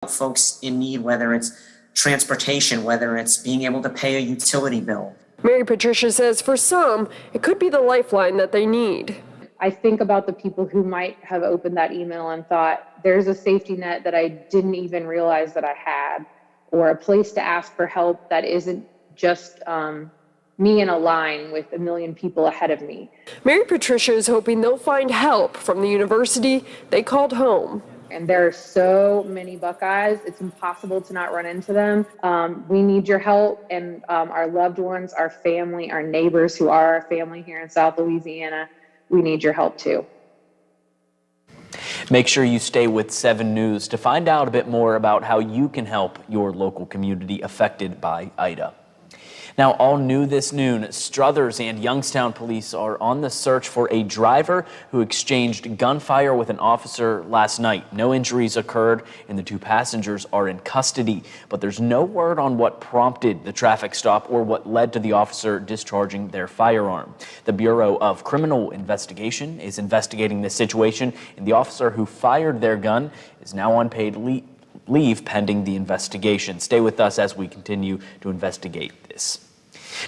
folks in need, whether it's transportation, whether it's being able to pay a utility bill. Mary Patricia says for some, it could be the lifeline that they need. I think about the people who might have opened that email and thought, there's a safety net that I didn't even realize that I had, or a place to ask for help that isn't just me in a line with a million people ahead of me. Mary Patricia is hoping they'll find help from the university they called home. And there are so many Buckeyes, it's impossible to not run into them. We need your help, and our loved ones, our family, our neighbors who are our family here in South Louisiana, we need your help too. Make sure you stay with 7 News to find out a bit more about how you can help your local community affected by Ida. Now, all new this noon, Struthers and Youngstown police are on the search for a driver who exchanged gunfire with an officer last night. No injuries occurred and the 2 passengers are in custody, but there's no word on what prompted the traffic stop or what led to the officer discharging their firearm. The Bureau of Criminal Investigation is investigating this situation, and the officer who fired their gun is now on paid leave pending the investigation. Stay with us as we continue to investigate this.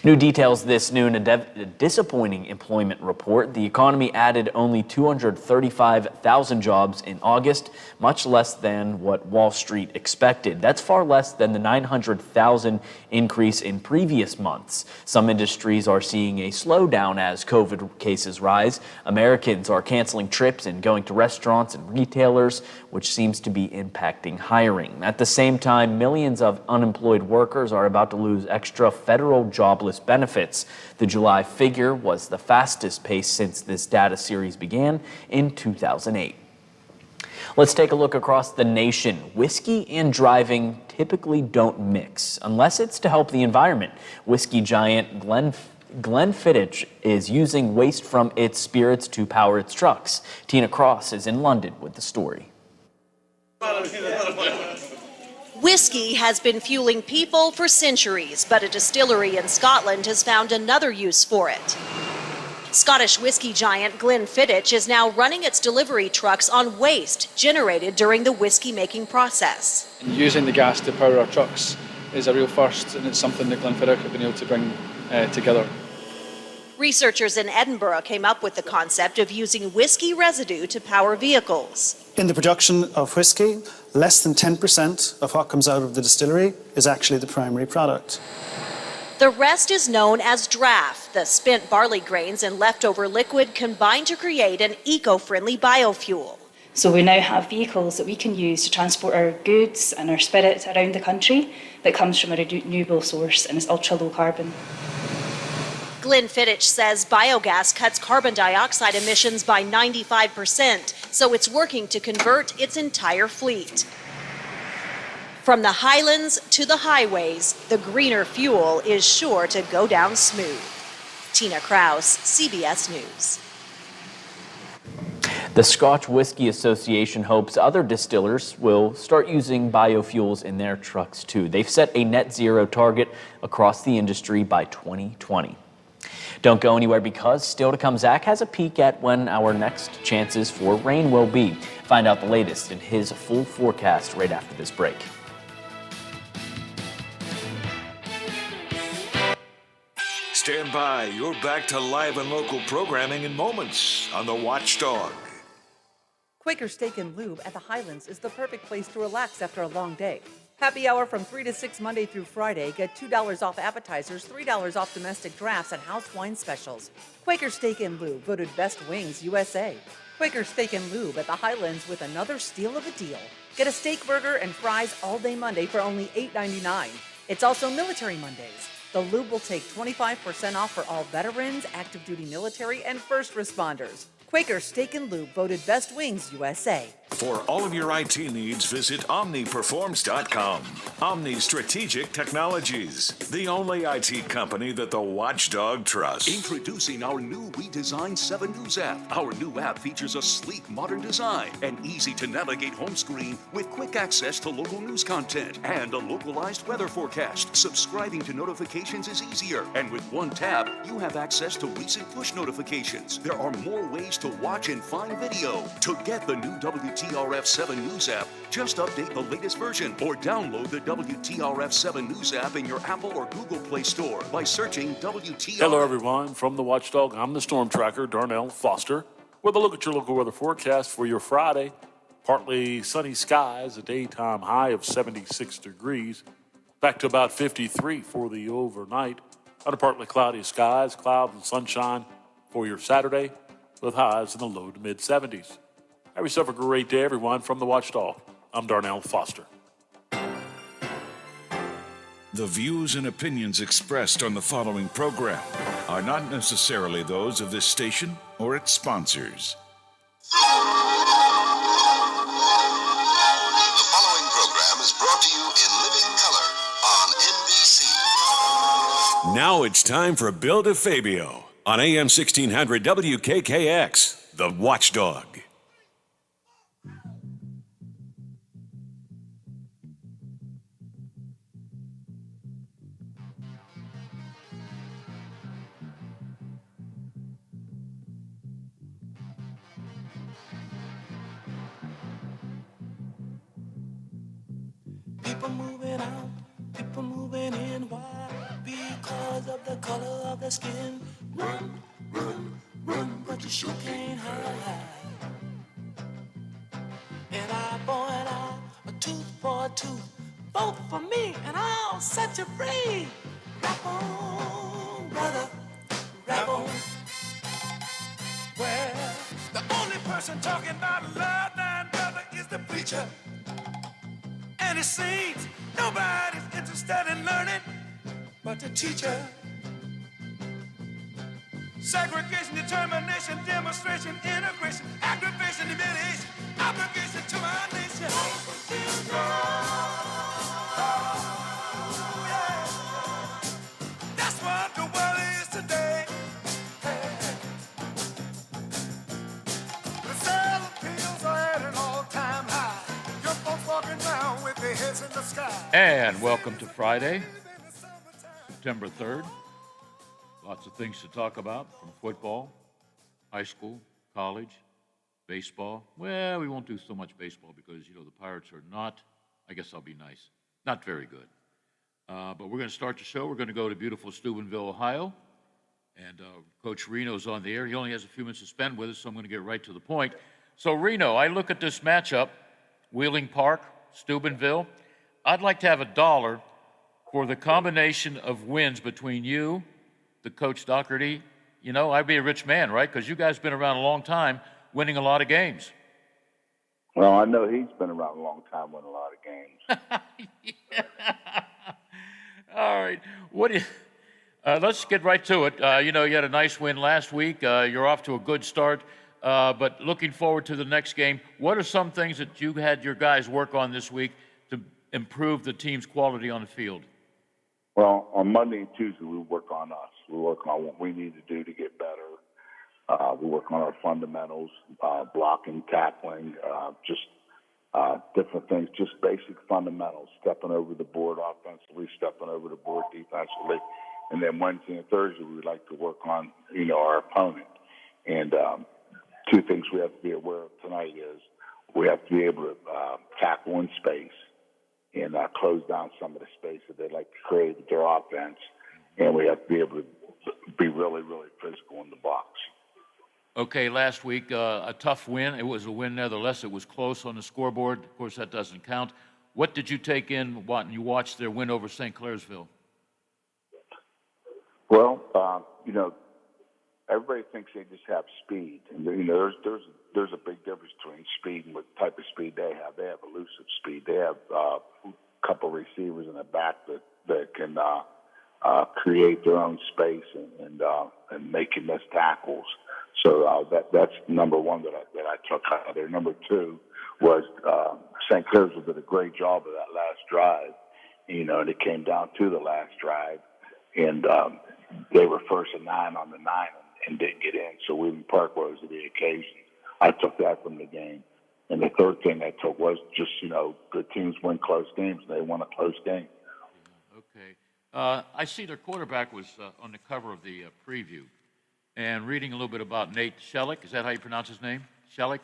New details this noon, a disappointing employment report. The economy added only 235,000 jobs in August, much less than what Wall Street expected. That's far less than the 900,000 increase in previous months. Some industries are seeing a slowdown as COVID cases rise. Americans are canceling trips and going to restaurants and retailers, which seems to be impacting hiring. At the same time, millions of unemployed workers are about to lose extra federal jobless benefits. The July figure was the fastest pace since this data series began in 2008. Let's take a look across the nation. Whiskey and driving typically don't mix unless it's to help the environment. Whiskey giant Glenfiddich is using waste from its spirits to power its trucks. Tina Cross is in London with the story. Whiskey has been fueling people for centuries, but a distillery in Scotland has found another use for it. Scottish whiskey giant Glenfiddich is now running its delivery trucks on waste generated during the whiskey making process. Using the gas to power our trucks is a real first, and it's something that Glenfiddich have been able to bring together. Researchers in Edinburgh came up with the concept of using whiskey residue to power vehicles. In the production of whiskey, less than 10% of what comes out of the distillery is actually the primary product. The rest is known as draff. The spent barley grains and leftover liquid combine to create an eco-friendly biofuel. So we now have vehicles that we can use to transport our goods and our spirits around the country that comes from a renewable source and is ultra low carbon. Glenfiddich says biogas cuts carbon dioxide emissions by 95%, so it's working to convert its entire fleet. From the highlands to the highways, the greener fuel is sure to go down smooth. Tina Kraus, CBS News. The Scotch Whisky Association hopes other distillers will start using biofuels in their trucks too. They've set a net zero target across the industry by 2020. Don't go anywhere because still to come, Zach has a peek at when our next chances for rain will be. Find out the latest in his full forecast right after this break. Stand by. You're back to live and local programming in moments on The Watchdog. Quaker Steak and Lube at the Highlands is the perfect place to relax after a long day. Happy hour from 3 to 6 Monday through Friday. Get $2 off appetizers, $3 off domestic drafts, and house wine specials. Quaker Steak and Lube, voted Best Wings USA. Quaker Steak and Lube at the Highlands with another steal of a deal. Get a steak burger and fries all day Monday for only $8.99. It's also Military Mondays. The Lube will take 25% off for all veterans, active duty military, and first responders. Quaker Steak and Lube, voted Best Wings USA. For all of your IT needs, visit OmniPerforms.com. Omni Strategic Technologies, the only IT company that the Watchdog trusts. Introducing our new redesigned 7 News app. Our new app features a sleek, modern design, an easy-to-navigate home screen with quick access to local news content and a localized weather forecast. Subscribing to notifications is easier, and with one tab, you have access to recent push notifications. There are more ways to watch and find video. To get the new WT WTRF7 News app. Just update the latest version or download the WTRF7 News app in your Apple or Google Play Store by searching WTRF. Hello, everyone. From the Watchdog, I'm the Storm Tracker, Darnell Foster, with a look at your local weather forecast for your Friday. Partly sunny skies, a daytime high of 76 degrees, back to about 53 for the overnight. Under partly cloudy skies, clouds and sunshine for your Saturday, with highs in the low to mid 70s. Have yourself a great day, everyone. From the Watchdog, I'm Darnell Foster. The views and opinions expressed on the following program are not necessarily those of this station or its sponsors. The following program is brought to you in living color on NBC. Now it's time for Bill DeFabio on AM 1600 WKKX, The Watchdog. People moving out, people moving in. Why? Because of the color of their skin. Run, run, run, but you sure can't hide. An eye for an eye, a tooth for a tooth. Vote for me and I'll set you free. Rap on, brother, rap on. Well, the only person talking about love, now, brother, is the preacher. And it seems nobody's interested in learning but the teacher. Segregation, determination, demonstration, integration, aggravation, humiliation, obligation to our nation. Oh, yeah. That's what the world is today. The sale of pills are at an all-time high. Your folks walking around with their heads in the sky. And welcome to Friday, September 3rd. Lots of things to talk about, from football, high school, college, baseball. Well, we won't do so much baseball because, the Pirates are not, I guess I'll be nice, not very good. But we're going to start the show. We're going to go to beautiful Steubenville, Ohio. And Coach Reno's on the air. He only has a few minutes to spend with us, so I'm going to get right to the point. So, Reno, I look at this matchup, Wheeling Park, Steubenville. I'd like to have $1 for the combination of wins between you, the Coach Doherty. I'd be a rich man, right? Because you guys have been around a long time, winning a lot of games. Well, I know he's been around a long time, winning a lot of games. All right. Let's get right to it. You had a nice win last week. You're off to a good start. But looking forward to the next game, what are some things that you had your guys work on this week to improve the team's quality on the field? Well, on Monday and Tuesday, we work on us. We work on what we need to do to get better. We work on our fundamentals, blocking, tackling, different things, just basic fundamentals, stepping over the board offensively, stepping over the board defensively. And then Wednesday and Thursday, we would like to work on, our opponent. And two things we have to be aware of tonight is we have to be able to tackle in space and close down some of the space that they like to create with their offense. And we have to be able to be really, really physical in the box. Okay, last week, a tough win. It was a win nevertheless. It was close on the scoreboard. Of course, that doesn't count. What did you take in when you watched their win over St. Clairsville? Well, everybody thinks they just have speed. And, there's a big difference between speed and what type of speed they have. They have elusive speed. They have a couple receivers in the back that can create their own space and make you miss tackles. So that's number one that I took out of there. Number two was St. Clairsville did a great job of that last drive. And it came down to the last drive, and they were 1st and 9 on the 9 and didn't get in. So Wheeling Park rose to the occasion. I took that from the game. And the third thing I took was just, good teams win close games. They won a close game. Okay. I see their quarterback was on the cover of the preview. And reading a little bit about Nate Shellick. Is that how you pronounce his name? Shellick?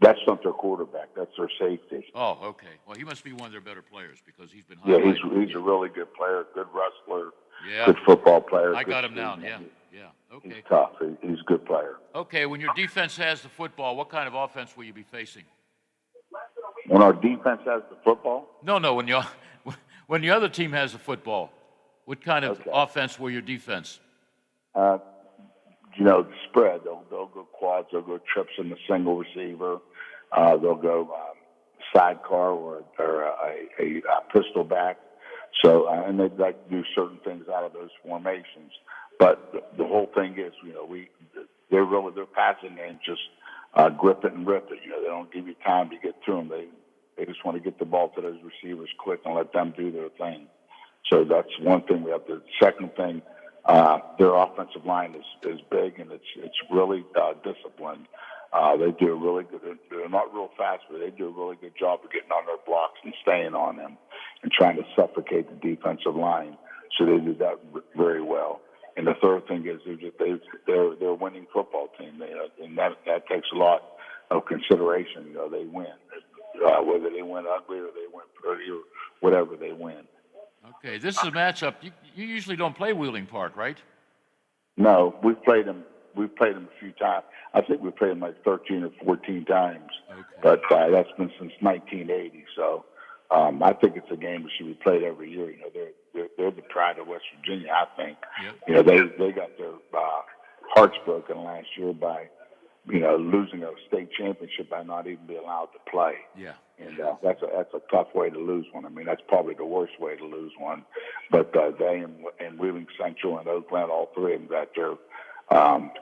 That's not their quarterback. That's their safety. Oh, okay. Well, he must be one of their better players because he's been Yeah, highlighted. he's a really good player, good wrestler, Yeah. good football player. I good got him down. speed. Yeah. Okay. He's tough. He's a good player. Okay, when your defense has the football, what kind of offense will you be facing? When our defense has the football, No, when the other team has the football, what kind of offense will your defense? the spread. They'll go quads. They'll go trips in the single receiver. They'll go sidecar or a pistol back. So and they'd like to do certain things out of those formations. But the whole thing is, their passing game just grip it and rip it. They don't give you time to get to them. They just want to get the ball to those receivers quick and let them do their thing. So that's one thing we have to. Second thing, their offensive line is big and it's really disciplined. They do a really good. They're not real fast, but they do a really good job of getting on their blocks and staying on them and trying to suffocate the defensive line. So they do that very well. And the third thing is they're a winning football team, and that takes a lot of consideration. They win, whether they win ugly or they win pretty or whatever, they win. Okay, this is a matchup. You usually don't play Wheeling Park, right? No, we've played them a few times. I think we played them like 13 or 14 times, but that's been since 1980. So I think it's a game that should be played every year. They're the pride of West Virginia. I think. Yep. They got their hearts broken last year by losing a state championship by not even being allowed to play. Yeah. And that's a tough way to lose one. I mean, that's probably the worst way to lose one. But they and Wheeling Central and Oakland, all three of them got their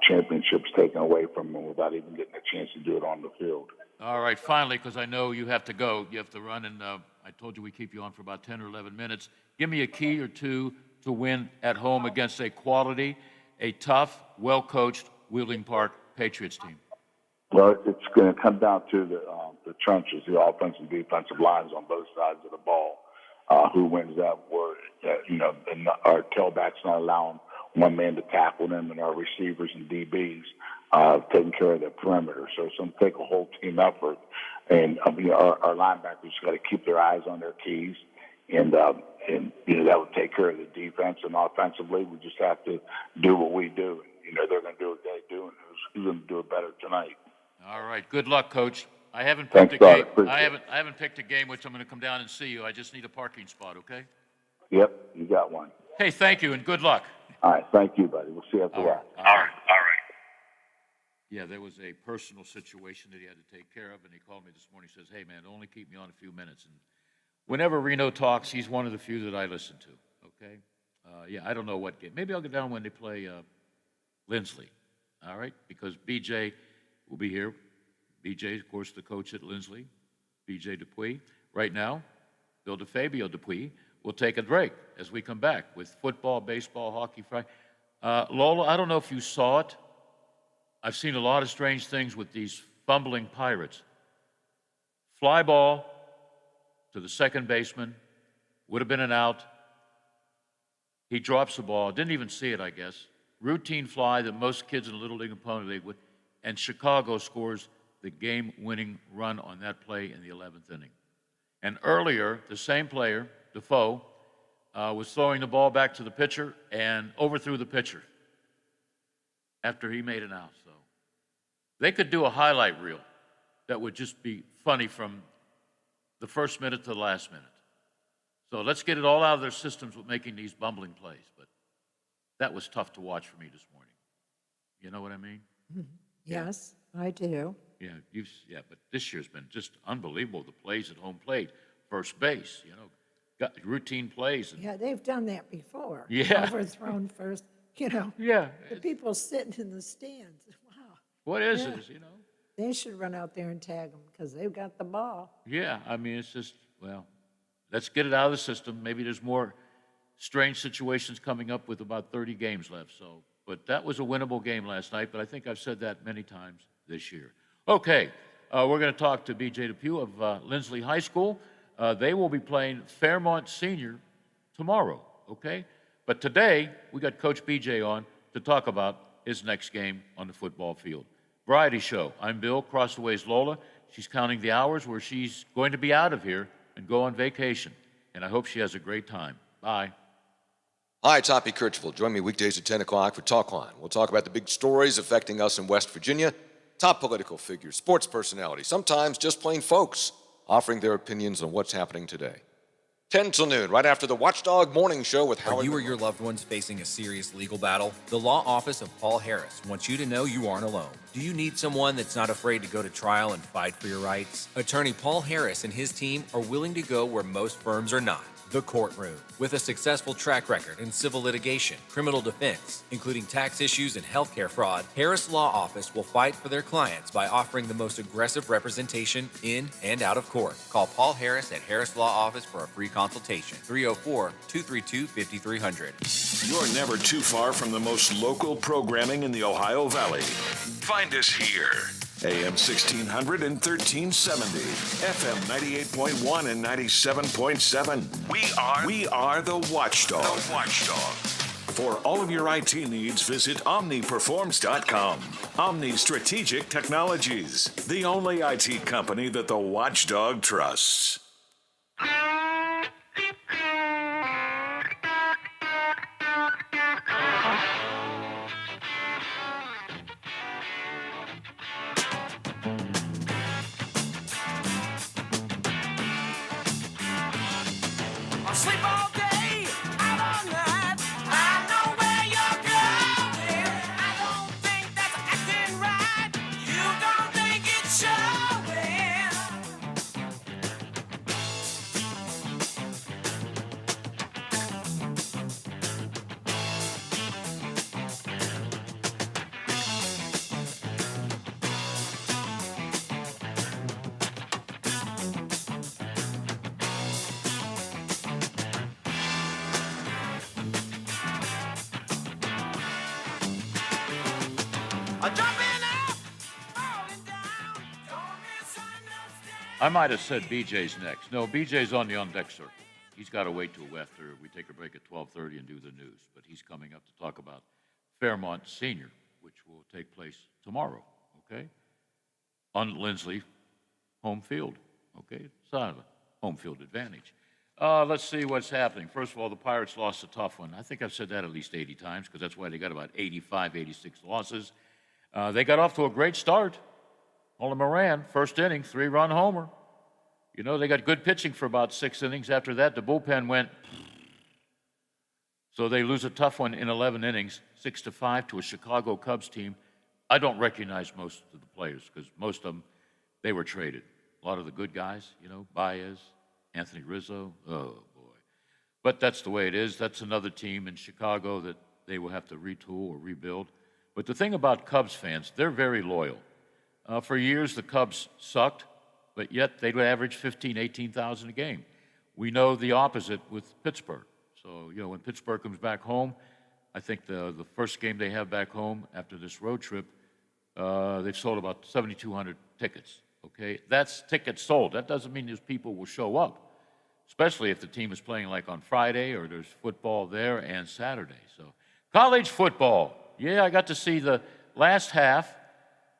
championships taken away from them without even getting a chance to do it on the field. All right, finally, because I know you have to go. You have to run, and I told you we keep you on for about 10 or 11 minutes. Give me a key or two to win at home against a quality, a tough, well-coached Wheeling Park Patriots team. Well, it's going to come down to the trenches, the offensive and defensive lines on both sides of the ball. Who wins that? And our tailbacks not allowing one man to tackle them, and our receivers and DBs taking care of the perimeter. So it's going to take a whole team effort. And our linebackers got to keep their eyes on their keys, and that would take care of the defense. And offensively, we just have to do what we do. They're going to do what they do, and who's going to do it better tonight. All right. Good luck, Coach. I haven't picked a game. I haven't picked a game which I'm going to come down and see you. I just need a parking spot. Okay. Yep, you got one. Hey, thank you and good luck. All right, thank you, buddy. We'll see you after that. All right. Yeah, there was a personal situation that he had to take care of, and he called me this morning. He says, "Hey, man, only keep me on a few minutes." And whenever Reno talks, he's one of the few that I listen to. Okay. I don't know what game. Maybe I'll go down when they play Lindsley. All right, because BJ will be here. BJ, of course, the coach at Lindsley, BJ Dupuis. Right now, Bill DeFabio Dupuis will take a break as we come back with football, baseball, hockey. Lola, I don't know if you saw it. I've seen a lot of strange things with these fumbling Pirates. Fly ball to the second baseman, would have been an out. He drops the ball, didn't even see it, I guess. Routine fly that most kids in the Little League opponent league would, and Chicago scores the game-winning run on that play in the 11th inning. And earlier, the same player, Defoe, was throwing the ball back to the pitcher and overthrew the pitcher after he made an out. So they could do a highlight reel that would just be funny from the first minute to the last minute. So let's get it all out of their systems with making these bumbling plays. But that was tough to watch for me this morning. You know what I mean? Yes, I do. Yeah, but this year's been just unbelievable. The plays at home plate, first base, got routine plays. And, Yeah, they've done that before. Yeah. Overthrown first, Yeah. The people sitting in the stands. Wow. What is Yeah. it? They should run out there and tag them because they've got the ball. Yeah, I mean, it's just, let's get it out of the system. Maybe there's more strange situations coming up with about 30 games left. So, but that was a winnable game last night, but I think I've said that many times this year. Okay, we're going to talk to B.J. Depew of Lindsley High School. They will be playing Fairmont Senior tomorrow, okay? But today, we got Coach B.J. on to talk about his next game on the football field. Variety Show. I'm Bill, across the way is Lola. She's counting the hours where she's going to be out of here and go on vacation. And I hope she has a great time. Bye. Hi, it's Hoppy Kirchville. Join me weekdays at 10 o'clock for Talkline. We'll talk about the big stories affecting us in West Virginia, top political figures, sports personalities, sometimes just plain folks offering their opinions on what's happening today. 10 till noon, right after the Watchdog Morning Show with Howard. Are you or your loved ones facing a serious legal battle? The law office of Paul Harris wants you to know you aren't alone. Do you need someone that's not afraid to go to trial and fight for your rights? Attorney Paul Harris and his team are willing to go where most firms are not. The courtroom. With a successful track record in civil litigation, criminal defense, including tax issues and healthcare fraud, Harris Law Office will fight for their clients by offering the most aggressive representation in and out of court. Call Paul Harris at Harris Law Office for a free consultation. 304-232-5300. You're never too far from the most local programming in the Ohio Valley. Find us here. AM 1600 and 1370, FM 98.1 and 97.7. We are the Watchdog. The Watchdog. For all of your IT needs, visit omniperforms.com. Omni Strategic Technologies, the only IT company that the Watchdog trusts. Sleep all day, out all night. I know where you're going. I don't think that's acting right. You don't think it's showing. I might have said BJ's next. No, BJ's on the on-deck circle. He's got to wait till after we take a break at 12:30 and do the news. But he's coming up to talk about Fairmont Senior, which will take place tomorrow, okay? On Lindsley home field, okay? It's not a home field advantage. Let's see what's happening. First of all, the Pirates lost a tough one. I think I've said that at least 80 times because that's why they got about 85, 86 losses. They got off to a great start. Nolan Moran, first inning, 3-run homer. You know, they got good pitching for about 6 innings. After that, the bullpen went. So they lose a tough one in 11 innings, 6-5 to a Chicago Cubs team. I don't recognize most of the players because most of them, they were traded. A lot of the good guys, you know, Baez, Anthony Rizzo, oh boy. But that's the way it is. That's another team in Chicago that they will have to retool or rebuild. But the thing about Cubs fans, they're very loyal. For years, the Cubs sucked, but yet they would average 15,000, 18,000 a game. We know the opposite with Pittsburgh. So, you know, when Pittsburgh comes back home, I think the first game they have back home after this road trip, they've sold about 7,200 tickets, okay? That's tickets sold. That doesn't mean those people will show up, especially if the team is playing like on Friday or there's football there and Saturday. So, college football. Yeah, I got to see the last half.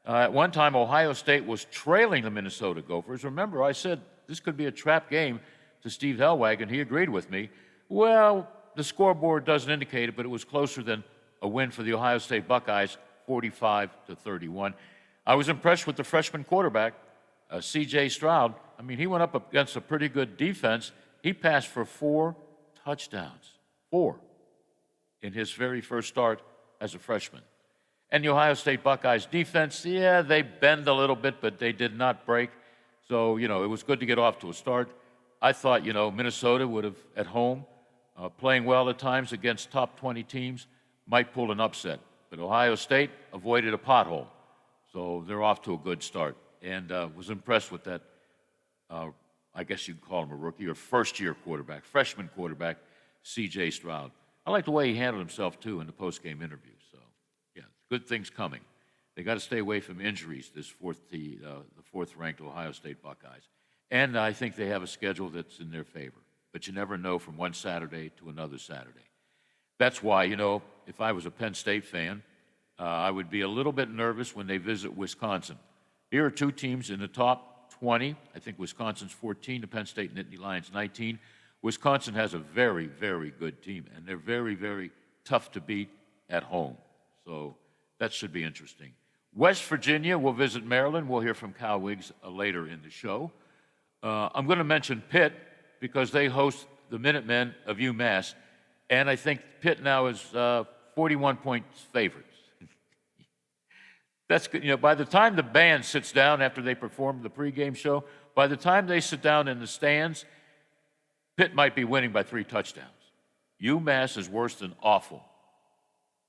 At one time, Ohio State was trailing the Minnesota Gophers. Remember, I said this could be a trap game to Steve Hellwag, and he agreed with me. Well, the scoreboard doesn't indicate it, but it was closer than a win for the Ohio State Buckeyes, 45-31. I was impressed with the freshman quarterback, C.J. Stroud. I mean, he went up against a pretty good defense. He passed for 4 touchdowns, 4, in his very first start as a freshman. And the Ohio State Buckeyes defense, yeah, they bend a little bit, but they did not break. So, you know, it was good to get off to a start. I thought, you know, Minnesota would have, at home, playing well at times against top 20 teams, might pull an upset. But Ohio State avoided a pothole. So they're off to a good start. And was impressed with that, I guess you'd call him a rookie, or first-year quarterback, freshman quarterback, C.J. Stroud. I like the way he handled himself, too, in the post-game interview. So, yeah, good things coming. They got to stay away from injuries, the fourth-ranked Ohio State Buckeyes. And I think they have a schedule that's in their favor. But you never know from one Saturday to another Saturday. That's why, you know, if I was a Penn State fan, I would be a little bit nervous when they visit Wisconsin. Here are 2 teams in the top 20. I think Wisconsin's 14, the Penn State Nittany Lions 19. Wisconsin has a very, very good team, and they're very, very tough to beat at home. So that should be interesting. West Virginia will visit Maryland. We'll hear from Kyle Wiggs later in the show. I'm going to mention Pitt because they host the Minutemen of UMass, and I think Pitt now is 41 points favorites. That's good. You know, by the time the band sits down after they perform the pregame show, by the time they sit down in the stands, Pitt might be winning by 3 touchdowns. UMass is worse than awful.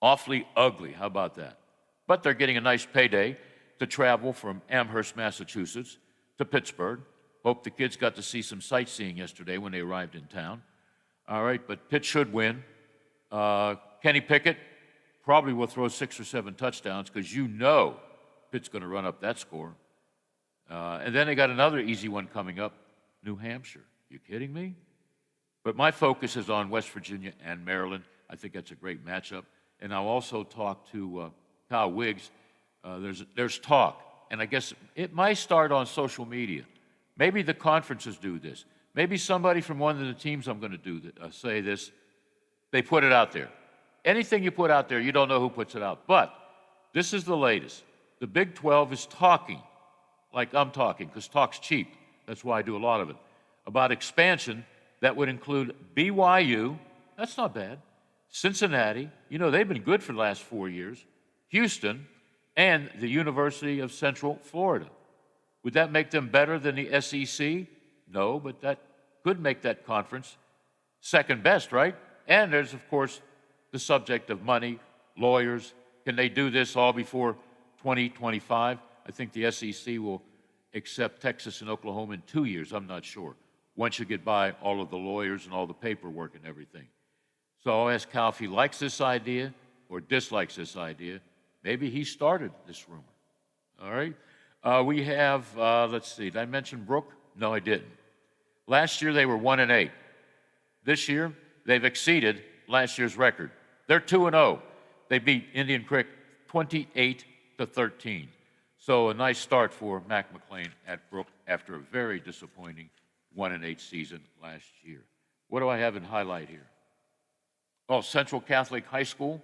Awfully ugly. How about that? But they're getting a nice payday to travel from Amherst, Massachusetts to Pittsburgh. Hope the kids got to see some sightseeing yesterday when they arrived in town. All right, but Pitt should win. Kenny Pickett probably will throw 6 or 7 touchdowns because you know Pitt's going to run up that score. And then they got another easy one coming up, New Hampshire. You kidding me? But my focus is on West Virginia and Maryland. I think that's a great matchup. And I'll also talk to Kyle Wiggs. There's talk, and I guess it might start on social media. Maybe the conferences do this. Maybe somebody from one of the teams I'm going to say this, they put it out there. Anything you put out there, you don't know who puts it out. But this is the latest. The Big 12 is talking, like I'm talking, because talk's cheap. That's why I do a lot of it, about expansion that would include BYU, that's not bad, Cincinnati, you know, they've been good for the last 4 years, Houston, and the University of Central Florida. Would that make them better than the SEC? No, but that could make that conference second best, right? And there's, of course, the subject of money, lawyers. Can they do this all before 2025? I think the SEC will accept Texas and Oklahoma in 2 years. I'm not sure. Once you get by all of the lawyers and all the paperwork and everything. So I'll ask Cal if he likes this idea or dislikes this idea. Maybe he started this rumor. All right? We have, let's see, did I mention Brook? No, I didn't. Last year they were 1-8. This year they've exceeded last year's record. They're 2-0. They beat Indian Creek 28-13. So a nice start for Mac McLean at Brook after a very disappointing 1-8 season last year. What do I have in highlight here? Oh, Central Catholic High School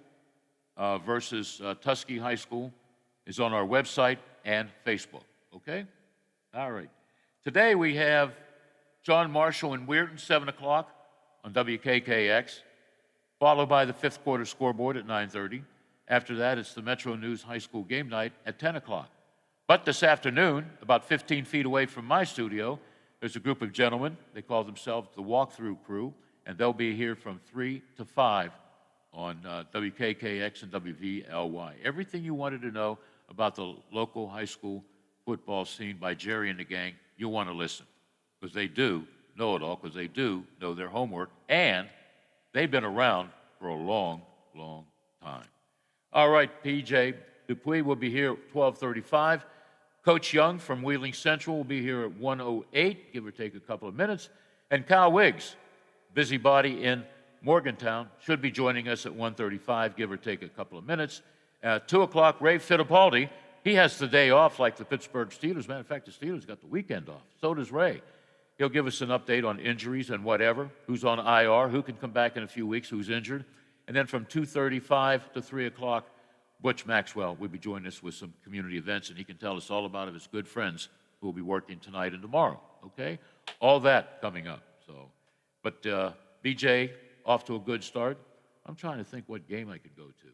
versus Tuskegee High School is on our website and Facebook, okay? All right. Today we have John Marshall and Weirton, 7 o'clock on WKKX, followed by the fifth quarter scoreboard at 9:30. After that, it's the Metro News High School game night at 10 o'clock. But this afternoon, about 15 feet away from my studio, there's a group of gentlemen. They call themselves the Walkthrough Crew, and they'll be here from 3 to 5 on WKKX and WVLY. Everything you wanted to know about the local high school football scene by Jerry and the gang, you'll want to listen, because they do know it all, because they do know their homework, and they've been around for a long, long time. All right, PJ Dupuis will be here at 12:35. Coach Young from Wheeling Central will be here at 1:08, give or take a couple of minutes. And Kyle Wiggs, busybody in Morgantown, should be joining us at 1:35, give or take a couple of minutes. At 2 o'clock, Ray Fittipaldi, he has the day off like the Pittsburgh Steelers. Matter of fact, the Steelers got the weekend off. So does Ray. He'll give us an update on injuries and whatever, who's on IR, who can come back in a few weeks, who's injured. And then from 2:35 to 3 o'clock, Butch Maxwell will be joining us with some community events, and he can tell us all about his good friends who will be working tonight and tomorrow, okay? All that coming up. So, but BJ, off to a good start. I'm trying to think what game I could go to.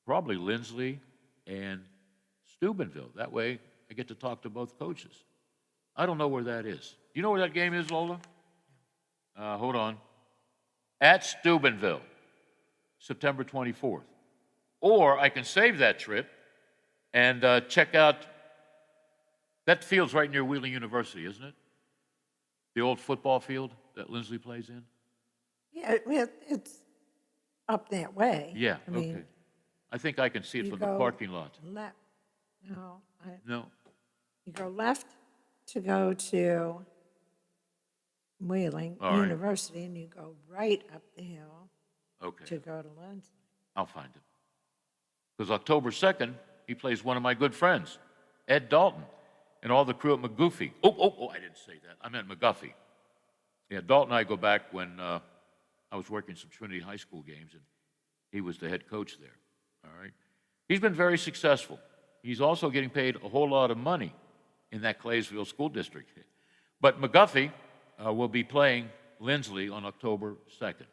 Probably Lindsley and Steubenville. That way I get to talk to both coaches. I don't know where that is. Do you know where that game is, Lola? Hold on. At Steubenville, September 24th. Or I can save that trip and check out, that field's right near Wheeling University, isn't it? The old football field that Lindsley plays in? Yeah, it's up that way. Yeah, I mean, okay. I think I can see it you from the go parking lot. Left. No. No. You go left to go to Wheeling All right. University, and you go right up the hill Okay. to go to Lindsley. I'll find him. Because October 2nd, he plays one of my good friends, Ed Dalton. and all the crew at McGoofy. Oh, I didn't say that. I meant McGuffey. Yeah, Dalton and I go back when I was working some Trinity High School games, and he was the head coach there, all right? He's been very successful. He's also getting paid a whole lot of money in that Claysville school district. But McGuffey will be playing Lindsley on October 2nd.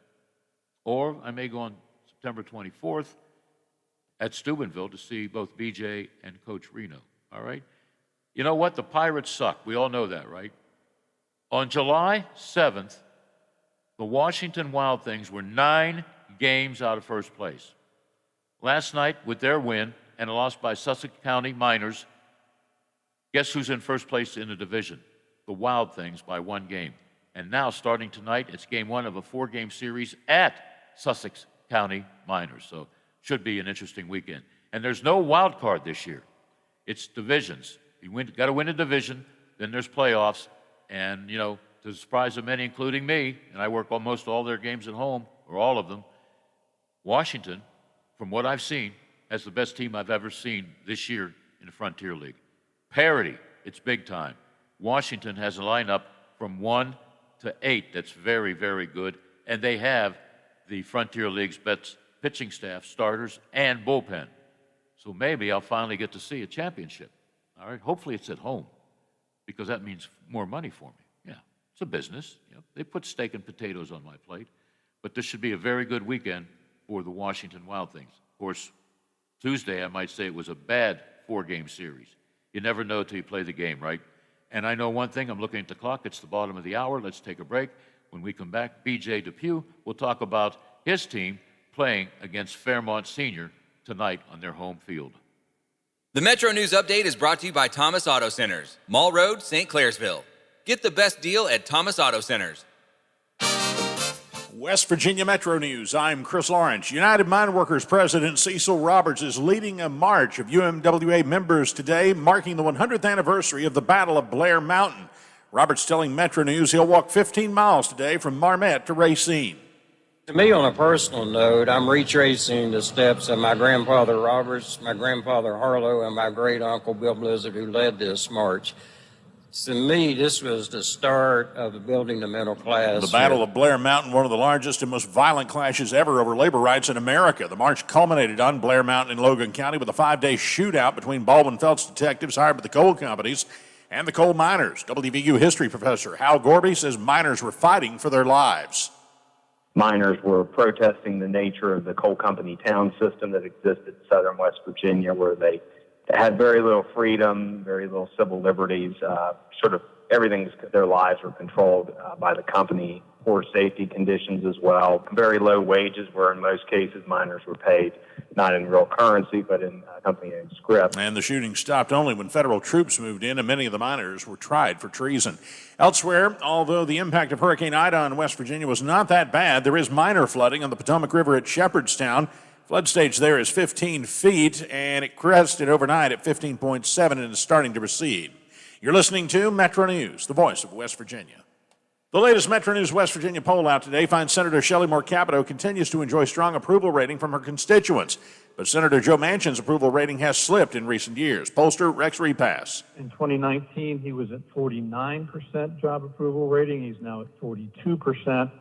Or I may go on September 24th at Steubenville to see both BJ and Coach Reno, all right? You know what? The Pirates suck. We all know that, right? On July 7th, the Washington Wild Things were 9 games out of first place. Last night, with their win and a loss by Sussex County Miners, guess who's in first place in the division? The Wild Things by 1 game. And now, starting tonight, it's game 1 of a 4-game series at Sussex County Miners. So, should be an interesting weekend. And there's no wild card this year. It's divisions. You got to win a division, then there's playoffs. And, you know, to the surprise of many, including me, and I work almost all their games at home, or all of them, Washington, from what I've seen, has the best team I've ever seen this year in the Frontier League. Parity, it's big time. Washington has a lineup from 1 to 8 that's very, very good, and they have the Frontier League's best pitching staff, starters, and bullpen. So maybe I'll finally get to see a championship. All right, hopefully it's at home, because that means more money for me. Yeah, it's a business. You know, they put steak and potatoes on my plate, but this should be a very good weekend for the Washington Wild Things. Of course, Tuesday I might say it was a bad 4-game series. You never know till you play the game, right? And I know one thing, I'm looking at the clock, it's the bottom of the hour, let's take a break. When we come back, BJ Depew will talk about his team playing against Fairmont Senior tonight on their home field. The Metro News Update is brought to you by Thomas Auto Centers, Mall Road, St. Clairsville. Get the best deal at Thomas Auto Centers. West Virginia Metro News, I'm Chris Lawrence. United Mine Workers President Cecil Roberts is leading a march of UMWA members today, marking the 100th anniversary of the Battle of Blair Mountain. Roberts telling Metro News he'll walk 15 miles today from Marmette to Racine. To me, on a personal note, I'm retracing the steps of my grandfather Roberts, my grandfather Harlow, and my great-uncle Bill Blizzard, who led this march. To me, this was the start of building the middle class. The Battle of Blair Mountain, one of the largest and most violent clashes ever over labor rights in America. The march culminated on Blair Mountain in Logan County with a 5-day shootout between Baldwin Felts detectives hired by the coal companies and the coal miners. WVU history professor Hal Gorby says miners were fighting for their lives. Miners were protesting the nature of the coal company town system that existed in southern West Virginia, where they had very little freedom, very little civil liberties, sort of everything, their lives were controlled by the company, poor safety conditions as well, very low wages where in most cases miners were paid not in real currency but in company-owned scrip. And the shooting stopped only when federal troops moved in, and many of the miners were tried for treason. Elsewhere, although the impact of Hurricane Ida on West Virginia was not that bad, there is minor flooding on the Potomac River at Shepherdstown. Flood stage there is 15 feet, and it crested overnight at 15.7 and is starting to recede. You're listening to Metro News, the voice of West Virginia. The latest Metro News West Virginia poll out today finds Senator Shelley Moore Capito continues to enjoy strong approval rating from her constituents. But Senator Joe Manchin's approval rating has slipped in recent years. Pollster Rex Repass. In 2019, he was at 49% job approval rating. He's now at 42%.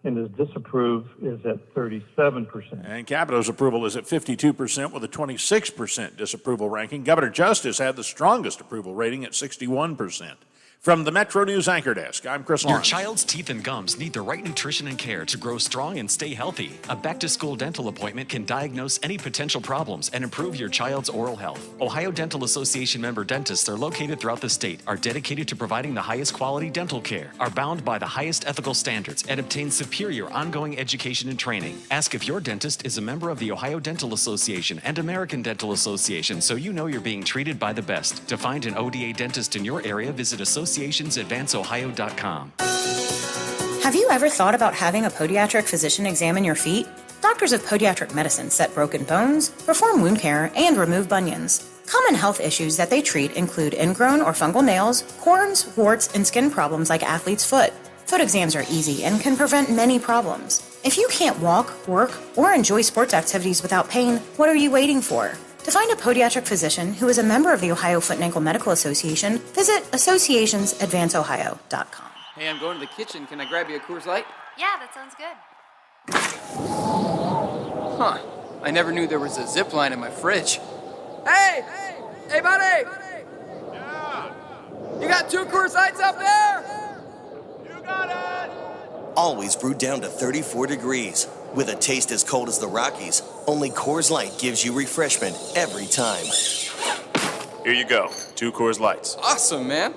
And his disapprove is at 37%. And Capito's approval is at 52% with a 26% disapproval ranking. Governor Justice had the strongest approval rating at 61%. From the Metro News Anchor Desk, I'm Chris Lawrence. Your child's teeth and gums need the right nutrition and care to grow strong and stay healthy. A back-to-school dental appointment can diagnose any potential problems and improve your child's oral health. Ohio Dental Association member dentists are located throughout the state, are dedicated to providing the highest quality dental care, are bound by the highest ethical standards, and obtain superior ongoing education and training. Ask if your dentist is a member of the Ohio Dental Association and American Dental Association so you know you're being treated by the best. To find an ODA dentist in your area, visit associationsadvanceohio.com. Have you ever thought about having a podiatric physician examine your feet? Doctors of Podiatric Medicine set broken bones, perform wound care, and remove bunions. Common health issues that they treat include ingrown or fungal nails, corns, warts, and skin problems like athlete's foot. Foot exams are easy and can prevent many problems. If you can't walk, work, or enjoy sports activities without pain, what are you waiting for? To find a podiatric physician who is a member of the Ohio Foot and Ankle Medical Association, visit associationsadvanceohio.com. Hey, I'm going to the kitchen. Can I grab you a Coors Light? Yeah, that sounds good. Huh. I never knew there was a zip line in my fridge. Hey! Hey, buddy! Yeah? You got 2 Coors Lights up there? Always brewed down to 34 degrees. With a taste as cold as the Rockies, only Coors Light gives you refreshment every time. Here you go. 2 Coors Lights. Awesome, man.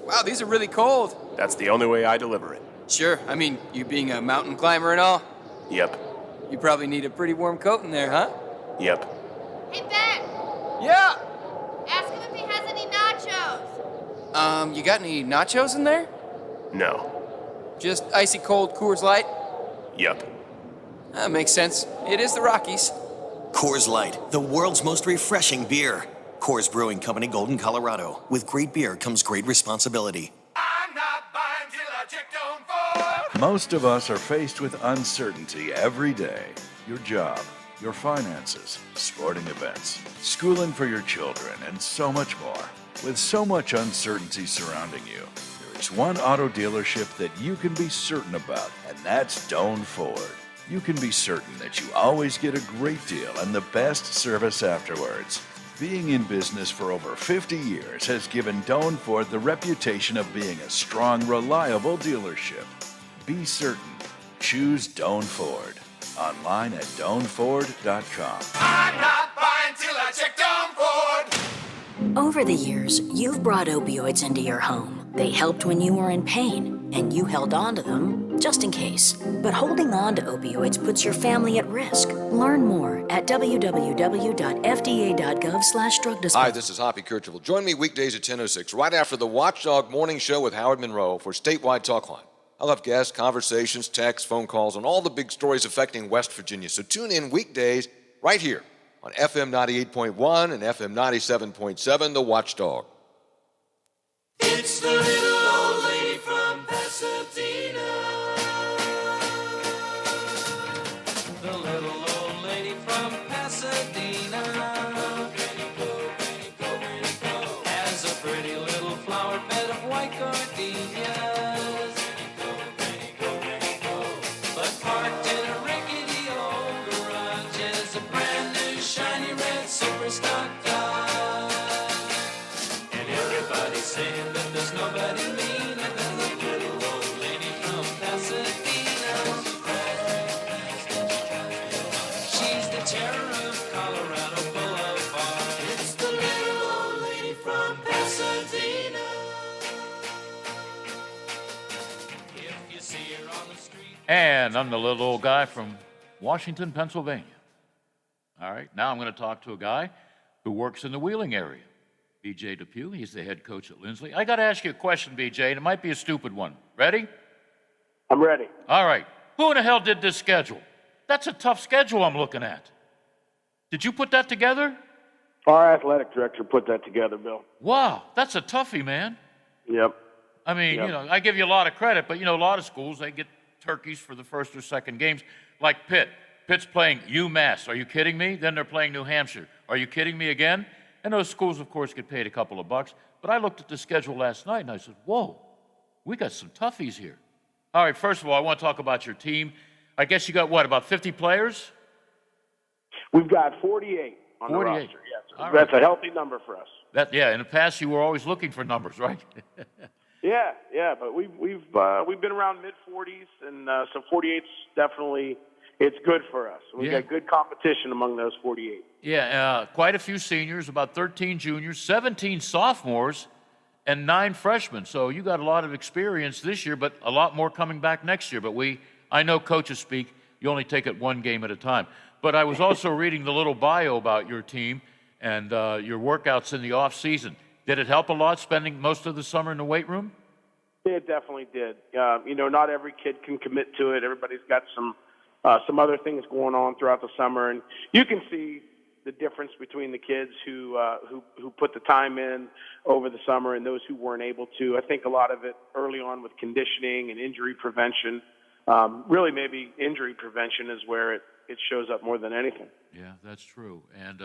Wow, these are really cold. That's the only way I deliver it. Sure, I mean, you being a mountain climber and all, Yep. you probably need a pretty warm coat in there, huh? Yep. Hey, Ben! Yeah! Ask him if he has any nachos. You got any nachos in there? No. Just icy cold Coors Light? Yep. That makes sense. It is the Rockies. Coors Light, the world's most refreshing beer. Coors Brewing Company, Golden, Colorado. With great beer comes great responsibility. Most of us are faced with uncertainty every day. Your job, your finances, sporting events, schooling for your children, and so much more. With so much uncertainty surrounding you, there is one auto dealership that you can be certain about, and that's Doan Ford. You can be certain that you always get a great deal and the best service afterwards. Being in business for over 50 years has given Doan Ford the reputation of being a strong, reliable dealership. Be certain. Choose Doan Ford. Online at doanford.com. I'm not buying till I check Doan Ford. Over the years, you've brought opioids into your home. They helped when you were in pain, and you held on to them just in case. But holding on to opioids puts your family at risk. Learn more at www.fda.gov/drug disposal. Hi, this is Hoppy Kercheval. Join me weekdays at 10:06, right after the Watchdog Morning Show with Howard Monroe for Statewide Talk Line. I'll have guests, conversations, texts, phone calls on all the big stories affecting West Virginia. So tune in weekdays right here on FM 98.1 and FM 97.7, The Watchdog. It's the little old lady from Pasadena. The little old lady from Pasadena has a pretty little flower bed of white gardenias, but parked in a rickety old garage is a brand new shiny red superstar Dodge. And everybody's saying that there's nobody meaner than the little old lady from Pasadena. She's the terror of Colorado Boulevard. It's the little old lady from Pasadena. If you see her on the street. And I'm the little old guy from Washington, Pennsylvania. All right, now I'm going to talk to a guy who works in the Wheeling area. BJ Depew, he's the head coach at Lindsley. I got to ask you a question, BJ, and it might be a stupid one. Ready? I'm ready. All right. Who in the hell did this schedule? That's a tough schedule I'm looking at. Did you put that together? Our athletic director put that together, Bill. Wow, that's a toughie, man. Yep. I mean, Yep. you know, I give you a lot of credit, but, you know, a lot of schools, they get turkeys for the first or second games, like Pitt. Pitt's playing UMass. Are you kidding me? Then they're playing New Hampshire. Are you kidding me again? And those schools, of course, get paid a couple of bucks. But I looked at the schedule last night, and I said, whoa, we got some toughies here. All right, first of all, I want to talk about your team. I guess you got, what, about 50 players? We've got 48 on the 48. roster. Yes, All that's right. a healthy number for us. Yeah, in the past, you were always looking for numbers, right? Yeah, but we've been around mid-40s, and so 48's definitely it's good for us. We've Yeah. got good competition among those 48. Yeah, quite a few seniors, about 13 juniors, 17 sophomores, and 9 freshmen. So you got a lot of experience this year, but a lot more coming back next year. But I know coaches speak, you only take it one game at a time. But I was also reading the little bio about your team and your workouts in the off season. Did it help a lot spending most of the summer in the weight room? It definitely did. Not every kid can commit to it. Everybody's got some other things going on throughout the summer, and you can see the difference between the kids who put the time in over the summer and those who weren't able to. I think a lot of it early on with conditioning and injury prevention. Really, maybe injury prevention is where it shows up more than anything. Yeah, that's true. And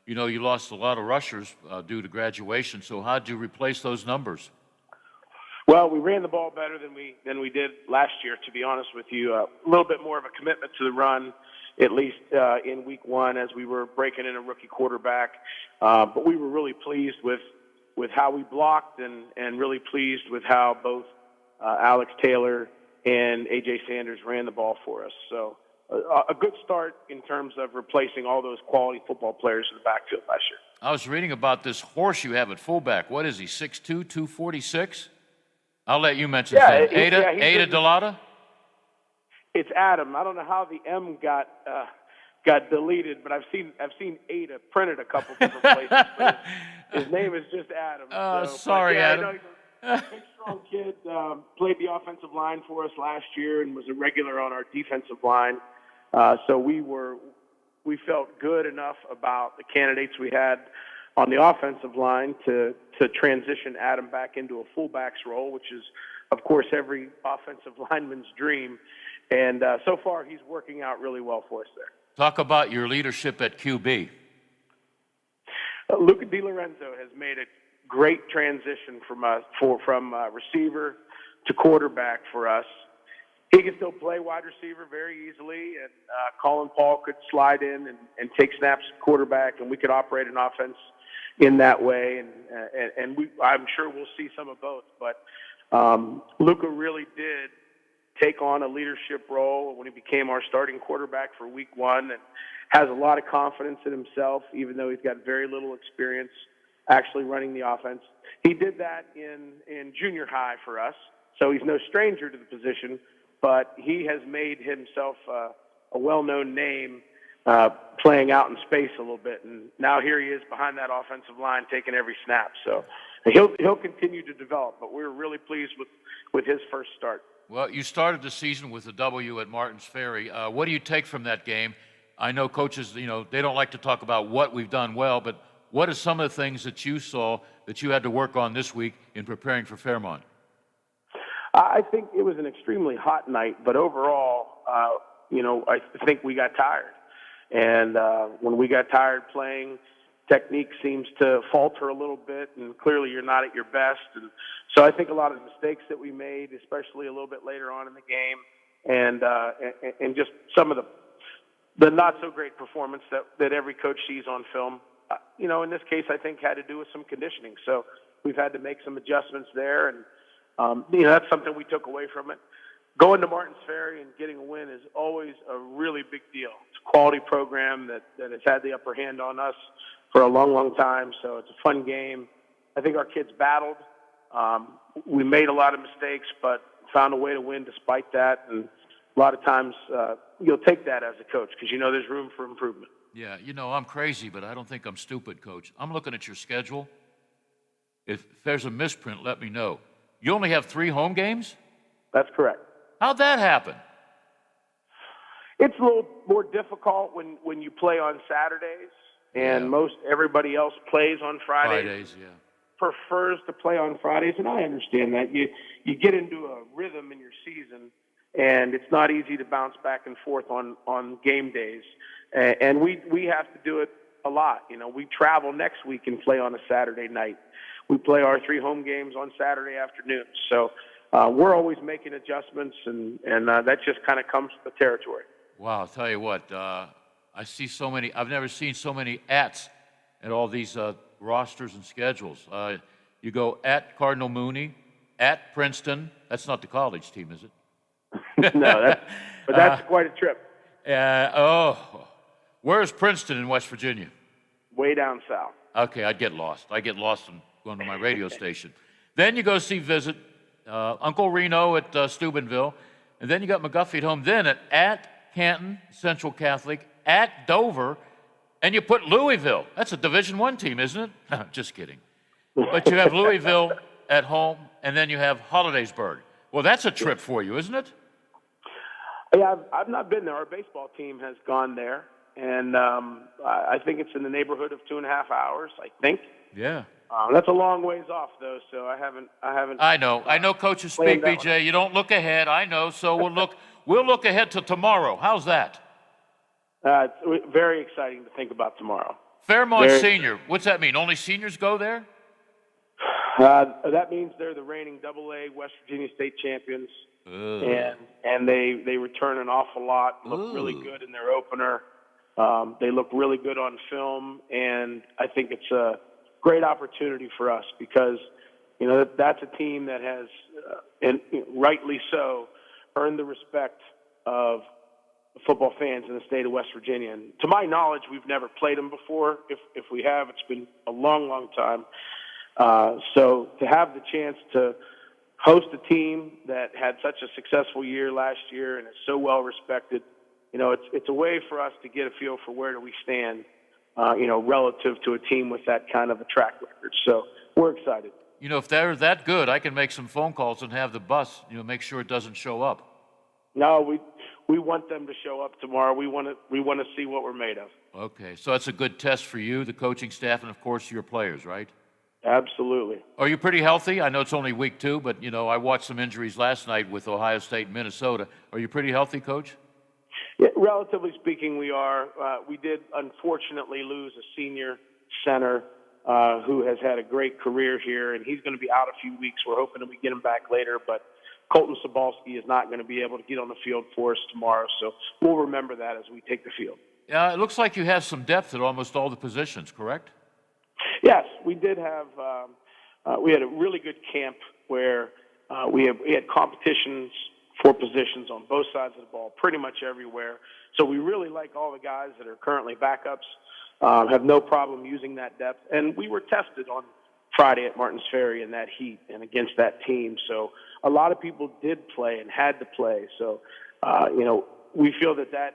You know, you lost a lot of rushers due to graduation, so how'd you replace those numbers? Well, we ran the ball better than we did last year, to be honest with you. A little bit more of a commitment to the run, at least in week one, as we were breaking in a rookie quarterback. But we were really pleased with how we blocked and really pleased with how both Alex Taylor and A.J. Sanders ran the ball for us. So a good start in terms of replacing all those quality football players in the backfield last year. I was reading about this horse you have at fullback. What is he, 6'2", 246? I'll let you mention that. Ada Delata? It's Adam. I don't know how the M got deleted, but I've seen Ada printed a couple different places. But his name is just Adam. Sorry, Adam. I know he's a big, strong kid. Played the offensive line for us last year and was a regular on our defensive line. So we felt good enough about the candidates we had on the offensive line to transition Adam back into a fullback's role, which is, of course, every offensive lineman's dream. And so far, he's working out really well for us there. Talk about your leadership at QB. Luca DiLorenzo has made a great transition from receiver to quarterback for us. He can still play wide receiver very easily, and Colin Paul could slide in and take snaps at quarterback, and we could operate an offense in that way. And I'm sure we'll see some of both. But Luca really did take on a leadership role when he became our starting quarterback for week one, and has a lot of confidence in himself, even though he's got very little experience actually running the offense. He did that in junior high for us, so he's no stranger to the position, but he has made himself a well-known name playing out in space a little bit, and now here he is behind that offensive line taking every snap. So he'll continue to develop, but we're really pleased with his first start. Well, you started the season with a W at Martins Ferry. What do you take from that game? I know coaches, they don't like to talk about what we've done well, but what are some of the things that you saw that you had to work on this week in preparing for Fairmont? I think it was an extremely hot night, but overall, I think we got tired. And when we got tired playing, technique seems to falter a little bit, and clearly you're not at your best. And so I think a lot of the mistakes that we made, especially a little bit later on in the game, and just some of the not so great performance that every coach sees on film, in this case I think had to do with some conditioning. So we've had to make some adjustments there, and that's something we took away from it. Going to Martins Ferry and getting a win is always a really big deal. It's a quality program that has had the upper hand on us for a long, long time, so it's a fun game. I think our kids battled. We made a lot of mistakes, but found a way to win despite that, and a lot of times you'll take that as a coach because there's room for improvement. Yeah, I'm crazy, but I don't think I'm stupid, Coach. I'm looking at your schedule. If there's a misprint, let me know. You only have 3 home games? That's correct. How'd that happen? It's a little more difficult when you play on Saturdays, and everybody else plays on Fridays. Fridays, yeah. Prefers to play on Fridays, and I understand that. You get into a rhythm in your season, and it's not easy to bounce back and forth on game days. And we have to do it a lot. We travel next week and play on a Saturday night. We play our 3 home games on Saturday afternoons. So we're always making adjustments, and that just kind of comes with the territory. Wow, I'll tell you what, I see so many, I've never seen so many ats at all these rosters and schedules. You go at Cardinal Mooney, at Princeton. That's not the college team, is it? No, but that's quite a trip. Where's Princeton in West Virginia? Way down south. Okay, I'd get lost. I get lost in going to my radio station. Then you go visit Uncle Reno at Steubenville, and then you got McGuffey at home. Then at Canton Central Catholic, at Dover, and you put Louisville. That's a Division I team, isn't it? No, just kidding. But you have Louisville at home, and then you have Hollidaysburg. Well, that's a trip for you, isn't it? Yeah, I've not been there. Our baseball team has gone there, and I think it's in the neighborhood of 2.5 hours, I think. Yeah. That's a long ways off, though, so I haven't. I know coaches speak, BJ. You don't look ahead. I know, so we'll look ahead to tomorrow. How's that? It's very exciting to think about tomorrow. Fairmont Senior, what's that mean? Only seniors go there? That means they're the reigning AA West Virginia State champions, and they return an awful lot. Look really good in their opener. They look really good on film, and I think it's a great opportunity for us because that's a team that has, and rightly so, earned the respect of football fans in the state of West Virginia. And to my knowledge, we've never played them before. If we have, it's been a long, long time. So to have the chance to host a team that had such a successful year last year and is so well respected, it's a way for us to get a feel for where do we stand, relative to a team with that kind of a track record. So we're excited. If they're that good, I can make some phone calls and have the bus, make sure it doesn't show up. No, we want them to show up tomorrow. We want to see what we're made of. Okay, so that's a good test for you, the coaching staff, and of course your players, right? Absolutely. Are you pretty healthy? I know it's only week 2, but I watched some injuries last night with Ohio State and Minnesota. Are you pretty healthy, Coach? Yeah, relatively speaking, we are. We did unfortunately lose a senior center who has had a great career here, and he's going to be out a few weeks. We're hoping that we get him back later, but Colton Sobalski is not going to be able to get on the field for us tomorrow, so we'll remember that as we take the field. Yeah, it looks like you have some depth at almost all the positions, correct? Yes, we did have. We had a really good camp where we had competitions for positions on both sides of the ball, pretty much everywhere. So we really like all the guys that are currently backups. Have no problem using that depth, and we were tested on Friday at Martins Ferry in that heat and against that team. So a lot of people did play and had to play. So we feel that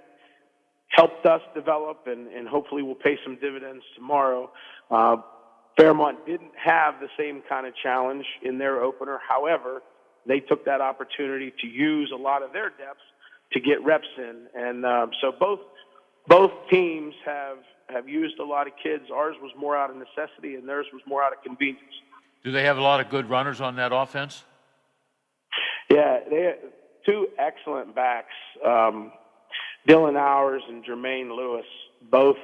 helped us develop, and hopefully will pay some dividends tomorrow. Fairmont didn't have the same kind of challenge in their opener. However, they took that opportunity to use a lot of their depth to get reps in. And so both teams have used a lot of kids. Ours was more out of necessity, and theirs was more out of convenience. Do they have a lot of good runners on that offense? Yeah, they have 2 excellent backs. Dylan Hours and Jermaine Lewis both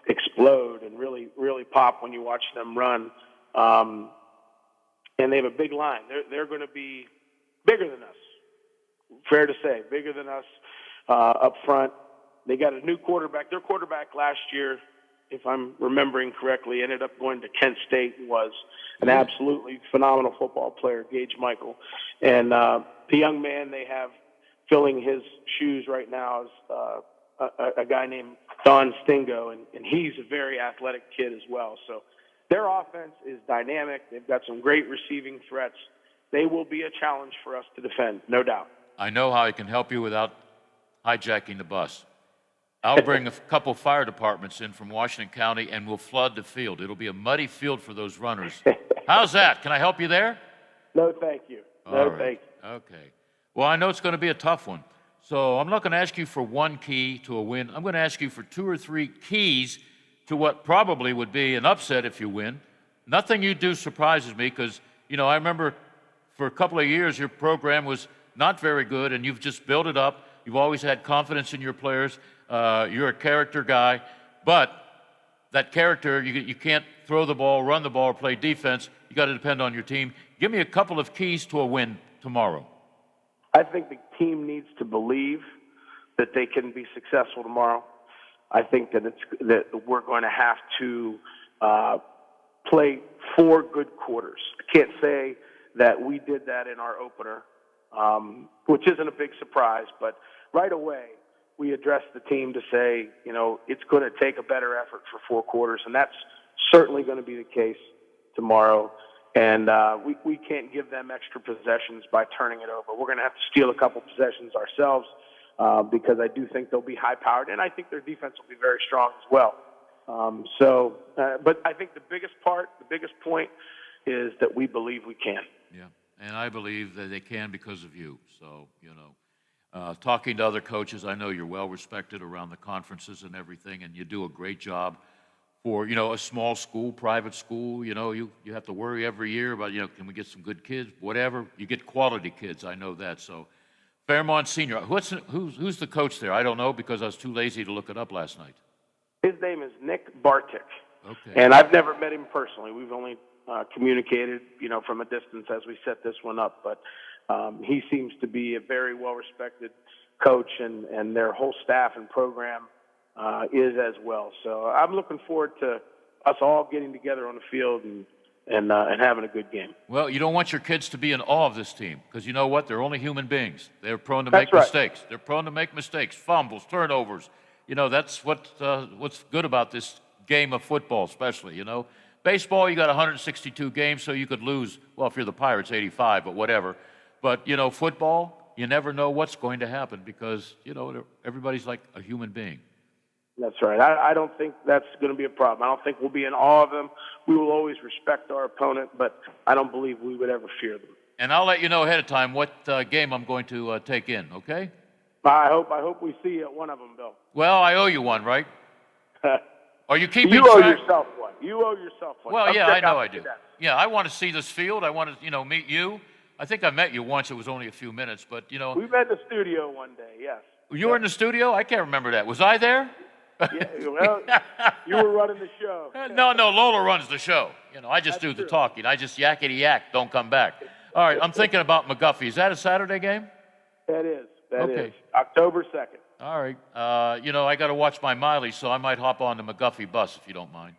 explode and really, really pop when you watch them run. And they have a big line. They're going to be bigger than us. Fair to say, bigger than us up front. They got a new quarterback. Their quarterback last year, if I'm remembering correctly, ended up going to Kent State and was an absolutely phenomenal football player, Gage Michael. And the young man they have filling his shoes right now is a guy named Don Stingo, and he's a very athletic kid as well. So their offense is dynamic. They've got some great receiving threats. They will be a challenge for us to defend, no doubt. I know how I can help you without hijacking the bus. I'll bring a couple fire departments in from Washington County, and we'll flood the field. It'll be a muddy field for those runners. How's that? Can I help you there? No, thank you. All right. Okay. Well, I know it's going to be a tough one. So I'm not going to ask you for one key to a win. I'm going to ask you for 2 or 3 keys to what probably would be an upset if you win. Nothing you do surprises me because, I remember for a couple of years your program was not very good, and you've just built it up. You've always had confidence in your players. You're a character guy. But that character, you can't throw the ball, run the ball, or play defense. You got to depend on your team. Give me a couple of keys to a win tomorrow. I think the team needs to believe that they can be successful tomorrow. I think that we're going to have to play 4 good quarters. I can't say that we did that in our opener, which isn't a big surprise, but right away we addressed the team to say, it's going to take a better effort for 4 quarters, and that's certainly going to be the case tomorrow. And we can't give them extra possessions by turning it over. We're going to have to steal a couple possessions ourselves because I do think they'll be high-powered, and I think their defense will be very strong as well. But I think the biggest point is that we believe we can. Yeah, and I believe that they can because of you. So, talking to other coaches, I know you're well-respected around the conferences and everything, and you do a great job. For, a small school, private school, you have to worry every year about, can we get some good kids, whatever. You get quality kids, I know that. So Fairmont Senior, who's the coach there? I don't know because I was too lazy to look it up last night. His name is Nick Bartik. Okay. And I've never met him personally. We've only communicated, from a distance as we set this one up. But he seems to be a very well-respected coach, and their whole staff and program is as well. So I'm looking forward to us all getting together on the field and having a good game. Well, you don't want your kids to be in awe of this team because you know what? They're only human beings. They're prone to make mistakes. They're prone to make mistakes, fumbles, turnovers. That's what's good about this game of football, especially. Baseball, you got 162 games, so you could lose. Well, if you're the Pirates, 85, but whatever. But football, you never know what's going to happen because everybody's like a human being. That's right. I don't think that's going to be a problem. I don't think we'll be in awe of them. We will always respect our opponent, but I don't believe we would ever fear them. And I'll let you know ahead of time what game I'm going to take in, okay? I hope we see you at one of them, Bill. Well, I owe you one, right? Are you keeping You track? owe yourself one. You owe yourself one. Well, Come yeah, check I know out I the do. desk. Yeah, I want to see this field. I want to, meet you. I think I met you once. It was only a few minutes, but, We met in the studio one day, yes. You were in the studio? I can't remember that. Was I there? Yeah, well, you were running the show. No, Lola runs the show. I just do the talking. I just yakety yak, don't come back. All right, I'm thinking about McGuffey. Is that a Saturday game? That is. That is. Okay. October 2nd. All right. I got to watch my mileage, so I might hop on the McGuffey bus if you don't mind.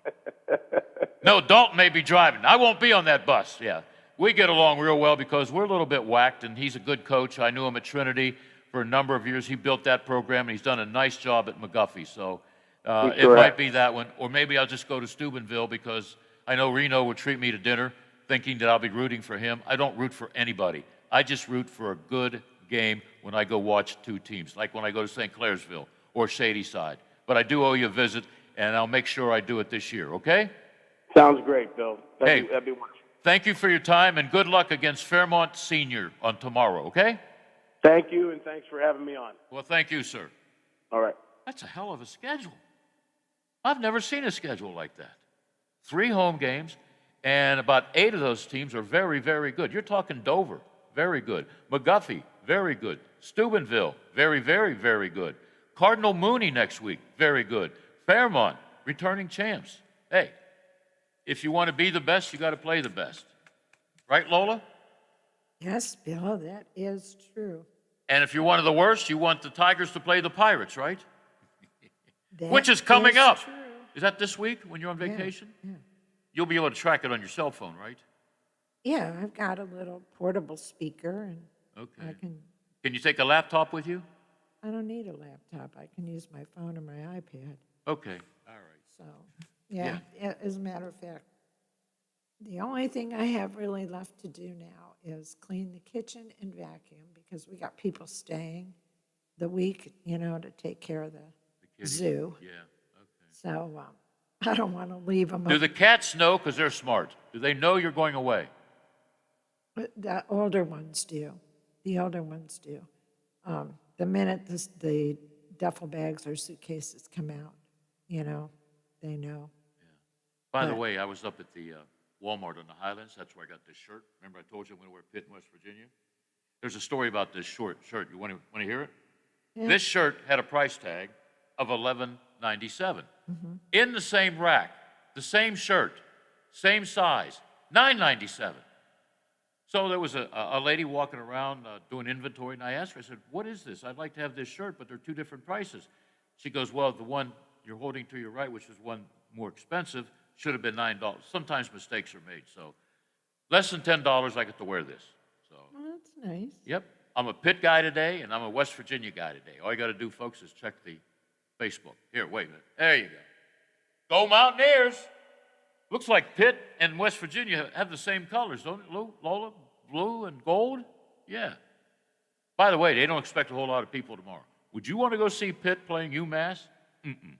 No, Dalton may be driving. I won't be on that bus. Yeah. We get along real well because we're a little bit whacked, and he's a good coach. I knew him at Trinity for a number of years. He built that program, and he's done a nice job at McGuffey. So it might be that one. Or maybe I'll just go to Steubenville because I know Reno would treat me to dinner thinking that I'll be rooting for him. I don't root for anybody. I just root for a good game when I go watch two teams, like when I go to St. Clairsville or Shadyside. But I do owe you a visit, and I'll make sure I do it this year, okay? Sounds great, Bill. That'd be wonderful. Thank you for your time, and good luck against Fairmont Senior on tomorrow, okay? Thank you, and thanks for having me on. Well, thank you, sir. All right. That's a hell of a schedule. I've never seen a schedule like that. 3 home games, and about 8 of those teams are very, very good. You're talking Dover, very good. McGuffey, very good. Steubenville, very, very, very good. Cardinal Mooney next week, very good. Fairmont, returning champs. Hey, if you want to be the best, you got to play the best. Right, Lola? Yes, Bill, that is true. And if you're one of the worst, you want the Tigers to play the Pirates, right? That Which is coming up. true. Is that this week when you're on vacation? Yeah. You'll be able to track it on your cell phone, right? Yeah, I've got a little portable speaker, and Okay. I can. Can you take a laptop with you? I don't need a laptop. I can use my phone or my iPad. Okay. All right. So, as a matter of fact, the only thing I have really left to do now is clean the kitchen and vacuum because we got people staying the week, to take care of the zoo. Yeah. So I don't want to leave them. Do the cats know because they're smart? Do they know you're going away? The older ones do. The older ones do. The minute the duffel bags or suitcases come out, they know. By the way, I was up at the Walmart on the Highlands. That's where I got this shirt. Remember I told you I'm going to wear Pitt in West Virginia? There's a story about this shirt. You want to hear it? Yeah. This shirt had a price tag of $11.97. Mm-hmm. In the same rack, the same shirt, same size, $9.97. So there was a lady walking around doing inventory, and I asked her, I said, what is this? I'd like to have this shirt, but they're 2 different prices. She goes, well, the one you're holding to your right, which is one more expensive, should have been $9. Sometimes mistakes are made. So less than $10, I get to wear this. So that's nice. Yep. I'm a Pitt guy today, and I'm a West Virginia guy today. All you got to do, folks, is check the Facebook. Here, wait a minute. There you go. Go Mountaineers! Looks like Pitt and West Virginia have the same colors, don't it, Lola? Blue and gold? Yeah. By the way, they don't expect a whole lot of people tomorrow. Would you want to go see Pitt playing UMass? Mm-mm.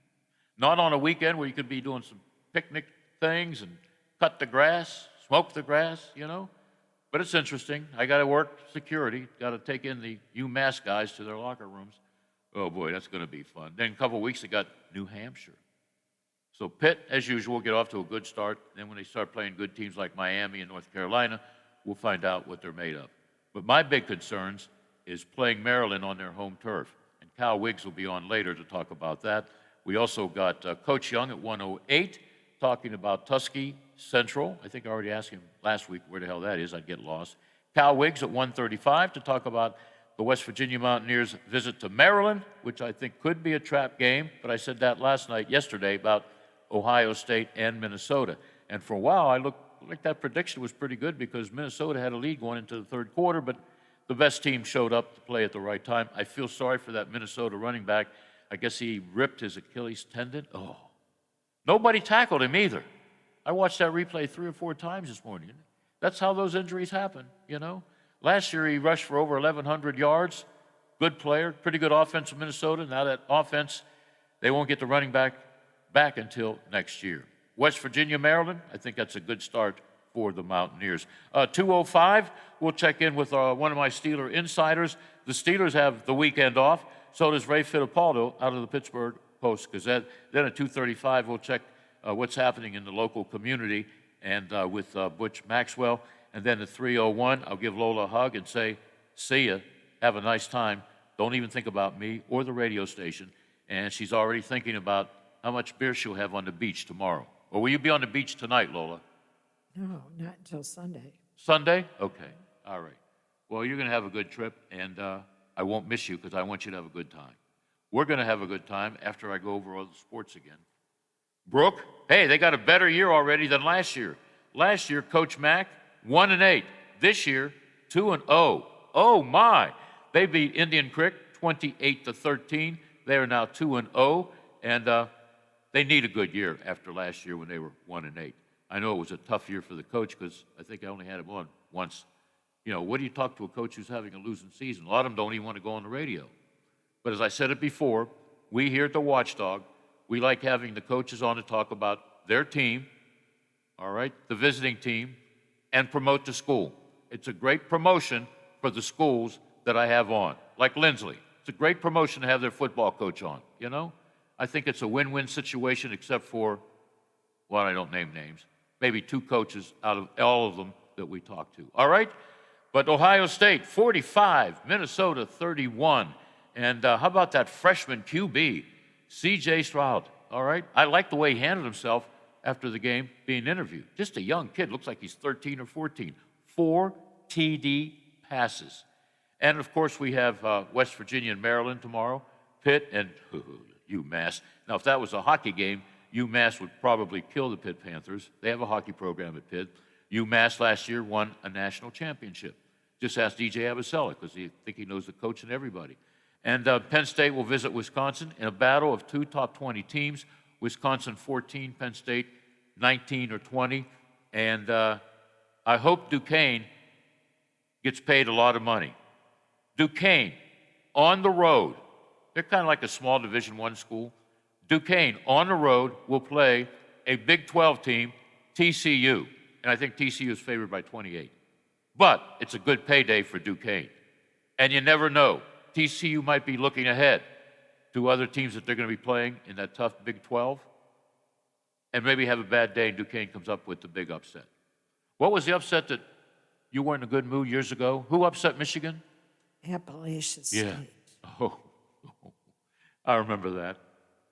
Not on a weekend where you could be doing some picnic things and cut the grass, smoke the grass, But it's interesting. I got to work security. Got to take in the UMass guys to their locker rooms. Oh, boy, that's going to be fun. Then a couple of weeks, they got New Hampshire. So Pitt, as usual, get off to a good start. Then when they start playing good teams like Miami and North Carolina, we'll find out what they're made of. But my big concerns is playing Maryland on their home turf. And Cal Wiggs will be on later to talk about that. We also got Coach Young at 108 talking about Tuskegee Central. I think I already asked him last week where the hell that is. I'd get lost. Cal Wiggs at 1:35 to talk about the West Virginia Mountaineers' visit to Maryland, which I think could be a trap game, but I said that yesterday about Ohio State and Minnesota. And for a while, I looked like that prediction was pretty good because Minnesota had a lead going into the third quarter, but the best team showed up to play at the right time. I feel sorry for that Minnesota running back. I guess he ripped his Achilles tendon. Oh, nobody tackled him either. I watched that replay 3 or 4 times this morning. That's how those injuries happen, you know. Last year, he rushed for over 1,100 yards. Good player, pretty good offense in Minnesota. Now that offense, they won't get the running back until next year. West Virginia, Maryland, I think that's a good start for the Mountaineers. 2:05, we'll check in with one of my Steeler insiders. The Steelers have the weekend off. So does Ray Fittipaldo out of the Pittsburgh Post-Gazette. Then at 2:35, we'll check what's happening in the local community and with Butch Maxwell. And then at 3:01, I'll give Lola a hug and say, see ya, have a nice time. Don't even think about me or the radio station. And she's already thinking about how much beer she'll have on the beach tomorrow. Or will you be on the beach tonight, Lola? No, not until Sunday. Sunday? Okay, all right. Well, you're going to have a good trip, and I won't miss you because I want you to have a good time. We're going to have a good time after I go over all the sports again. Brooke, hey, they got a better year already than last year. Last year, Coach Mack, 1-8. This year, 2-0. Oh, my. They beat Indian Creek 28-13. They are now 2-0, and they need a good year after last year when they were 1-8. I know it was a tough year for the coach because I think I only had him on once. You know, what do you talk to a coach who's having a losing season? A lot of them don't even want to go on the radio. But as I said it before, we here at the Watchdog, we like having the coaches on to talk about their team, all right, the visiting team, and promote the school. It's a great promotion for the schools that I have on, like Lindsley. It's a great promotion to have their football coach on, you know? I think it's a win-win situation except for, well, I don't name names, maybe 2 coaches out of all of them that we talk to, all right? But Ohio State, 45, Minnesota, 31. And how about that freshman QB, C.J. Stroud, all right? I like the way he handled himself after the game being interviewed. Just a young kid, looks like he's 13 or 14. 4 TD passes. And, of course, we have West Virginia and Maryland tomorrow, Pitt and UMass. Now, if that was a hockey game, UMass would probably kill the Pitt Panthers. They have a hockey program at Pitt. UMass last year won a national championship. Just ask DJ Abasella because I think he knows the coach and everybody. And Penn State will visit Wisconsin in a battle of 2 top 20 teams. Wisconsin 14, Penn State 19 or 20. And I hope Duquesne gets paid a lot of money. Duquesne, on the road, they're kind of like a small Division I school. Duquesne, on the road, will play a Big 12 team, TCU. And I think TCU is favored by 28. But it's a good payday for Duquesne. And you never know. TCU might be looking ahead to other teams that they're going to be playing in that tough Big 12 and maybe have a bad day and Duquesne comes up with the big upset. What was the upset that you weren't in a good mood years ago? Who upset Michigan? Appalachian State. Yeah. Oh, I remember that.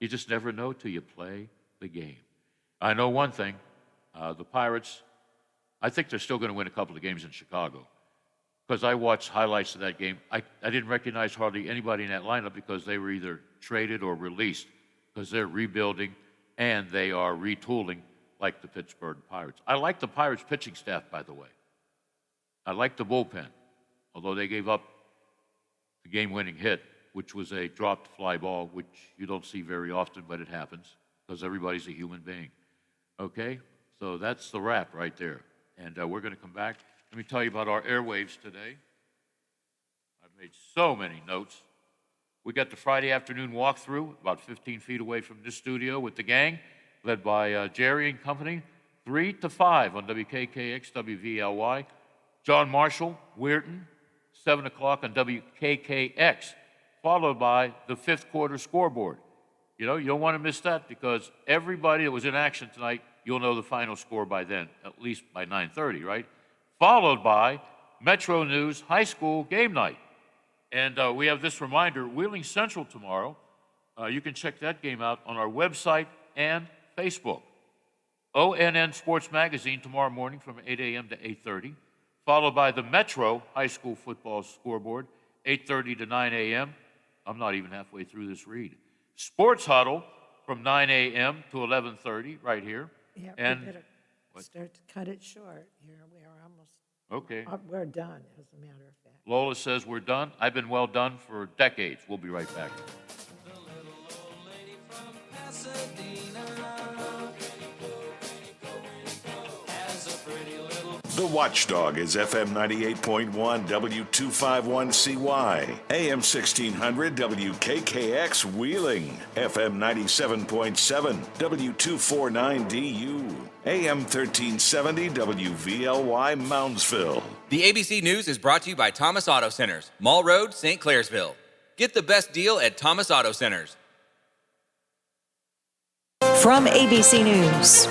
You just never know till you play the game. I know one thing. The Pirates, I think they're still going to win a couple of games in Chicago. Because I watched highlights of that game. I didn't recognize hardly anybody in that lineup because they were either traded or released because they're rebuilding and they are retooling like the Pittsburgh Pirates. I like the Pirates pitching staff, by the way. I like the bullpen, although they gave up the game-winning hit, which was a dropped fly ball, which you don't see very often, but it happens because everybody's a human being. Okay? So that's the wrap right there. And we're going to come back. Let me tell you about our airwaves today. I've made so many notes. We got the Friday afternoon walkthrough about 15 feet away from this studio with the gang, led by Jerry and company, 3 to 5 on WKKX, WVLY. John Marshall, Weirton, 7 o'clock on WKKX, followed by the 5th quarter scoreboard. You know, you don't want to miss that because everybody that was in action tonight, you'll know the final score by then, at least by 9:30, right? Followed by Metro News High School Game Night. And we have this reminder, Wheeling Central tomorrow. You can check that game out on our website and Facebook. ONN Sports Magazine tomorrow morning from 8 a.m. to 8:30, followed by the Metro High School Football Scoreboard, 8:30 to 9 a.m. I'm not even halfway through this read. Sports Huddle from 9 a.m. to 11:30 right here. Yeah, and we better start to cut it short here. We are almost, okay. We're done, as a matter of fact. Lola says we're done. I've been well done for decades. We'll be right back. The Watchdog is FM 98.1 W251CY, AM 1600 WKKX Wheeling, FM 97.7 W249DU, AM 1370 WVLY Moundsville. The ABC News is brought to you by Thomas Auto Centers, Mall Road, St. Clairsville. Get the best deal at Thomas Auto Centers. From ABC News,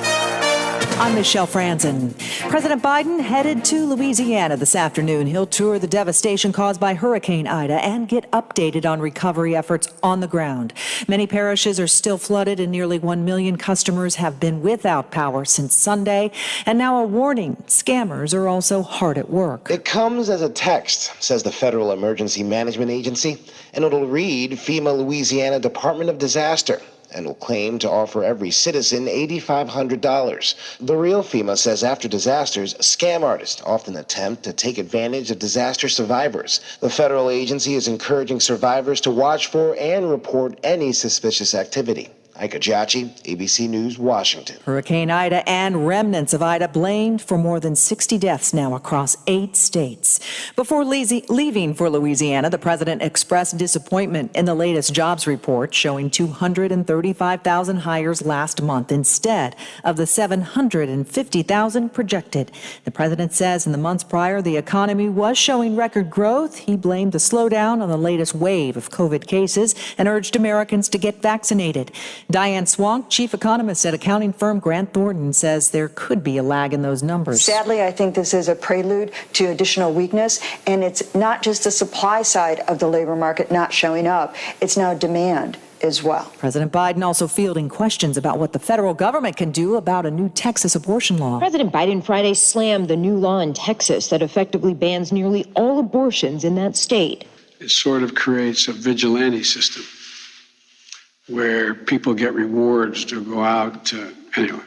I'm Michelle Franzen. President Biden headed to Louisiana this afternoon. He'll tour the devastation caused by Hurricane Ida and get updated on recovery efforts on the ground. Many parishes are still flooded and nearly 1 million customers have been without power since Sunday. And now a warning, scammers are also hard at work. It comes as a text, says the Federal Emergency Management Agency, and it'll read FEMA Louisiana Department of Disaster, and will claim to offer every citizen $8,500. The real FEMA says after disasters, scam artists often attempt to take advantage of disaster survivors. The federal agency is encouraging survivors to watch for and report any suspicious activity. Ike Ajachi, ABC News, Washington. Hurricane Ida and remnants of Ida blamed for more than 60 deaths now across 8 states. Before leaving for Louisiana, the president expressed disappointment in the latest jobs report showing 235,000 hires last month instead of the 750,000 projected. The president says in the months prior, the economy was showing record growth. He blamed the slowdown on the latest wave of COVID cases and urged Americans to get vaccinated. Diane Swank, chief economist at accounting firm Grant Thornton, says there could be a lag in those numbers. Sadly, I think this is a prelude to additional weakness, and it's not just the supply side of the labor market not showing up, it's now demand as well. President Biden also fielding questions about what the federal government can do about a new Texas abortion law. President Biden Friday slammed the new law in Texas that effectively bans nearly all abortions in that state. It sort of creates a vigilante system where people get rewards to go out to, anyway.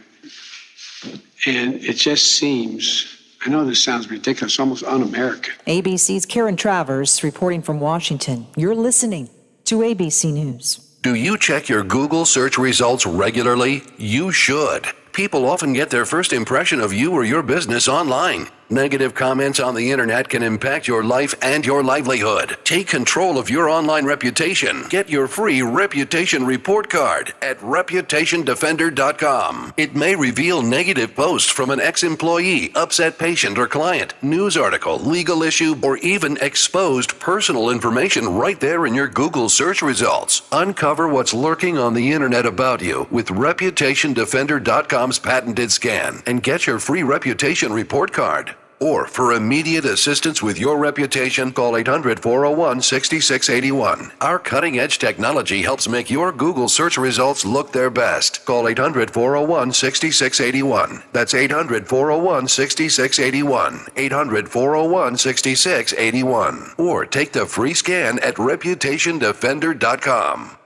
And it just seems, I know this sounds ridiculous, almost un-American. ABC's Karen Travers reporting from Washington. You're listening to ABC News. Do you check your Google search results regularly? You should. People often get their first impression of you or your business online. Negative comments on the internet can impact your life and your livelihood. Take control of your online reputation. Get your free reputation report card at reputationdefender.com. It may reveal negative posts from an ex-employee, upset patient or client, news article, legal issue, or even exposed personal information right there in your Google search results. Uncover what's lurking on the internet about you with reputationdefender.com's patented scan and get your free reputation report card. Or for immediate assistance with your reputation, call 800-401-6681. Our cutting-edge technology helps make your Google search results look their best. Call 800-401-6681. That's 800-401-6681. 800-401-6681. Or take the free scan at reputationdefender.com.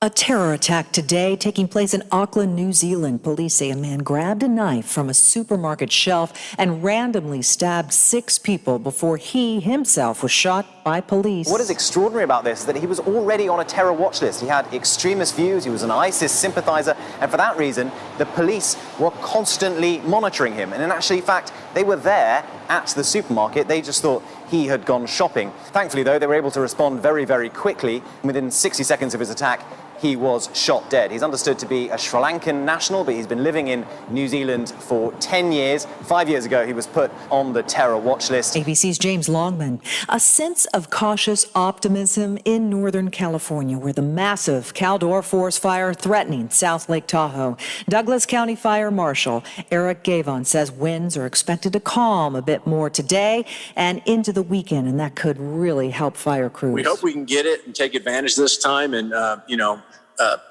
A terror attack today taking place in Auckland, New Zealand. Police say a man grabbed a knife from a supermarket shelf and randomly stabbed 6 people before he himself was shot by police. What is extraordinary about this is that he was already on a terror watch list. He had extremist views, he was an ISIS sympathizer, and for that reason, the police were constantly monitoring him. And in actually fact, they were there at the supermarket. They just thought he had gone shopping. Thankfully, though, they were able to respond very, very quickly. Within 60 seconds of his attack, he was shot dead. He's understood to be a Sri Lankan national, but he's been living in New Zealand for 10 years. 5 years ago, he was put on the terror watch list. ABC's James Longman. A sense of cautious optimism in Northern California, where the massive Caldor Forest Fire threatening South Lake Tahoe. Douglas County Fire Marshal Eric Gavon says winds are expected to calm a bit more today and into the weekend, and that could really help fire crews. We hope we can get it and take advantage this time and,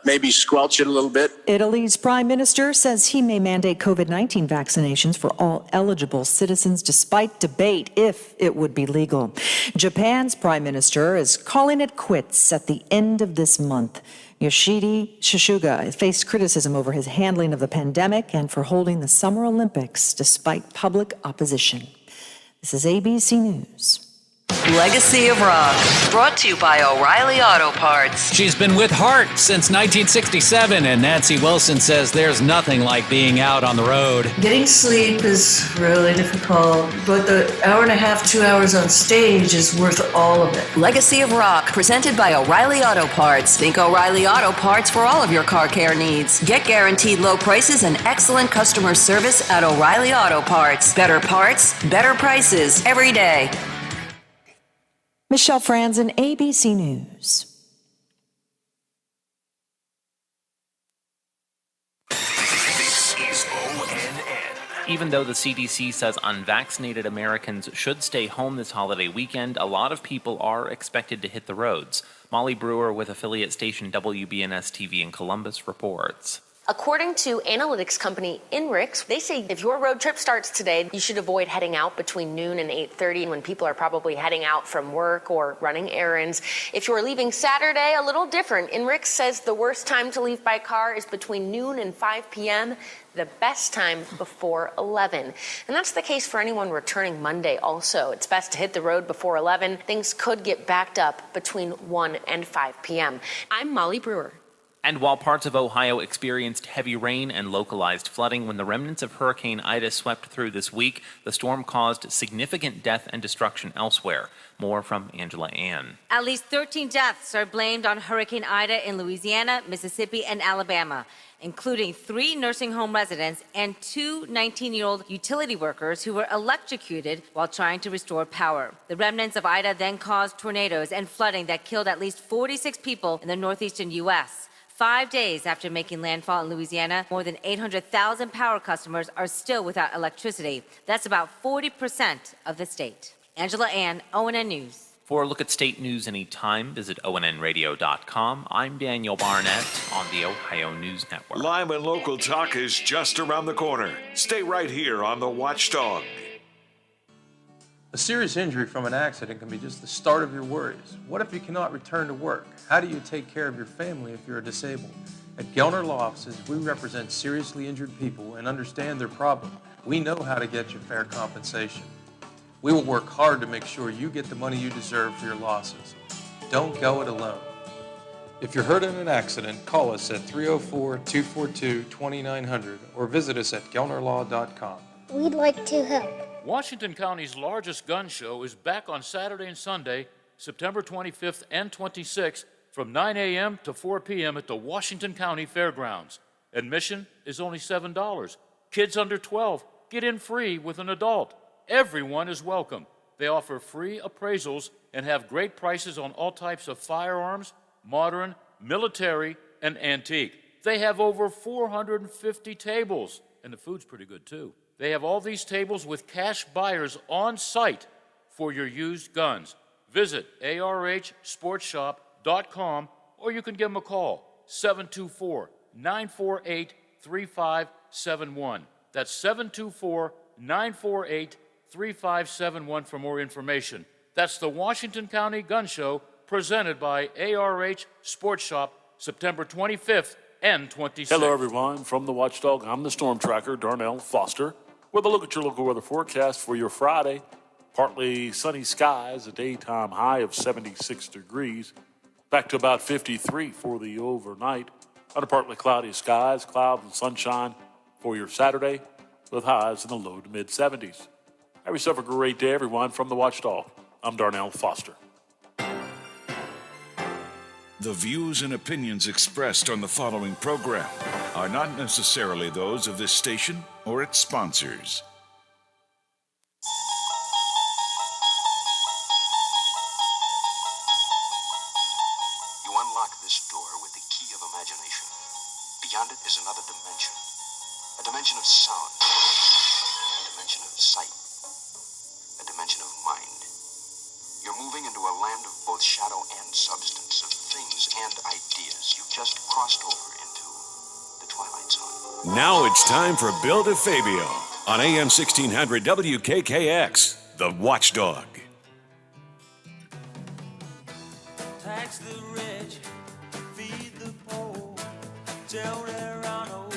maybe squelch it a little bit. Italy's prime minister says he may mandate COVID-19 vaccinations for all eligible citizens despite debate if it would be legal. Japan's prime minister is calling it quits at the end of this month. Yoshihide Susuga faced criticism over his handling of the pandemic and for holding the Summer Olympics despite public opposition. This is ABC News. Legacy of Rock, brought to you by O'Reilly Auto Parts. She's been with Hart since 1967, and Nancy Wilson says there's nothing like being out on the road. Getting sleep is really difficult, but the hour and a half, 2 hours on stage is worth all of it. Legacy of Rock, presented by O'Reilly Auto Parts. Think O'Reilly Auto Parts for all of your car care needs. Get guaranteed low prices and excellent customer service at O'Reilly Auto Parts. Better parts, better prices every day. Michelle Franzen, ABC News. This is ONN. Even though the CDC says unvaccinated Americans should stay home this holiday weekend, a lot of people are expected to hit the roads. Molly Brewer with affiliate station WBNS-TV in Columbus reports. According to analytics company Inrix, they say if your road trip starts today, you should avoid heading out between noon and 8:30 when people are probably heading out from work or running errands. If you're leaving Saturday, a little different. Inrix says the worst time to leave by car is between noon and 5 p.m., the best time before 11. And that's the case for anyone returning Monday also. It's best to hit the road before 11. Things could get backed up between 1 and 5 p.m. I'm Molly Brewer. And while parts of Ohio experienced heavy rain and localized flooding when the remnants of Hurricane Ida swept through this week, the storm caused significant death and destruction elsewhere. More from Angela Ann. At least 13 deaths are blamed on Hurricane Ida in Louisiana, Mississippi, and Alabama, including 3 nursing home residents and 2 19-year-old utility workers who were electrocuted while trying to restore power. The remnants of Ida then caused tornadoes and flooding that killed at least 46 people in the northeastern U.S. 5 days after making landfall in Louisiana, more than 800,000 power customers are still without electricity. That's about 40% of the state. Angela Ann, ONN News. For a look at state news anytime, visit ONNradio.com. I'm Daniel Barnett on the Ohio News Network. Live and local talk is just around the corner. Stay right here on The Watchdog. A serious injury from an accident can be just the start of your worries. What if you cannot return to work? How do you take care of your family if you're disabled? At Gellner Law Offices, we represent seriously injured people and understand their problem. We know how to get you fair compensation. We will work hard to make sure you get the money you deserve for your losses. Don't go it alone. If you're hurt in an accident, call us at 304-242-2900 or visit us at GellnerLaw.com. We'd like to help. Washington County's largest gun show is back on Saturday and Sunday, September 25th and 26th from 9 a.m. to 4 p.m. at the Washington County Fairgrounds. Admission is only $7. Kids under 12 get in free with an adult. Everyone is welcome. They offer free appraisals and have great prices on all types of firearms, modern, military, and antique. They have over 450 tables, and the food's pretty good too. They have all these tables with cash buyers on site for your used guns. Visit arhsportshop.com or you can give them a call, 724-948-3571. That's 724-948-3571 for more information. That's the Washington County Gun Show presented by ARH Sports Shop, September 25th and 26th. Hello, everyone. From the Watchdog, I'm the Storm Tracker, Darnell Foster, with a look at your local weather forecast for your Friday. Partly sunny skies, a daytime high of 76 degrees, back to about 53 for the overnight. Under partly cloudy skies, clouds and sunshine for your Saturday, with highs in the low to mid-70s. Have yourself a great day, everyone. From the Watchdog, I'm Darnell Foster. The views and opinions expressed on the following program are not necessarily those of this station or its sponsors. You unlock this door with the key of imagination. Beyond it is another dimension. A dimension of sound. A dimension of sight. A dimension of mind. You're moving into a land of both shadow and substance, of things and ideas. You've just crossed over into the Twilight Zone. Now it's time for Bill DeFabio on AM 1600 WKKX, the Watchdog. Tax the rich, feed the poor, till there are no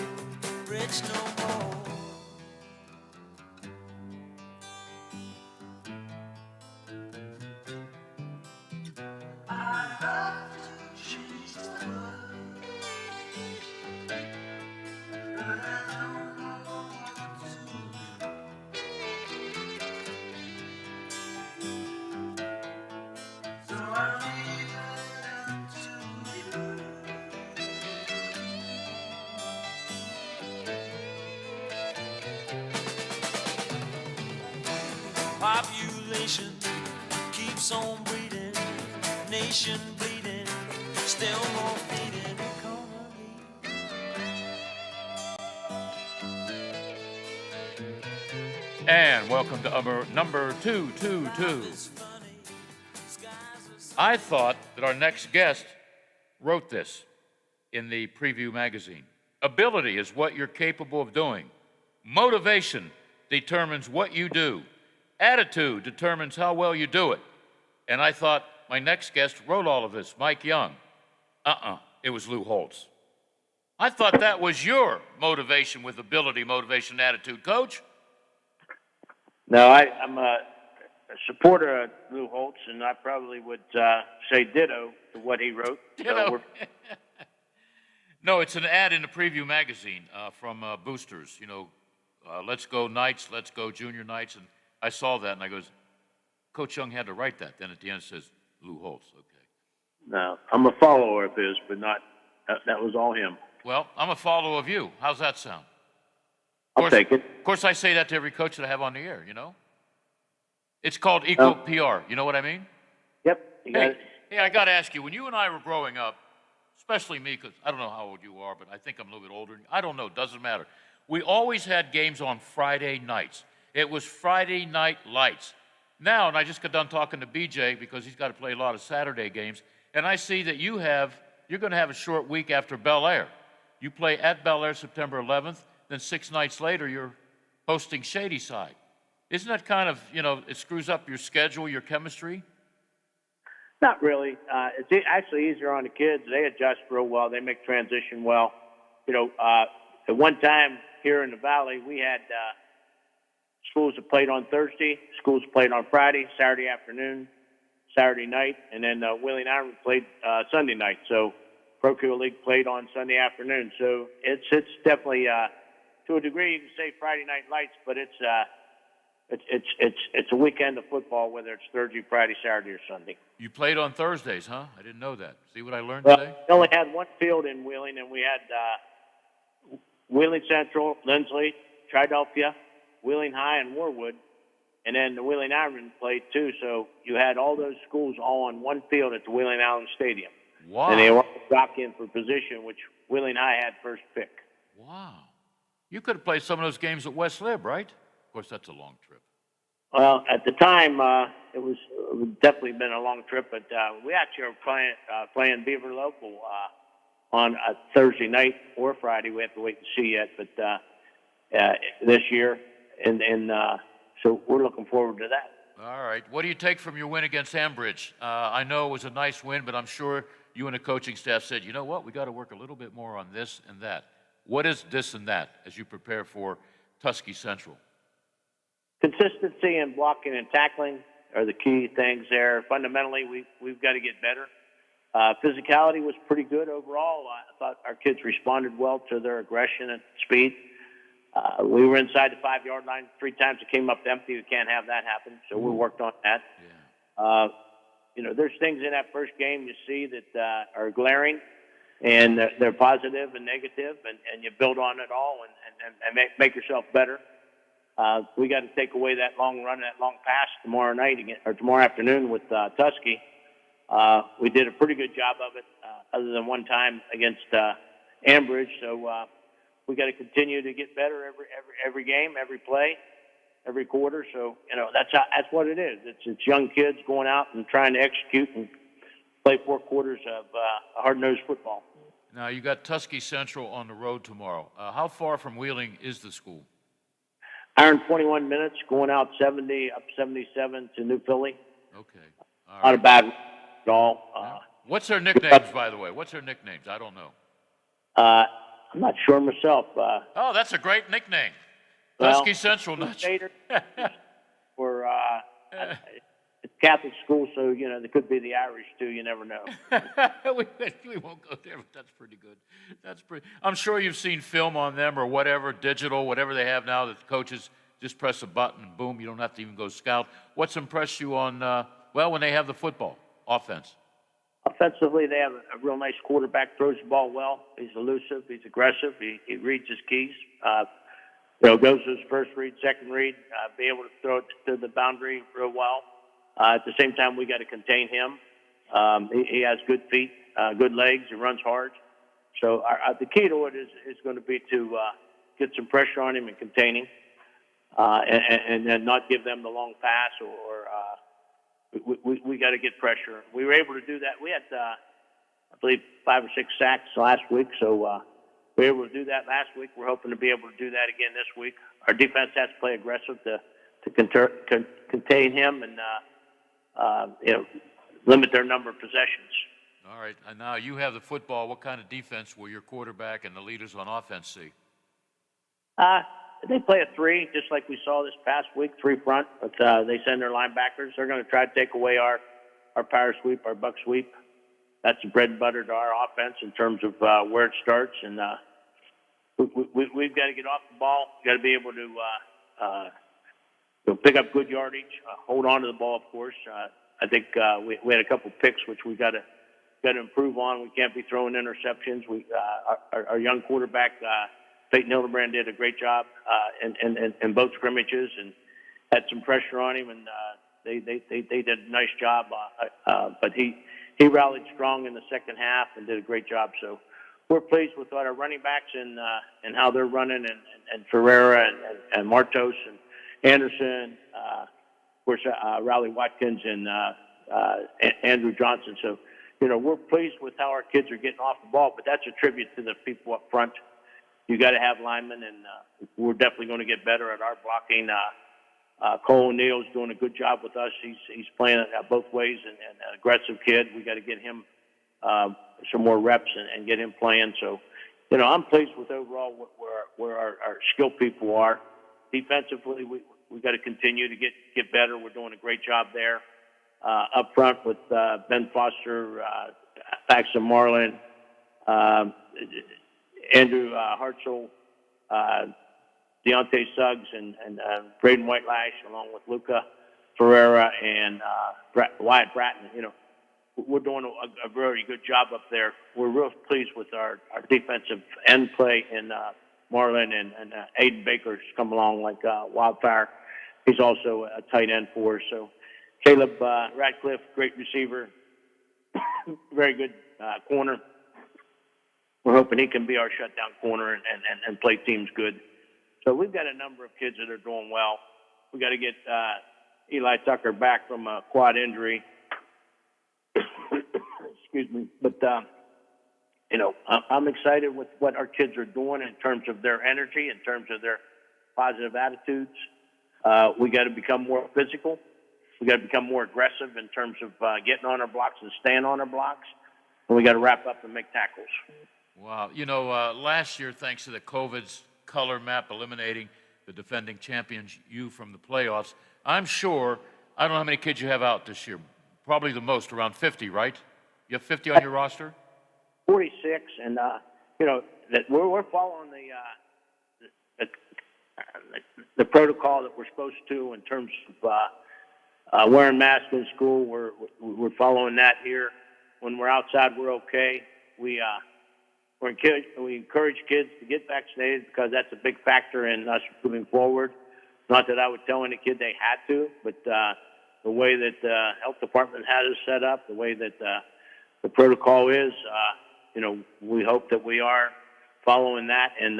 rich no more. Population keeps on breeding, nation bleeding, still more feeding economy. And welcome to number 222. I thought that our next guest wrote this in the Preview magazine. Ability is what you're capable of doing. Motivation determines what you do. Attitude determines how well you do it. And I thought my next guest wrote all of this, Mike Young. It was Lou Holtz. I thought that was your motivation with ability, motivation, attitude, Coach. No, I'm a supporter of Lou Holtz, and I probably would say ditto to what he wrote. Ditto. No, it's an ad in the Preview magazine from Boosters. You know, let's go Knights, let's go Junior Knights, and I saw that, and I goes, Coach Young had to write that. Then at the end it says Lou Holtz. Okay. No, I'm a follower of his, but not that was all him. Well, I'm a follower of you. How's that sound? I'll take it. Of course, I say that to every coach that I have on the air, you know? It's called equal PR. You know what I mean? Yep. Hey, I got to ask you, when you and I were growing up, especially me, because I don't know how old you are, but I think I'm a little bit older. I don't know. Doesn't matter. We always had games on Friday nights. It was Friday Night Lights. Now, and I just got done talking to BJ because he's got to play a lot of Saturday games, and I see that you're going to have a short week after Bel Air. You play at Bel Air September 11th, then 6 nights later you're hosting Shadyside. Isn't that kind of, it screws up your schedule, your chemistry? Not really. It's actually easier on the kids. They adjust real well. They make transition well. At one time here in the Valley, we had schools that played on Thursday, schools that played on Friday, Saturday afternoon, Saturday night, and then Wheeling Iron played Sunday night. So Procure League played on Sunday afternoon. So it's definitely, to a degree, you can say Friday Night Lights, but it's a weekend of football, whether it's Thursday, Friday, Saturday, or Sunday. You played on Thursdays, huh? I didn't know that. See what I learned Well, today? we only had one field in Wheeling, and we had Wheeling Central, Lindsley, Triadelphia, Wheeling High, and Warwood, and then the Wheeling Iron played too. So you had all those schools all on one field at the Wheeling Island Stadium. Wow. And they were jockeying for position, which Wheeling High had first pick. Wow. You could have played some of those games at West Lib, right? Of course, that's a long trip. Well, at the time, it was definitely been a long trip, but we actually are playing Beaver Local on a Thursday night or Friday. We have to wait and see yet, but this year, and so we're looking forward to that. All right. What do you take from your win against Ambridge? I know it was a nice win, but I'm sure you and the coaching staff said, you know what, we got to work a little bit more on this and that. What is this and that as you prepare for Tuskegee Central? Consistency in blocking and tackling are the key things there. Fundamentally, we've got to get better. Physicality was pretty good overall. I thought our kids responded well to their aggression and speed. We were inside the 5-yard line 3 times. It came up empty. We can't have that happen, so we worked on that. Yeah. There's things in that first game you see that are glaring, and they're positive and negative, and you build on it all and make yourself better. We got to take away that long run, that long pass tomorrow night or tomorrow afternoon with Tuskegee. We did a pretty good job of it, other than one time against Ambridge. So we got to continue to get better every game, every play, every quarter. So that's what it is. It's young kids going out and trying to execute and play 4 quarters of hard-nosed football. Now, you got Tuskegee Central on the road tomorrow. How far from Wheeling is the school? Hour and 21 minutes, going out 70, up 77 to New Philly. Okay. All Not right. a bad at all. What's their nicknames, by the way? What's their nicknames? I don't know. I'm not sure myself. Oh, that's a great nickname. Well, Tuskegee Central. Crusader, or it's Catholic school, so, you know, there could be the Irish, too. You never know. we won't go there, but that's pretty good. I'm sure you've seen film on them or whatever, digital, whatever they have now that the coaches just press a button and boom, you don't have to even go scout. What's impressed you on, when they have the football, offense? Offensively, they have a real nice quarterback, throws the ball well. He's elusive. He's aggressive. He reads his keys. Goes to his first read, second read, be able to throw it to the boundary real well. At the same time, we got to contain him. He has good feet, good legs. He runs hard. So the key to it is going to be to get some pressure on him and contain him, and then not give them the long pass. We got to get pressure. We were able to do that. We had, I believe, 5 or 6 sacks last week. So we were able to do that last week. We're hoping to be able to do that again this week. Our defense has to play aggressive to contain him and limit their number of possessions. All right. And now you have the football. What kind of defense will your quarterback and the leaders on offense see? They play a 3, just like we saw this past week, 3 front. But they send their linebackers. They're going to try to take away our power sweep, our buck sweep. That's the bread and butter to our offense in terms of where it starts. And we've got to get off the ball. We've got to be able to pick up good yardage, hold on to the ball, of course. I think we had a couple picks, which we got to improve on. We can't be throwing interceptions. Our young quarterback, Peyton Hildebrand, did a great job in both scrimmages and had some pressure on him, and they did a nice job. But he rallied strong in the second half and did a great job. So we're pleased with our running backs and how they're running, and Ferreira and Martos and Anderson, of course, Riley Watkins and Andrew Johnson. So, we're pleased with how our kids are getting off the ball, but that's a tribute to the people up front. You got to have linemen, and we're definitely going to get better at our blocking. Cole O'Neill's doing a good job with us. He's playing it both ways, and an aggressive kid. We got to get him some more reps and get him playing. So, I'm pleased with overall where our skilled people are. Defensively, we got to continue to get better. We're doing a great job there. Up front with Ben Foster, Paxton Marlin, Andrew Hartzell, Deontay Suggs, and Braden Whitelash, along with Luca Ferreira and Wyatt Bratton. We're doing a very good job up there. We're real pleased with our defensive end play, and Marlin and Aiden Baker's come along like wildfire. He's also a tight end for us. So Caleb Radcliffe, great receiver, very good corner. We're hoping he can be our shutdown corner and play teams good. So we've got a number of kids that are doing well. We got to get Eli Tucker back from a quad injury. Excuse me. But, I'm excited with what our kids are doing in terms of their energy, in terms of their positive attitudes. We got to become more physical. We got to become more aggressive in terms of getting on our blocks and staying on our blocks. And we got to wrap up and make tackles. Wow. Last year, thanks to the COVID's color map eliminating the defending champions, you from the playoffs, I'm sure, I don't know how many kids you have out this year. Probably the most, around 50, right? You have 50 on your roster? 46, and, that we're following the protocol that we're supposed to in terms of wearing masks in school. We're following that here. When we're outside, we're okay. We encourage kids to get vaccinated because that's a big factor in us moving forward. Not that I would tell any kid they had to, but the way that the health department has it set up, the way that the protocol is, we hope that we are following that, and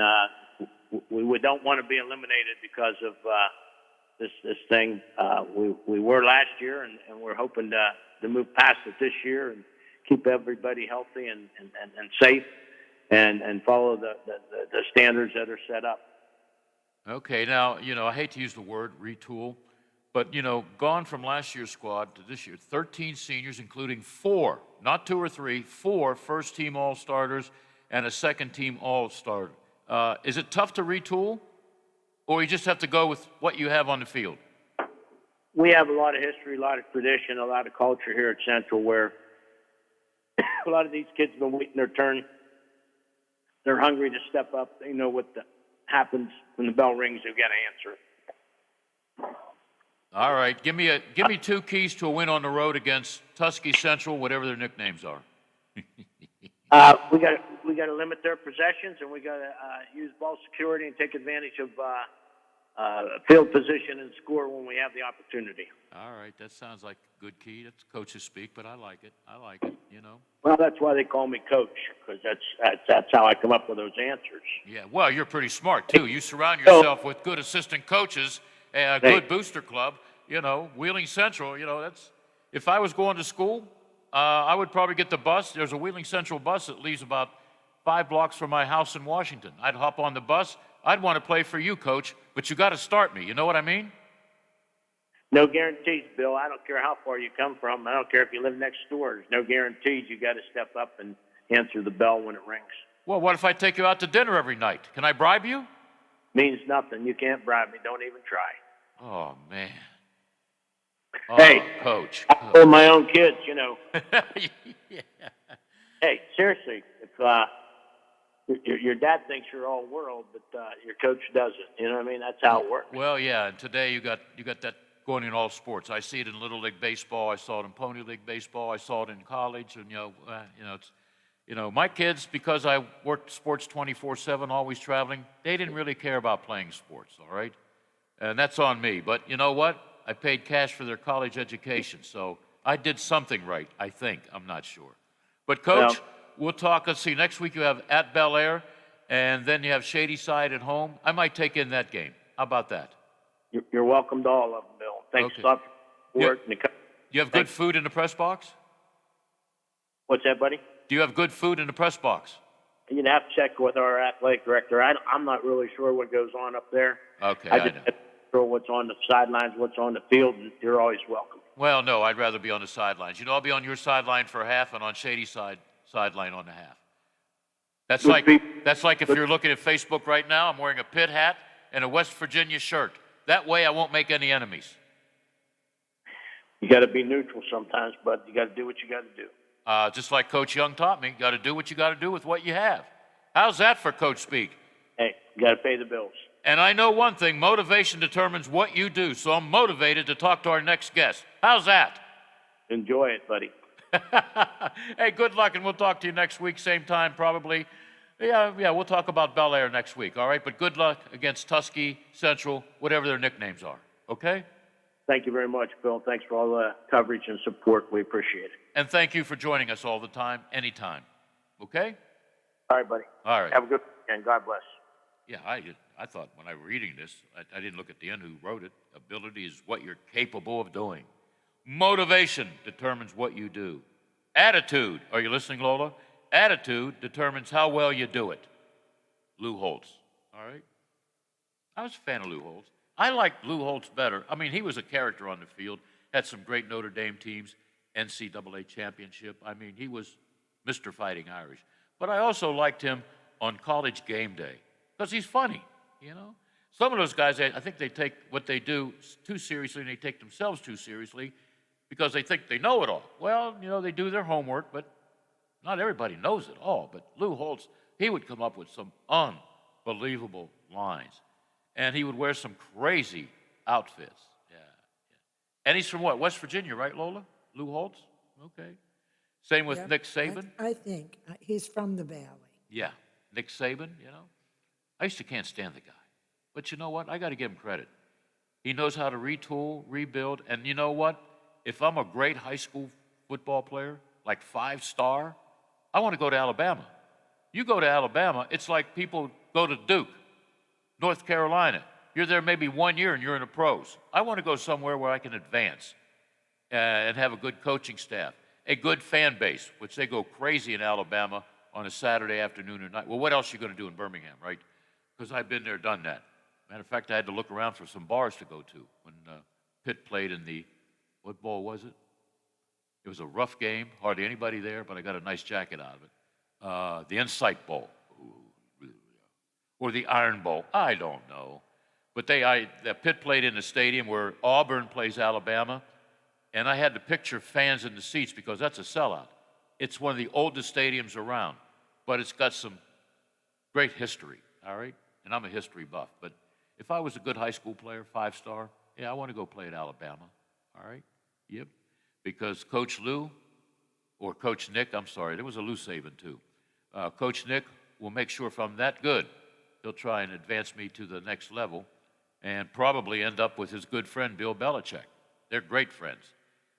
we don't want to be eliminated because of this thing. We were last year, and we're hoping to move past it this year and keep everybody healthy and safe, and follow the standards that are set up. Okay, now, I hate to use the word retool, but, gone from last year's squad to this year, 13 seniors, including 4, not 2 or 3, 4 first-team All-Starters and a second-team All-Star. Is it tough to retool, or you just have to go with what you have on the field? We have a lot of history, a lot of tradition, a lot of culture here at Central where a lot of these kids have been waiting their turn. They're hungry to step up. They know what happens when the bell rings. They've got to answer. All right, give me 2 keys to a win on the road against Tuskegee Central, whatever their nicknames are. We got to limit their possessions, and we got to use ball security and take advantage of field position and score when we have the opportunity. All right, that sounds like a good key. That's coaches speak, but I like it. Well, that's why they call me coach, because that's how I come up with those answers. Yeah, well, you're pretty smart too. You surround yourself with good assistant coaches, a good booster club. Wheeling Central. That's if I was going to school, I would probably get the bus. There's a Wheeling Central bus that leaves about 5 blocks from my house in Washington. I'd hop on the bus. I'd want to play for you, Coach, but you got to start me. You know what I mean? No guarantees, Bill. I don't care how far you come from. I don't care if you live next door. There's no guarantees. You got to step up and answer the bell when it rings. Well, what if I take you out to dinner every night? Can I bribe you? Means nothing. You can't bribe me. Don't even try. Oh, man. Oh, hey, Coach. I hold my own kids, Yeah. Hey, seriously, if your dad thinks you're all world, but your coach doesn't. You know what I mean? That's how it works. Well, yeah, and today you got that going in all sports. I see it in Little League Baseball. I saw it in Pony League Baseball. I saw it in college. And, my kids, because I worked sports 24/7, always traveling, they didn't really care about playing sports, all right? And that's on me. But you know what? I paid cash for their college education, so I did something right, I think. I'm not sure. But, Coach, we'll talk. Let's see, next week you have at Bel Air, and then you have Shady Side at home. I might take in that game. How about that? You're welcome to all of them, Bill. Thanks a lot for work. You have good food in the press box? What's that, buddy? Do you have good food in the press box? You'd have to check with our athletic director. I'm not really sure what goes on up there. Okay, I just know what's on the sidelines, what's on the field, and you're always welcome. Well, no, I'd rather be on the sidelines. I'll be on your sideline for a half and on Shady sideline on the half. That's like if you're looking at Facebook right now, I'm wearing a Pitt hat and a West Virginia shirt. That way I won't make any enemies. You got to be neutral sometimes, but you got to do what you got to do. Just like Coach Young taught me, got to do what you got to do with what you have. How's that for Coach speak? Hey, you got to pay the bills. And I know one thing, motivation determines what you do, so I'm motivated to talk to our next guest. How's that? Enjoy it, buddy. Hey, good luck, and we'll talk to you next week, same time probably. Yeah, we'll talk about Bel Air next week, all right? But good luck against Tuskegee, Central, whatever their nicknames are, okay? Thank you very much, Bill. Thanks for all the coverage and support. We appreciate it. And thank you for joining us all the time, anytime, okay? All right, buddy. All right. Have a good weekend. God bless. Yeah, I thought when I was reading this, I didn't look at the end who wrote it. Ability is what you're capable of doing. Motivation determines what you do. Attitude, are you listening, Lola? Attitude determines how well you do it. Lou Holtz, all right? I was a fan of Lou Holtz. I liked Lou Holtz better. I mean, he was a character on the field, had some great Notre Dame teams, NCAA championship. I mean, he was Mr. Fighting Irish. But I also liked him on College Game Day because he's funny, Some of those guys, I think they take what they do too seriously and they take themselves too seriously because they think they know it all. Well, they do their homework, but not everybody knows it all. But Lou Holtz, he would come up with some unbelievable lines. And he would wear some crazy outfits. Yeah. And he's from what? West Virginia, right, Lola? Lou Holtz? Okay. Same with Nick Saban? I think. He's from the Valley. Yeah. Nick Saban, I used to can't stand the guy. But you know what? I got to give him credit. He knows how to retool, rebuild. And you know what? If I'm a great high school football player, like 5-star, I want to go to Alabama. You go to Alabama, it's like people go to Duke, North Carolina. You're there maybe 1 year and you're in the pros. I want to go somewhere where I can advance and have a good coaching staff a good fan base, which they go crazy in Alabama on a Saturday afternoon or night. Well, what else are you going to do in Birmingham, right? Because I've been there, done that. Matter of fact, I had to look around for some bars to go to when Pitt played in the, what bowl was it? It was a rough game, hardly anybody there, but I got a nice jacket out of it. The Insight Bowl, or the Iron Bowl, I don't know. But the Pitt played in the stadium where Auburn plays Alabama, and I had to picture fans in the seats because that's a sellout. It's one of the oldest stadiums around, but it's got some great history, all right? And I'm a history buff, but if I was a good high school player, 5-star, yeah, I want to go play at Alabama, all right? Yep. Because Coach Lou, or Coach Nick, I'm sorry, there was a Lou Saban too. Coach Nick will make sure if I'm that good, he'll try and advance me to the next level and probably end up with his good friend Bill Belichick. They're great friends.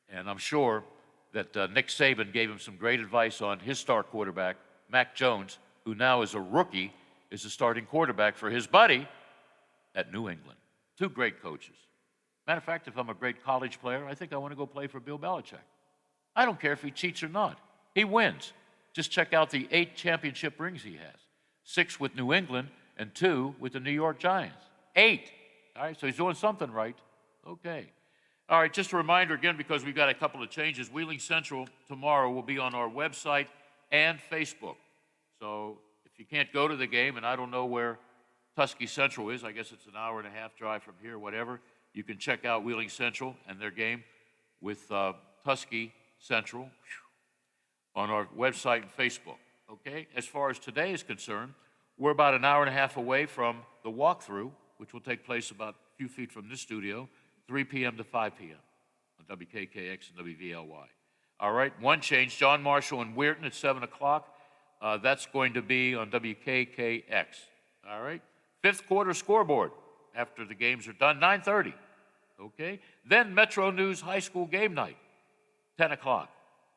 And I'm sure that Nick Saban gave him some great advice on his star quarterback, Mac Jones, who now is a rookie, is a starting quarterback for his buddy at New England. Two great coaches. Matter of fact, if I'm a great college player, I think I want to go play for Bill Belichick. I don't care if he cheats or not. He wins. Just check out the 8 championship rings he has. 6 with New England and 2 with the New York Giants. 8. All right, so he's doing something right. Okay. All right, just a reminder again, because we've got a couple of changes. Wheeling Central tomorrow will be on our website and Facebook. So if you can't go to the game, and I don't know where Tuskegee Central is, I guess it's an hour and a half drive from here, whatever, you can check out Wheeling Central and their game with Tuskegee Central on our website and Facebook, okay? As far as today is concerned, we're about an hour and a half away from the walkthrough, which will take place about a few feet from this studio, 3 p.m. to 5 p.m. on WKKX and WVLY. All right, one change, John Marshall and Weirton at 7 o'clock. That's going to be on WKKX. All right, 5th quarter scoreboard after the games are done, 9:30. Okay, then Metro News High School game night, 10 o'clock.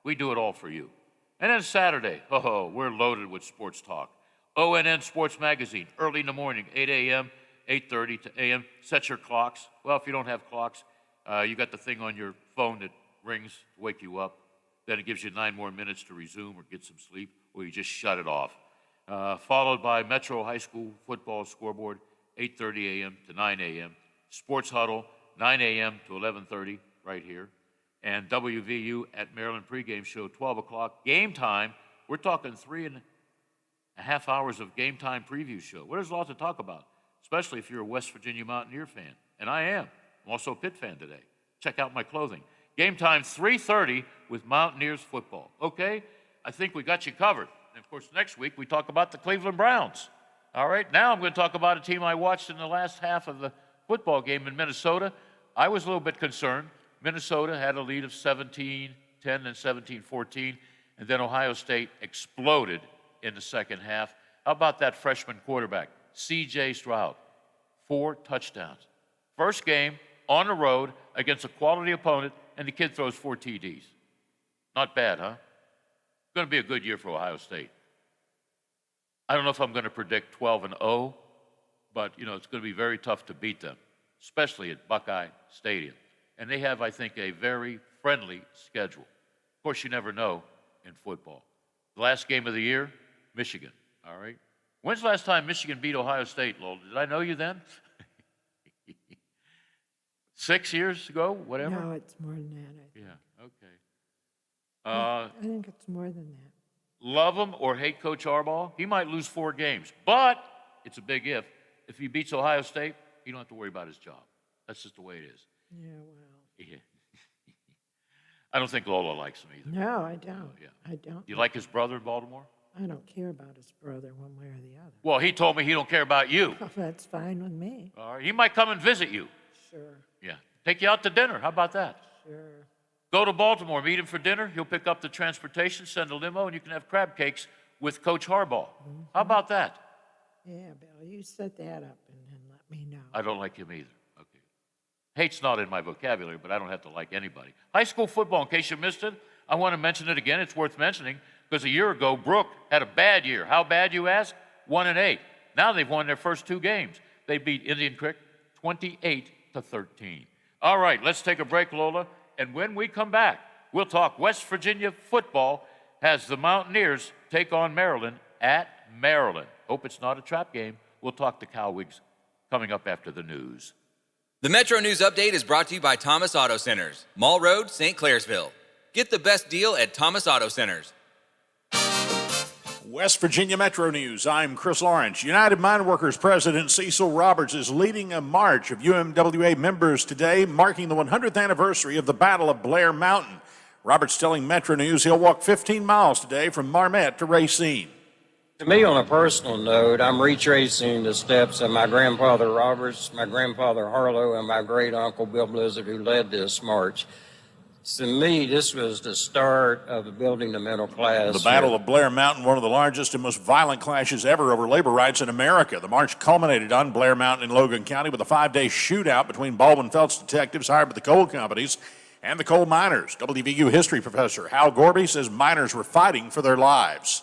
We do it all for you. And then Saturday, we're loaded with sports talk. ONN Sports Magazine, early in the morning, 8 a.m., 8:30 to a.m. Set your clocks. Well, if you don't have clocks, you got the thing on your phone that rings to wake you up. Then it gives you 9 more minutes to resume or get some sleep, or you just shut it off. Followed by Metro High School football scoreboard, 8:30 a.m. to 9 a.m. Sports Huddle, 9 a.m. to 11:30 right here. And WVU at Maryland pregame show, 12 o'clock. Game time, we're talking 3.5 hours of game time preview show. Well, there's a lot to talk about, especially if you're a West Virginia Mountaineer fan. And I am. I'm also a Pitt fan today. Check out my clothing. Game time, 3:30 with Mountaineers football. Okay? I think we got you covered. And, of course, next week we talk about the Cleveland Browns. All right? Now I'm going to talk about a team I watched in the last half of the football game in Minnesota. I was a little bit concerned. Minnesota had a lead of 17-10 and 17-14, and then Ohio State exploded in the second half. How about that freshman quarterback, C.J. Stroud? 4 touchdowns. First game on the road against a quality opponent, and the kid throws 4 TDs. Not bad, huh? Going to be a good year for Ohio State. I don't know if I'm going to predict 12-0, but, it's going to be very tough to beat them, especially at Buckeye Stadium. And they have, I think, a very friendly schedule. Of course, you never know in football. The last game of the year, Michigan, all right? When's the last time Michigan beat Ohio State, Lowell? Did I know you then? 6 years ago, whatever? No, it's more than that, I think. Yeah, okay. I think it's more than that. Love him or hate Coach Harbaugh, he might lose 4 games. But it's a big if. If he beats Ohio State, you don't have to worry about his job. That's just the way it is. Yeah, well. Yeah. I don't think Lola likes him either. No, I don't. Yeah. I don't. You like his brother in Baltimore? I don't care about his brother one way or the other. Well, he told me he don't care about you. That's fine with me. All right. He might come and visit you. Sure. Yeah. Take you out to dinner. How about that? Sure. Go to Baltimore, meet him for dinner. He'll pick up the transportation, send a limo, and you can have crab cakes with Coach Harbaugh. Mm-hmm. How about that? Yeah, Bill, you set that up and let me know. I don't like him either. Okay. Hate's not in my vocabulary, but I don't have to like anybody. High school football, in case you missed it, I want to mention it again. It's worth mentioning because a year ago, Brooke had a bad year. How bad, you ask? 1-8. Now they've won their first 2 games. They beat Indian Creek 28-13. All right, let's take a break, Lola. And when we come back, we'll talk West Virginia football as the Mountaineers take on Maryland at Maryland. Hope it's not a trap game. We'll talk to Cowwigs coming up after the news. The Metro News Update is brought to you by Thomas Auto Centers, Mall Road, St. Clairsville. Get the best deal at Thomas Auto Centers. West Virginia Metro News. I'm Chris Lawrence. United Mine Workers President Cecil Roberts is leading a march of UMWA members today, marking the 100th anniversary of the Battle of Blair Mountain. Roberts telling Metro News he'll walk 15 miles today from Marmette to Racine. To me, on a personal note, I'm retracing the steps of my grandfather Roberts, my grandfather Harlow, and my great-uncle Bill Blizzard, who led this march. To me, this was the start of building the middle class. The Battle of Blair Mountain, one of the largest and most violent clashes ever over labor rights in America. The march culminated on Blair Mountain in Logan County with a 5-day shootout between Baldwin Felts detectives hired by the coal companies and the coal miners. WVU history professor Hal Gorby says miners were fighting for their lives.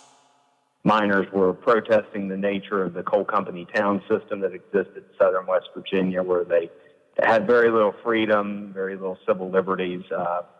Miners were protesting the nature of the coal company town system that existed in southern West Virginia, where they had very little freedom, very little civil liberties,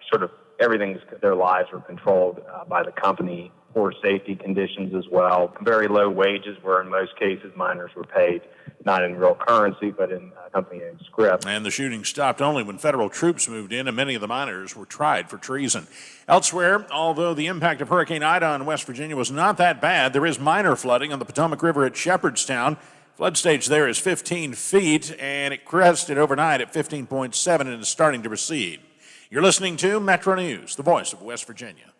sort of everything, their lives were controlled by the company, poor safety conditions as well, very low wages where in most cases miners were paid not in real currency but in company-owned scrip. And the shooting stopped only when federal troops moved in, and many of the miners were tried for treason. Elsewhere, although the impact of Hurricane Ida on West Virginia was not that bad, there is minor flooding on the Potomac River at Shepherdstown. Flood stage there is 15 feet, and it crested overnight at 15.7 and is starting to recede. You're listening to Metro News, the voice of West Virginia.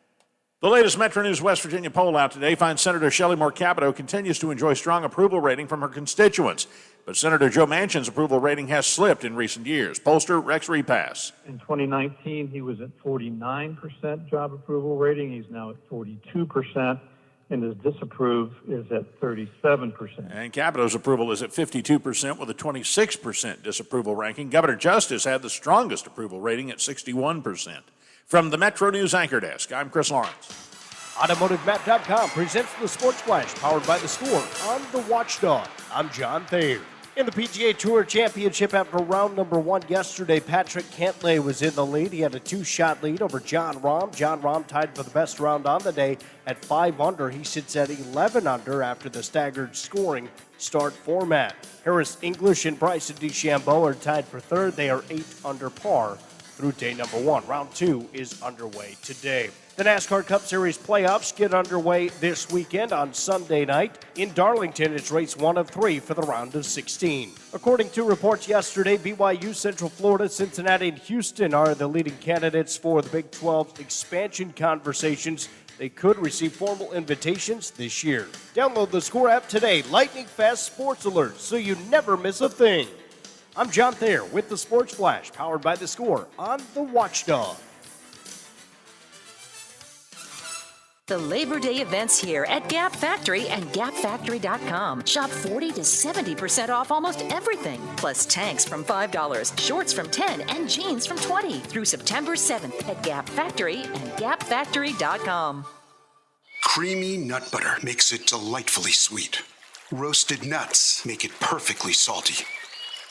The latest Metro News West Virginia poll out today finds Senator Shelley Moore Capito continues to enjoy strong approval rating from her constituents. But Senator Joe Manchin's approval rating has slipped in recent years. Pollster Rex Repass. In 2019, he was at 49% job approval rating. He's now at 42%. And his disapprove is at 37%. And Capito's approval is at 52% with a 26% disapproval ranking. Governor Justice had the strongest approval rating at 61%. From the Metro News Anchor Desk, I'm Chris Lawrence. AutomotiveMap.com presents the Sports Flash, powered by the Score on the Watchdog. I'm John Thayer. In the PGA Tour Championship after round number 1 yesterday, Patrick Cantlay was in the lead. He had a 2-shot lead over John Rahm. John Rahm tied for the best round on the day at 5 under. He sits at 11 under after the staggered scoring start format. Harris English and Bryson DeChambeau are tied for third. They are 8 under par through day number 1. Round 2 is underway today. The NASCAR Cup Series playoffs get underway this weekend on Sunday night. In Darlington, it's race 1 of 3 for the round of 16. According to reports yesterday, BYU, Central Florida, Cincinnati, and Houston are the leading candidates for the Big 12 expansion conversations. They could receive formal invitations this year. Download the Score app today. Lightning fast sports alerts so you never miss a thing. I'm John Thayer with the Sports Flash, powered by the Score on the Watchdog. The Labor Day events here at Gap Factory and GapFactory.com. Shop 40 to 70% off almost everything. Plus tanks from $5, shorts from $10, and jeans from $20 through September 7th at Gap Factory and GapFactory.com. Creamy nut butter makes it delightfully sweet. Roasted nuts make it perfectly salty.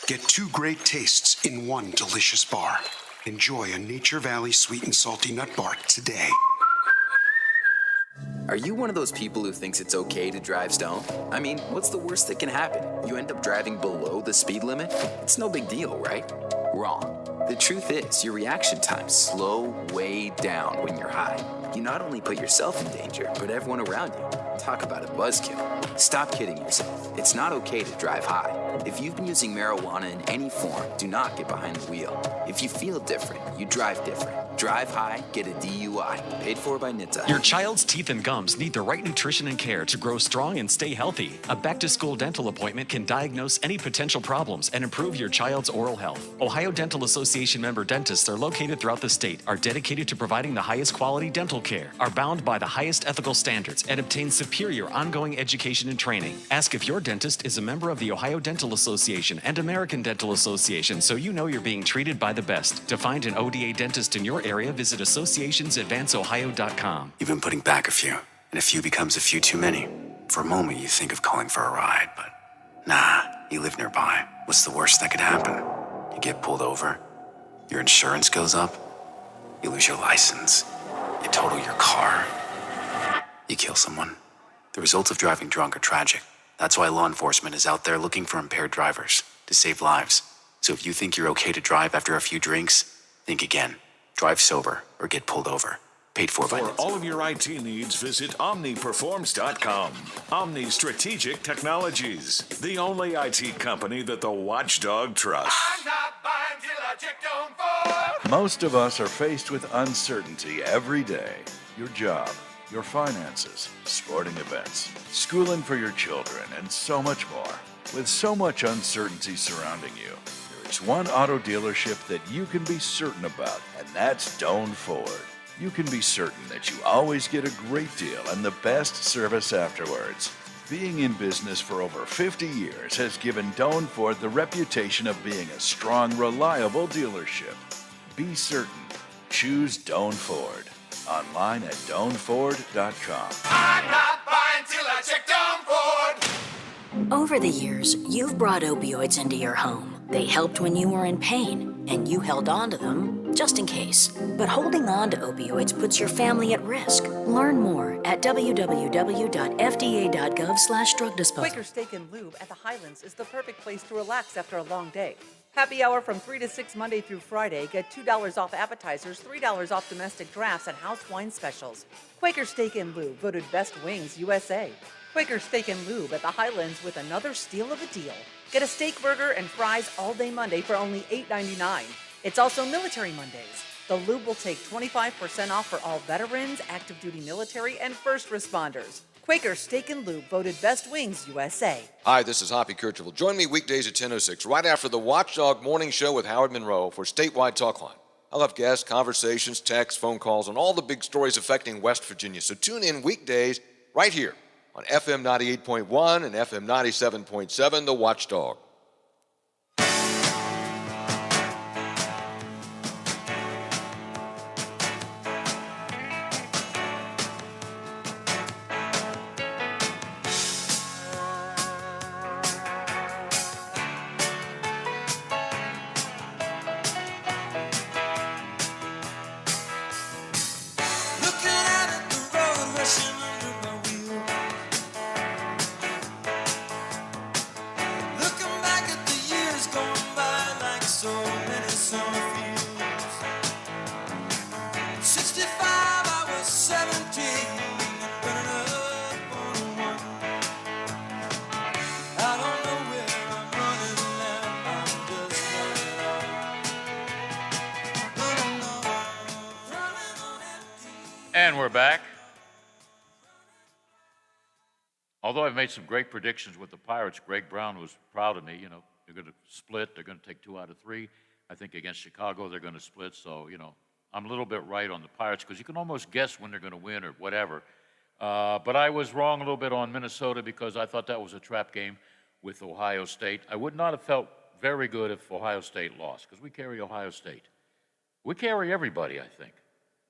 Get 2 great tastes in one delicious bar. Enjoy a Nature Valley sweet and salty nut bar today. Are you one of those people who thinks it's okay to drive stoned? I mean, what's the worst that can happen? You end up driving below the speed limit? It's no big deal, right? Wrong. The truth is, your reaction times slow way down when you're high. You not only put yourself in danger, but everyone around you. Talk about a buzzkill. Stop kidding yourself. It's not okay to drive high. If you've been using marijuana in any form, do not get behind the wheel. If you feel different, you drive different. Drive high, get a DUI. Paid for by NHTSA. Your child's teeth and gums need the right nutrition and care to grow strong and stay healthy. A back-to-school dental appointment can diagnose any potential problems and improve your child's oral health. Ohio Dental Association member dentists are located throughout the state, are dedicated to providing the highest quality dental care, are bound by the highest ethical standards, and obtain superior ongoing education and training. Ask if your dentist is a member of the Ohio Dental Association and American Dental Association so you know you're being treated by the best. To find an ODA dentist in your area, visit associationsadvanceohio.com. You've been putting back a few, and a few becomes a few too many. For a moment, you think of calling for a ride, but nah, you live nearby. What's the worst that could happen? You get pulled over, your insurance goes up. You lose your license. You total your car. You kill someone. The results of driving drunk are tragic. That's why law enforcement is out there looking for impaired drivers to save lives. So if you think you're okay to drive after a few drinks, think again. Drive sober or get pulled over. Paid for by... For all of your IT needs, visit OmniPerforms.com. Omni Strategic Technologies, the only IT company that the Watchdog trusts. Most of us are faced with uncertainty every day. Your job, your finances, sporting events, schooling for your children, and so much more. With so much uncertainty surrounding you, there is one auto dealership that you can be certain about, and that's Doan Ford. You can be certain that you always get a great deal and the best service afterwards. Being in business for over 50 years has given Doan Ford the reputation of being a strong, reliable dealership. Be certain. Choose Doan Ford. Online at DoanFord.com. I'm not buying till I check Doan Ford. Over the years, you've brought opioids into your home. They helped when you were in pain, and you held on to them just in case. But holding on to opioids puts your family at risk. Learn more at www.fda.gov/drug disposal. Quaker Steak and Lube at the Highlands is the perfect place to relax after a long day. Happy hour from 3 to 6 Monday through Friday. Get $2 off appetizers, $3 off domestic drafts, and house wine specials. Quaker Steak and Lube, voted Best Wings USA. Quaker Steak and Lube at the Highlands with another steal of a deal. Get a steak burger and fries all day Monday for only $8.99. It's also Military Mondays. The Lube will take 25% off for all veterans, active duty military, and first responders. Quaker Steak and Lube, voted Best Wings USA. Hi, this is Hoppy Kercheval. Join me weekdays at 10:06, right after the Watchdog Morning Show with Howard Monroe for Statewide Talk Line. I'll have guests, conversations, texts, phone calls, on all the big stories affecting West Virginia. So tune in weekdays right here on FM 98.1 and FM 97.7, The Watchdog. And we're back. Although I've made some great predictions with the Pirates, Greg Brown was proud of me. You know, they're going to split. They're going to take 2 out of 3. I think against Chicago, they're going to split. So, you know, I'm a little bit right on the Pirates because you can almost guess when they're going to win or whatever. But I was wrong a little bit on Minnesota because I thought that was a trap game with Ohio State. I would not have felt very good if Ohio State lost because we carry Ohio State. We carry everybody, I think.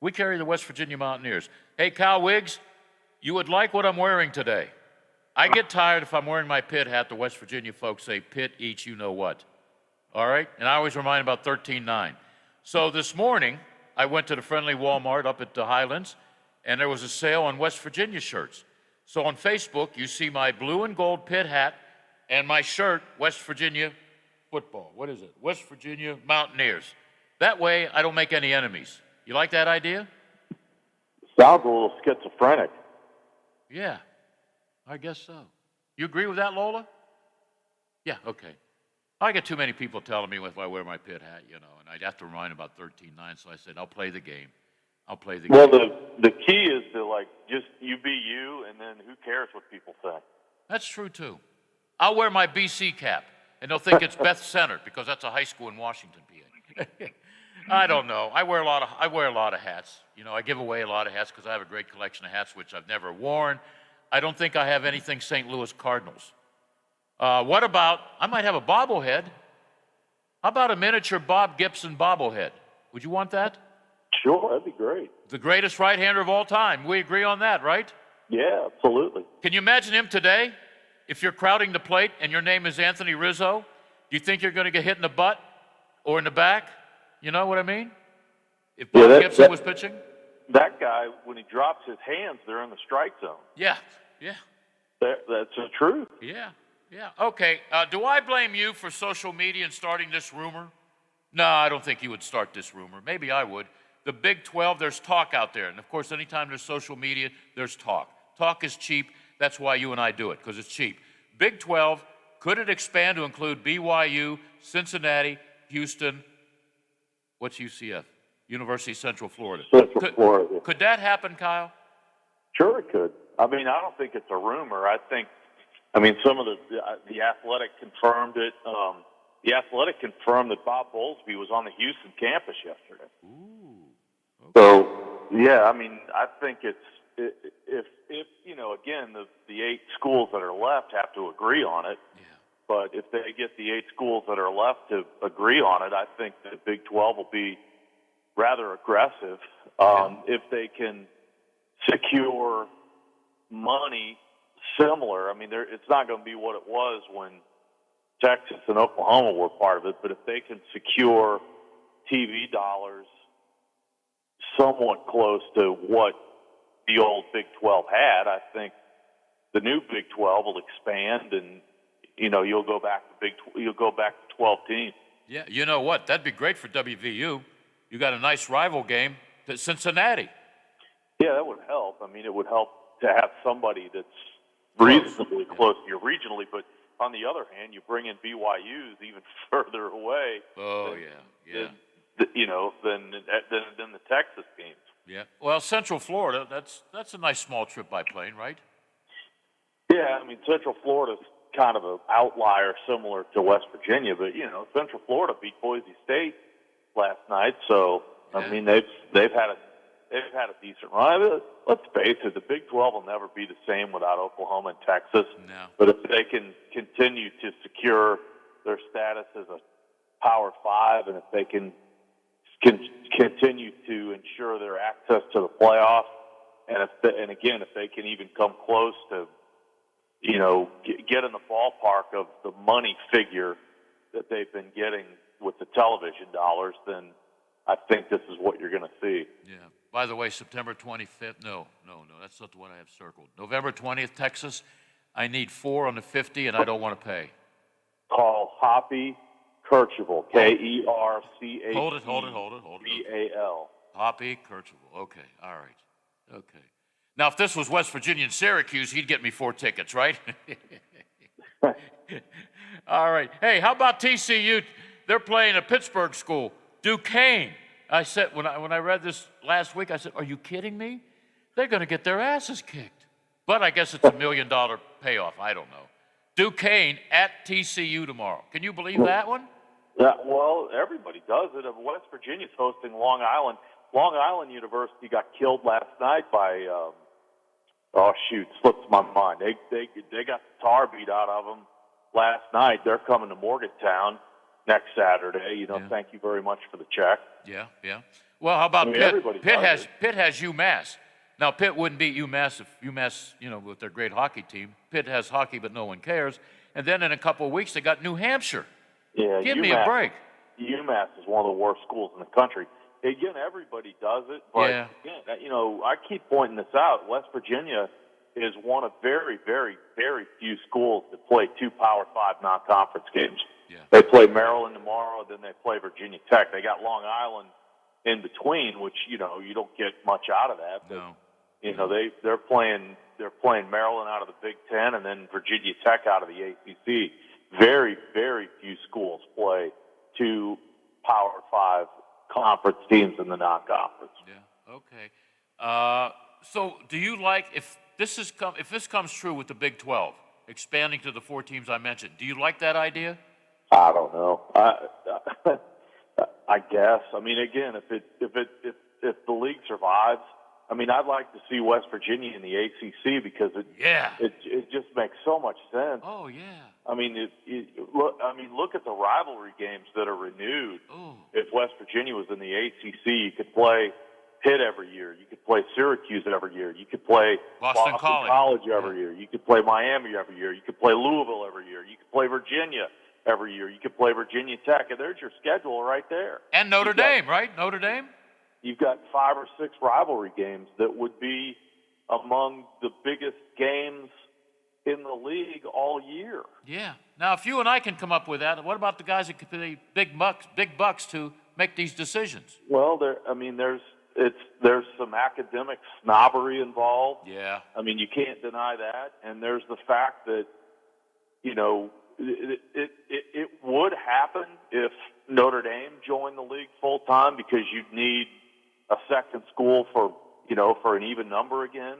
We carry the West Virginia Mountaineers. Hey, Kyle Wiggs, you would like what I'm wearing today. I get tired if I'm wearing my Pitt hat, the West Virginia folks say, Pitt eats you know what. All right? And I always remind about 13-9. So this morning, I went to the friendly Walmart up at the Highlands, and there was a sale on West Virginia shirts. So on Facebook, you see my blue and gold Pitt hat and my shirt, West Virginia football. What is it? West Virginia Mountaineers. That way, I don't make any enemies. You like that idea? Sounds a little schizophrenic. Yeah, I guess so. You agree with that, Lola? Yeah, okay. I get too many people telling me if I wear my Pitt hat, you know, and I'd have to remind about 13-9, so I said, I'll play the game. I'll play the game. Well, the key is to, like, just you be you, and then who cares what people say? That's true, too. I'll wear my BC cap, and they'll think it's Beth Center, because that's a high school in Washington, PA. I don't know. I wear a lot of hats. You know, I give away a lot of hats because I have a great collection of hats which I've never worn. I don't think I have anything St. Louis Cardinals. What about, I might have a bobblehead. How about a miniature Bob Gibson bobblehead? Would you want that? Sure, that'd be great. The greatest right-hander of all time. We agree on that, right? Yeah, absolutely. Can you imagine him today? If you're crowding the plate and your name is Anthony Rizzo, do you think you're going to get hit in the butt or in the back? You know what I mean? If Bob Yeah, Gibson was pitching? That guy, when he drops his hands, they're in the strike zone. Yeah. That's the truth. Yeah. Okay. Do I blame you for social media and starting this rumor? No, I don't think you would start this rumor. Maybe I would. The Big 12, there's talk out there. And, of course, anytime there's social media, there's talk. Talk is cheap. That's why you and I do it, because it's cheap. Big 12, could it expand to include BYU, Cincinnati, Houston, what's UCF? University of Central Florida. Florida. Could that happen, Kyle? Sure, it could. I mean, I don't think it's a rumor. Some of the Athletic confirmed it. The Athletic confirmed that Bob Bowlesby was on the Houston campus yesterday. Ooh. Okay. So, yeah, I think it's if again, the 8 schools that are left have to agree on it. Yeah. But if they get the 8 schools that are left to agree on it, I think the Big 12 will be rather aggressive if they can secure money similar. It's not going to be what it was when Texas and Oklahoma were part of it, but if they can secure TV dollars somewhat close to what the old Big 12 had, I think the new Big 12 will expand, and you'll go back to 12 teams. Yeah, you know what? That'd be great for WVU. You got a nice rival game to Cincinnati. Yeah, that would help. It would help to have somebody that's reasonably close to you regionally, but on the other hand, you bring in BYU's even further away. Oh, than the Texas games. Yeah. Well, Central Florida, that's a nice small trip by plane, right? Yeah, Central Florida's kind of an outlier similar to West Virginia, but Central Florida beat Boise State last night, so they've had a decent run. Let's face it, the Big 12 will never be the same without Oklahoma and Texas. No. But if they can continue to secure their status as a Power 5, and if they can continue to ensure their access to the playoffs, and if they can even come close to get in the ballpark of the money figure that they've been getting with the television dollars, then I think this is what you're going to see. Yeah. By the way, September 25th, no, that's not the one I have circled. November 20th, Texas. I need 4 on the 50, and I don't want to pay. Call Hoppy Kercheval, Kerchval. Hold it. B-A-L. Hoppy Kercheval. Okay, all right. Okay. Now, if this was West Virginia and Syracuse, he'd get me 4 tickets, right? All right. Hey, how about TCU? They're playing a Pittsburgh school, Duquesne. I said, when I read this last week, I said, are you kidding me? They're going to get their asses kicked. But I guess it's $1 million payoff. I don't know. Duquesne at TCU tomorrow. Can you believe that one? Yeah, well, everybody does it. West Virginia's hosting Long Island. Long Island University got killed last night by, slips my mind. They got the tar beat out of them last night. They're coming to Morgantown next Saturday. Thank you very much for the check. Yeah. Well, how about Pitt? Pitt Pitt has UMass. Now, Pitt wouldn't beat UMass if UMass, with their great hockey team. Pitt has hockey, but no one cares. And then in a couple of weeks, they got New Hampshire. Yeah, Give me a break. UMass is one of the worst schools in the country. Again, everybody does it, but again, I keep pointing this out. West Virginia is one of very, very, very few schools that play 2 Power 5 non-conference games. Yeah. They play Maryland tomorrow, then they play Virginia Tech. They got Long Island in between, which you don't get much out of that. But, they're playing Maryland out of the Big Ten, and then Virginia Tech out of the ACC. Very, very few schools play 2 Power 5 conference teams in the non-conference. Yeah. Okay. So, do you like if this comes true with the Big 12 expanding to the 4 teams I mentioned? Do you like that idea? I don't know. I guess. Again, if the league survives, I'd like to see West Virginia in the ACC because it just makes so much sense. Oh yeah. Look at the rivalry games that are renewed. Ooh. If West Virginia was in the ACC, you could play Pitt every year. You could play Syracuse every year. You could play Boston College every year. You could play Miami every year. You could play Louisville every year. You could play Virginia every year. You could play Virginia Tech, and there's your schedule right there. And Notre Dame, right? Notre Dame? you've got 5 or 6 rivalry games that would be among the biggest games in the league all year. Yeah. Now, if you and I can come up with that, what about the guys that could pay big bucks to make these decisions? Well, there's some academic snobbery involved. Yeah. I mean, you can't deny that. And there's the fact that, you know, it would happen if Notre Dame joined the league full time, because you'd need a second school for an even number again.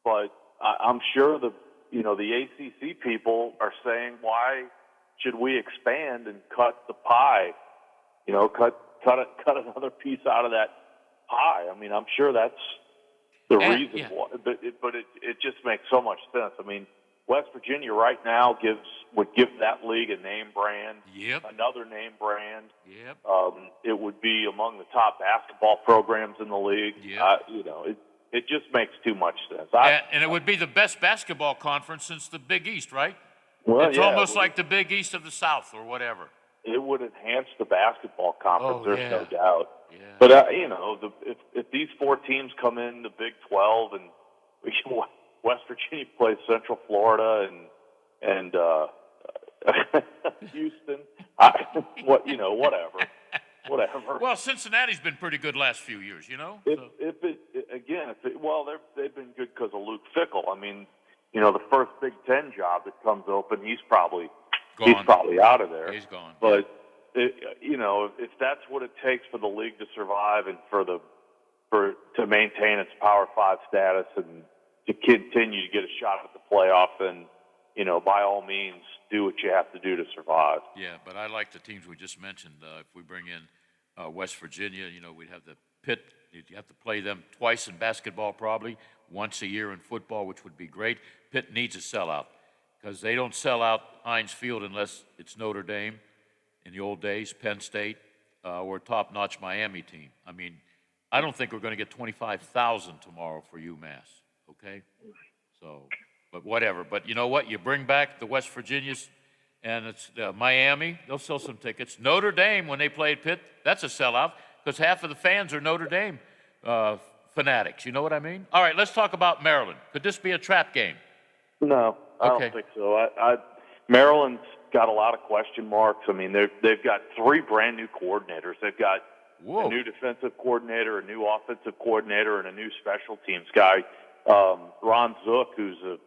But I'm sure the ACC people are saying, why should we expand and cut the pie? You know, cut another piece out of that pie. I mean, I'm sure that's the reason why, but it just makes so much sense. I mean, West Virginia right now would give that league a name brand, another name brand. It would be among the top basketball programs in the league. It just makes too much sense. And it would be the best basketball conference since the Big East, right? Well, it's almost like the Big East of the South or whatever. It would enhance the basketball conference. There's no doubt. Yeah. But if these 4 teams come in the Big 12 and West Virginia plays Central Florida and Houston, whatever. Well, Cincinnati's been pretty good last few years, you know. They've been good because of Luke Fickell. I mean, the first Big Ten job that comes open, he's probably out of there. He's gone. But if that's what it takes for the league to survive and to maintain its Power 5 status and to continue to get a shot at the playoff, then by all means do what you have to do to survive. Yeah, but I like the teams we just mentioned. If we bring in West Virginia, we'd have the Pitt. You have to play them twice in basketball, probably once a year in football, which would be great. Pitt needs a sellout because they don't sell out Heinz Field unless it's Notre Dame in the old days, Penn State, or a top-notch Miami team. I mean, I don't think we're going to get 25,000 tomorrow for UMass, okay? So, but whatever. But you know what? You bring back the West Virginias, and it's Miami. They'll sell some tickets. Notre Dame, when they played Pitt, that's a sellout because half of the fans are Notre Dame fanatics. You know what I mean? All right, let's talk about Maryland. Could this be a trap game? No, I don't think so. Maryland's got a lot of question marks. I mean, they've got 3 brand new coordinators. They've got a new defensive coordinator, a new offensive coordinator, and a new special teams guy. Ron Zook, who's a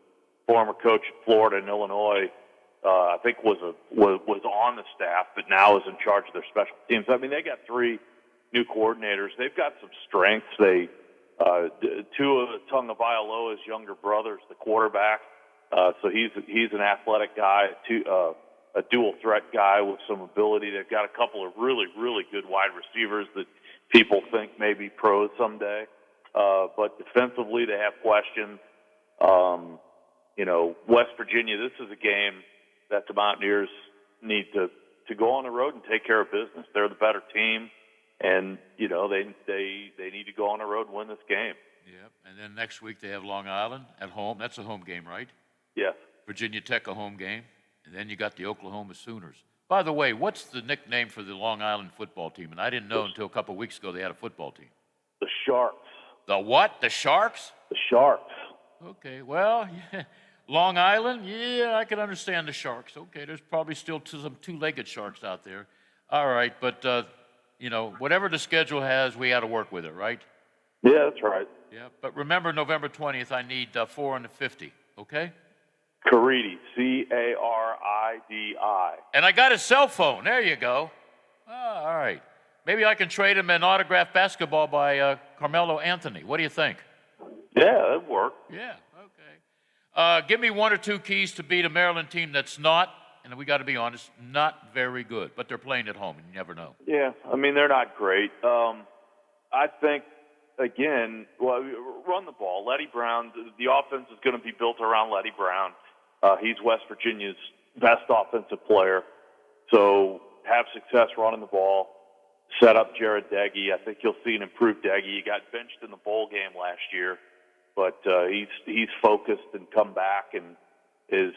former coach at Florida and Illinois, I think was on the staff, but now is in charge of their special teams. I mean, they got 3 new coordinators. They've got some strengths. Tua Tagovailoa's younger brother's the quarterback, so he's an athletic guy, a dual threat guy with some ability. They've got a couple of really, really good wide receivers that people think may be pros someday. But defensively, they have questions. West Virginia, this is a game that the Mountaineers need to go on the road and take care of business. They're the better team, and they need to go on the road and win this game. Yep. And then next week they have Long Island at home. That's a home game, right? Yes. Virginia Tech, a home game. And then you got the Oklahoma Sooners. By the way, what's the nickname for the Long Island football team? And I didn't know until a couple of weeks ago they had a football team. The Sharks. The what? The Sharks? The Sharks. Okay, well, yeah. Long Island, yeah, I can understand the Sharks. Okay, there's probably still some 2-legged sharks out there. All right, but, whatever the schedule has, we got to work with it, right? Yeah, that's right. Yeah, but remember November 20th, I need 4 on the 50, okay? Caridi, Caridi. And I got his cell phone. There you go. Oh, all right. Maybe I can trade him an autographed basketball by Carmelo Anthony. What do you think? Yeah, that'd work. Yeah, okay. Give me 1 or 2 keys to beat a Maryland team that's not, and we got to be honest, not very good. But they're playing at home, and you never know. Yeah, I mean, they're not great. I think, again, run the ball. Letty Brown, the offense is going to be built around Letty Brown. He's West Virginia's best offensive player. So have success running the ball. Set up Jared Deggy. I think you'll see an improved Deggy. He got benched in the bowl game last year, but he's focused and come back and is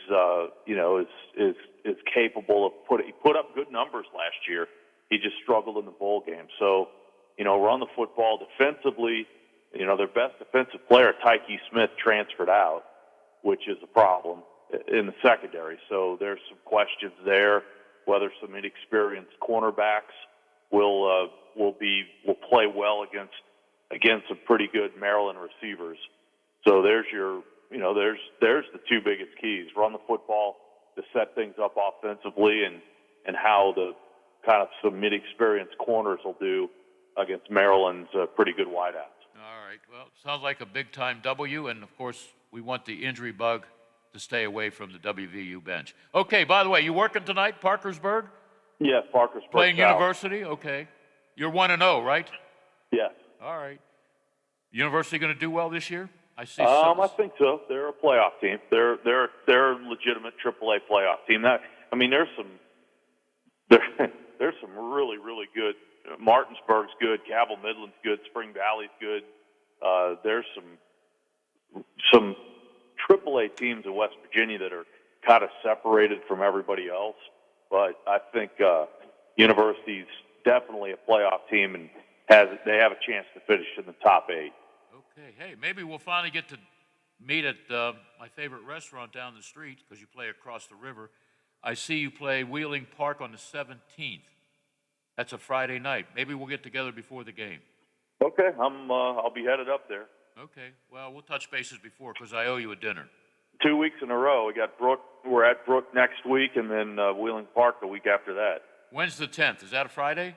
capable of he put up good numbers last year. He just struggled in the bowl game. So run the football defensively. Their best defensive player, Tyke Smith, transferred out, which is a problem in the secondary. So there's some questions there whether some inexperienced cornerbacks will play well against some pretty good Maryland receivers. So there's there's the two biggest keys: run the football to set things up offensively, and how the kind of some mid-experienced corners will do against Maryland's pretty good wideouts. All right. Well, it sounds like a big-time W, and, of course, we want the injury bug to stay away from the WVU bench. Okay, by the way, you working tonight, Parkersburg? Yes, Parkersburg. Playing South. University? Okay. You're 1-0, right? Yes. All right. University going to do well this year? I see. I think so. They're a playoff team. They're a legitimate AAA playoff team. There's some really, really good. Martinsburg's good. Cabell Midland's good. Spring Valley's good. There's some AAA teams in West Virginia that are kind of separated from everybody else. But I think University's definitely a playoff team, and they have a chance to finish in the top 8. Okay. Hey, maybe we'll finally get to meet at my favorite restaurant down the street, because you play across the river. I see you play Wheeling Park on the 17th. That's a Friday night. Maybe we'll get together before the game. Okay, I'll be headed up there. Okay. Well, we'll touch bases before, because I owe you a dinner. 2 weeks in a row. We got Brook. We're at Brook next week, and then Wheeling Park the week after that. When's the 10th? Is that a Friday?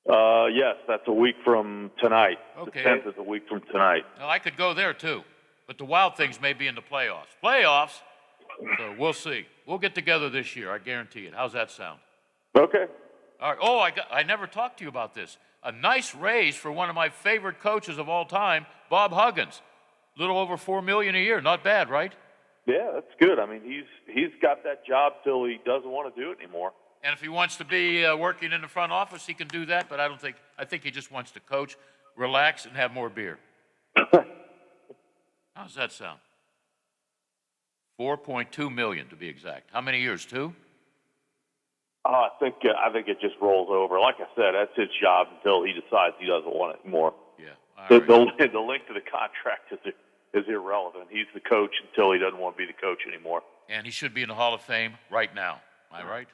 Yes, that's a week from tonight. Okay. The 10th is a week from tonight. Well, I could go there, too. But the Wild Things may be in the playoffs. Playoffs? So we'll see. We'll get together this year, I guarantee it. How's that sound? Okay. All right. Oh, I never talked to you about this. A nice raise for one of my favorite coaches of all time, Bob Huggins. A little over $4 million a year. Not bad, right? Yeah, that's good. He's got that job till he doesn't want to do it anymore. And if he wants to be working in the front office, he can do that. But I think he just wants to coach, relax, and have more beer. How's that sound? $4.2 million to be exact. How many years? 2? I think it just rolls over. Like I said, that's his job until he decides he doesn't want it anymore. Yeah. The length of the contract is irrelevant. He's the coach until he doesn't want to be the coach anymore. And he should be in the Hall of Fame right now. Am I right?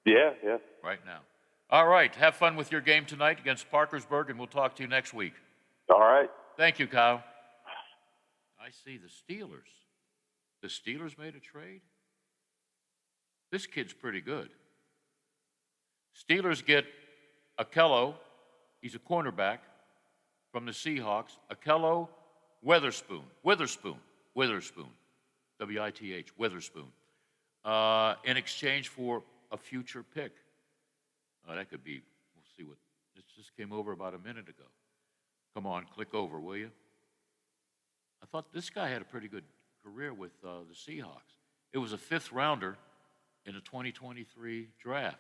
Yeah. Right now. All right. Have fun with your game tonight against Parkersburg, and we'll talk to you next week. All right. Thank you, Kyle. I see the Steelers. The Steelers made a trade? This kid's pretty good. Steelers get Akello. He's a cornerback from the Seahawks. Akello Witherspoon. W-I-T-H, Witherspoon. In exchange for a future pick. That could be, we'll see what, this just came over about a minute ago. Come on, click over, will you? I thought this guy had a pretty good career with the Seahawks. It was a 5th rounder in the 2023 draft.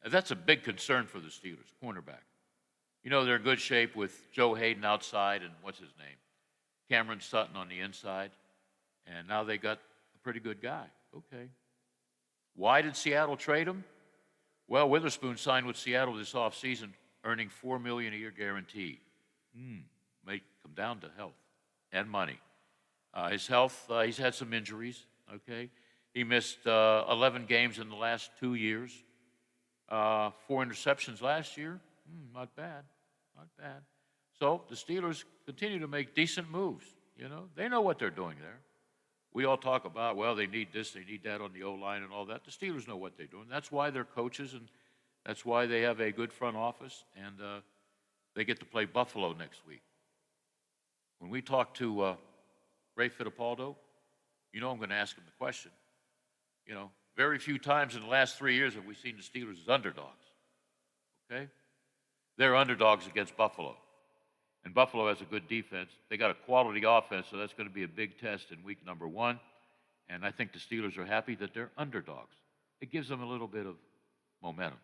That's a big concern for the Steelers, cornerback. They're in good shape with Joe Hayden outside and what's his name? Cameron Sutton on the inside. And now they got a pretty good guy. Okay. Why did Seattle trade him? Well, Witherspoon signed with Seattle this offseason, earning $4 million a year guaranteed. May come down to health and money. His health, he's had some injuries, okay? He missed 11 games in the last 2 years. 4 interceptions last year. Not bad. So the Steelers continue to make decent moves. They know what they're doing there. We all talk about, well, they need this, they need that on the O-line and all that. The Steelers know what they're doing. That's why they're coaches, and that's why they have a good front office, and they get to play Buffalo next week. When we talk to Ray Fittipaldo, I'm going to ask him the question. Very few times in the last 3 years have we seen the Steelers as underdogs. Okay? They're underdogs against Buffalo. And Buffalo has a good defense. They got a quality offense, so that's going to be a big test in week number 1. And I think the Steelers are happy that they're underdogs. It gives them a little bit of momentum.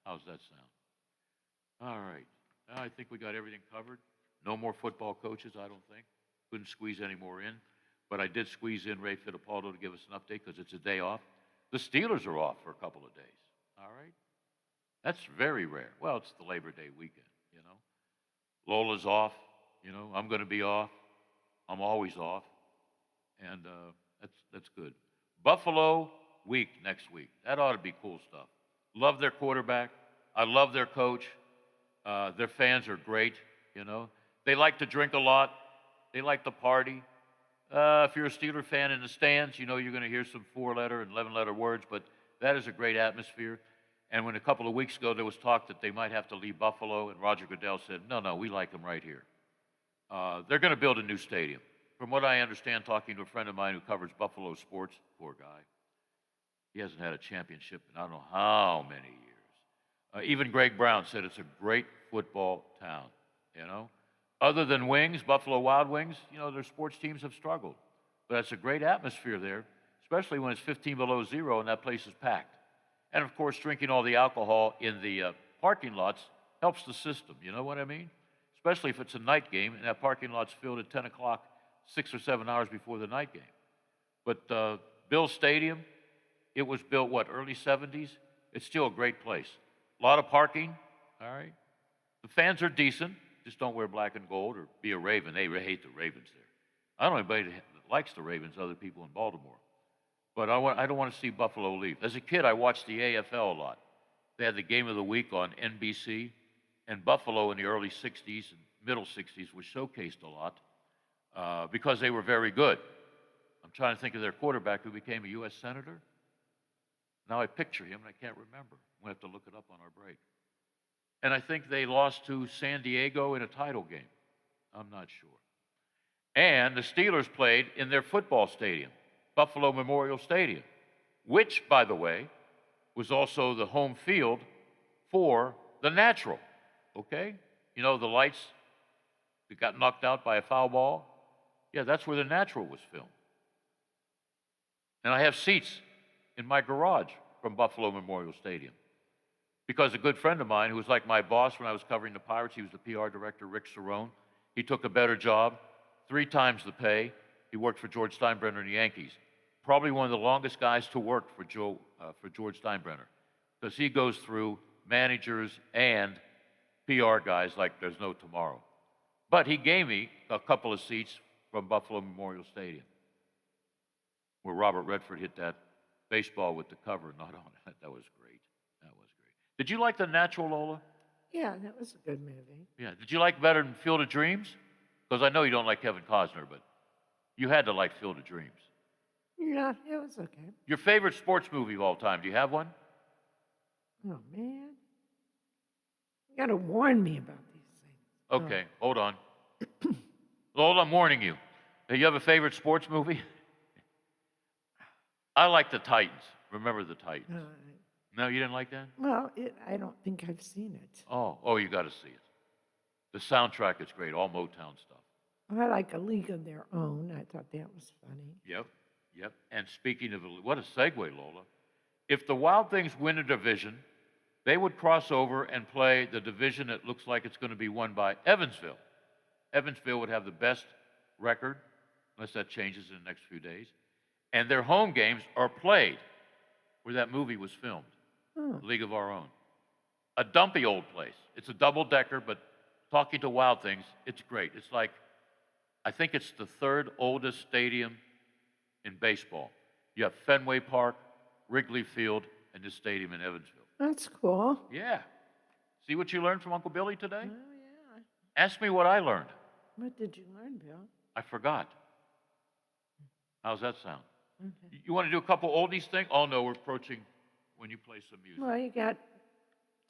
How's that sound? All right. Now I think we got everything covered. No more football coaches, I don't think. Couldn't squeeze any more in. But I did squeeze in Ray Fittipaldo to give us an update because it's a day off. The Steelers are off for a couple of days. All right? That's very rare. Well, it's the Labor Day weekend, you know. Lola's off, you know. I'm going to be off. I'm always off. And that's good. Buffalo week next week. That ought to be cool stuff. Love their quarterback. I love their coach. Their fans are great, you know. They like to drink a lot. They like to party. If you're a Steeler fan in the stands, you know you're going to hear some 4-letter and 11-letter words, but that is a great atmosphere. And when a couple of weeks ago there was talk that they might have to leave Buffalo, and Roger Goodell said, no, we like them right here. They're going to build a new stadium. From what I understand, talking to a friend of mine who covers Buffalo sports, poor guy, he hasn't had a championship in I don't know how many years. Even Greg Brown said it's a great football town, you know. Other than Wings, Buffalo Wild Wings, you know, their sports teams have struggled. But it's a great atmosphere there, especially when it's 15 below zero and that place is packed. And, of course, drinking all the alcohol in the parking lots helps the system, you know what I mean? Especially if it's a night game and that parking lot's filled at 10 o'clock, 6 or 7 hours before the night game. But Bill Stadium, it was built, early 70s? It's still a great place. A lot of parking, all right? The fans are decent. Just don't wear black and gold or be a Raven. They hate the Ravens there. I don't know anybody that likes the Ravens other people in Baltimore. But I don't want to see Buffalo leave. As a kid, I watched the AFL a lot. They had the Game of the Week on NBC, and Buffalo in the early 60s and middle 60s was showcased a lot because they were very good. I'm trying to think of their quarterback who became a U.S. Senator. Now I picture him, and I can't remember. We'll have to look it up on our break. And I think they lost to San Diego in a title game. I'm not sure. And the Steelers played in their football stadium, Buffalo Memorial Stadium, which, by the way, was also the home field for The Natural, okay? You know, the lights that got knocked out by a foul ball? Yeah, that's where The Natural was filmed. And I have seats in my garage from Buffalo Memorial Stadium. Because a good friend of mine, who was like my boss when I was covering the Pirates, he was the PR director, Rick Cerrone. He took a better job, 3 times the pay. He worked for George Steinbrenner and the Yankees. Probably one of the longest guys to work for George Steinbrenner, because he goes through managers and PR guys like there's no tomorrow. But he gave me a couple of seats from Buffalo Memorial Stadium, where Robert Redford hit that baseball with the cover not on it. That was great. That was great. Did you like The Natural, Lola? Yeah, that was a good movie. Yeah. Did you like better than Field of Dreams? Because I know you don't like Kevin Costner, but you had to like Field of Dreams. Yeah, it was okay. Your favorite sports movie of all time, do you have one? Oh, man. You got to warn me about these things. Okay, hold on. Lola, I'm warning you. Do you have a favorite sports movie? I like the Titans. Remember the Titans? No, you didn't like that? Well, I don't think I've seen it. Oh, you got to see it. The soundtrack is great, all Motown stuff. I like A League of Their Own. I thought that was funny. Yep. And speaking of, what a segue, Lola. If the Wild Things win a division, they would cross over and play the division that looks like it's going to be won by Evansville. Evansville would have the best record, unless that changes in the next few days. And their home games are played where that movie was filmed, League of Our Own. A dumpy old place. It's a double-decker, but talking to Wild Things, it's great. It's like, I think it's the 3rd oldest stadium in baseball. You have Fenway Park, Wrigley Field, and this stadium in Evansville. That's cool. Yeah. See what you learned from Uncle Billy today? Oh, yeah. Ask me what I learned. What did you learn, Bill? I forgot. How's that sound? Okay. You want to do a couple oldies thing? Oh, no, we're approaching when you play some music. Well, you got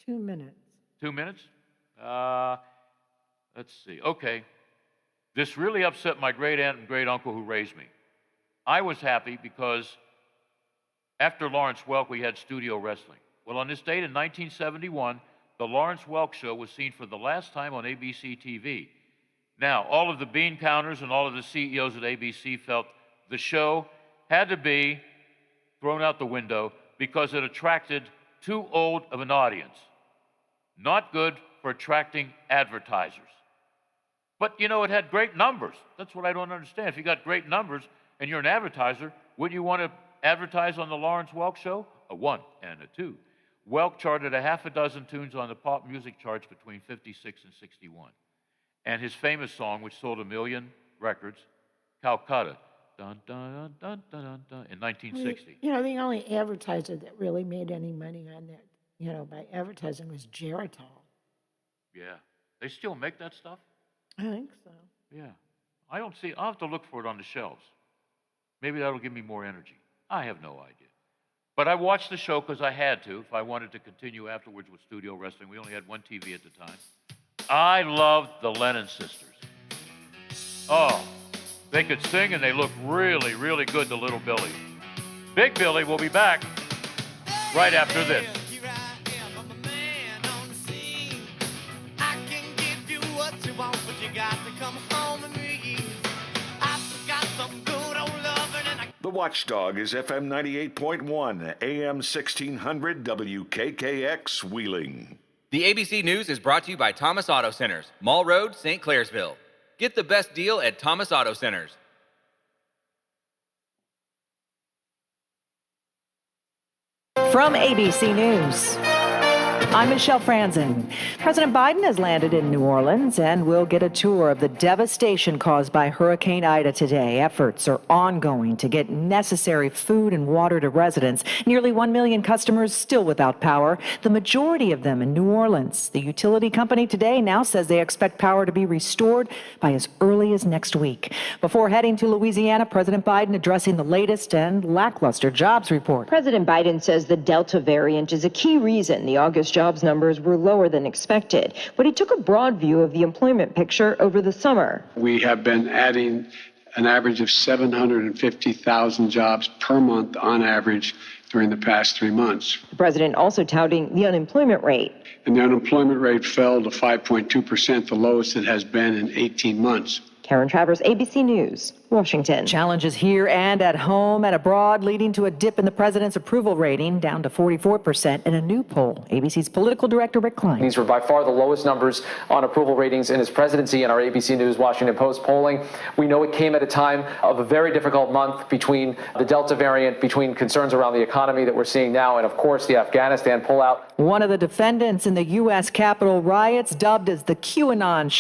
2 minutes. 2 minutes? Let's see. Okay. This really upset my great aunt and great uncle who raised me. I was happy because after Lawrence Welk, we had studio wrestling. Well, on this date in 1971, the Lawrence Welk Show was seen for the last time on ABC TV. Now, all of the bean counters and all of the CEOs at ABC felt the show had to be thrown out the window because it attracted too old of an audience. Not good for attracting advertisers. But, you know, it had great numbers. That's what I don't understand. If you got great numbers and you're an advertiser, wouldn't you want to advertise on the Lawrence Welk Show? A 1 and a 2. Welk charted a half a dozen tunes on the pop music charts between 56 and 61. And his famous song, which sold 1 million records, Calcutta, dun, dun, dun, dun, dun, dun, in 1960. You know, the only advertiser that really made any money on that, you know, by advertising was Geritol. Yeah. They still make that stuff? I think so. Yeah. I don't see, I'll have to look for it on the shelves. Maybe that'll give me more energy. I have no idea. But I watched the show because I had to, if I wanted to continue afterwards with studio wrestling. We only had one TV at the time. I loved the Lennon sisters. Oh, they could sing and they looked really, really good to Little Billy. Big Billy will be back right after this. The Watchdog is FM 98.1, AM 1600, WKKX, Wheeling. The ABC News is brought to you by Thomas Auto Centers, Mall Road, St. Clairsville. Get the best deal at Thomas Auto Centers. From ABC News, I'm Michelle Franzen. President Biden has landed in New Orleans and will get a tour of the devastation caused by Hurricane Ida today. Efforts are ongoing to get necessary food and water to residents. Nearly 1 million customers still without power, the majority of them in New Orleans. The utility company today now says they expect power to be restored by as early as next week. Before heading to Louisiana, President Biden addressing the latest and lackluster jobs report. President Biden says the Delta variant is a key reason the August jobs numbers were lower than expected, but he took a broad view of the employment picture over the summer. We have been adding an average of 750,000 jobs per month on average during the past 3 months. The president also touting the unemployment rate. And the unemployment rate fell to 5.2%, the lowest it has been in 18 months. Karen Travers, ABC News, Washington. Challenges here and at home and abroad leading to a dip in the president's approval rating, down to 44% in a new poll. ABC's political director Rick Klein. These were by far the lowest numbers on approval ratings in his presidency in our ABC News Washington Post polling. We know it came at a time of a very difficult month between the Delta variant, between concerns around the economy that we're seeing now, and of course the Afghanistan pullout. One of the defendants in the U.S. Capitol riots, dubbed as the QAnon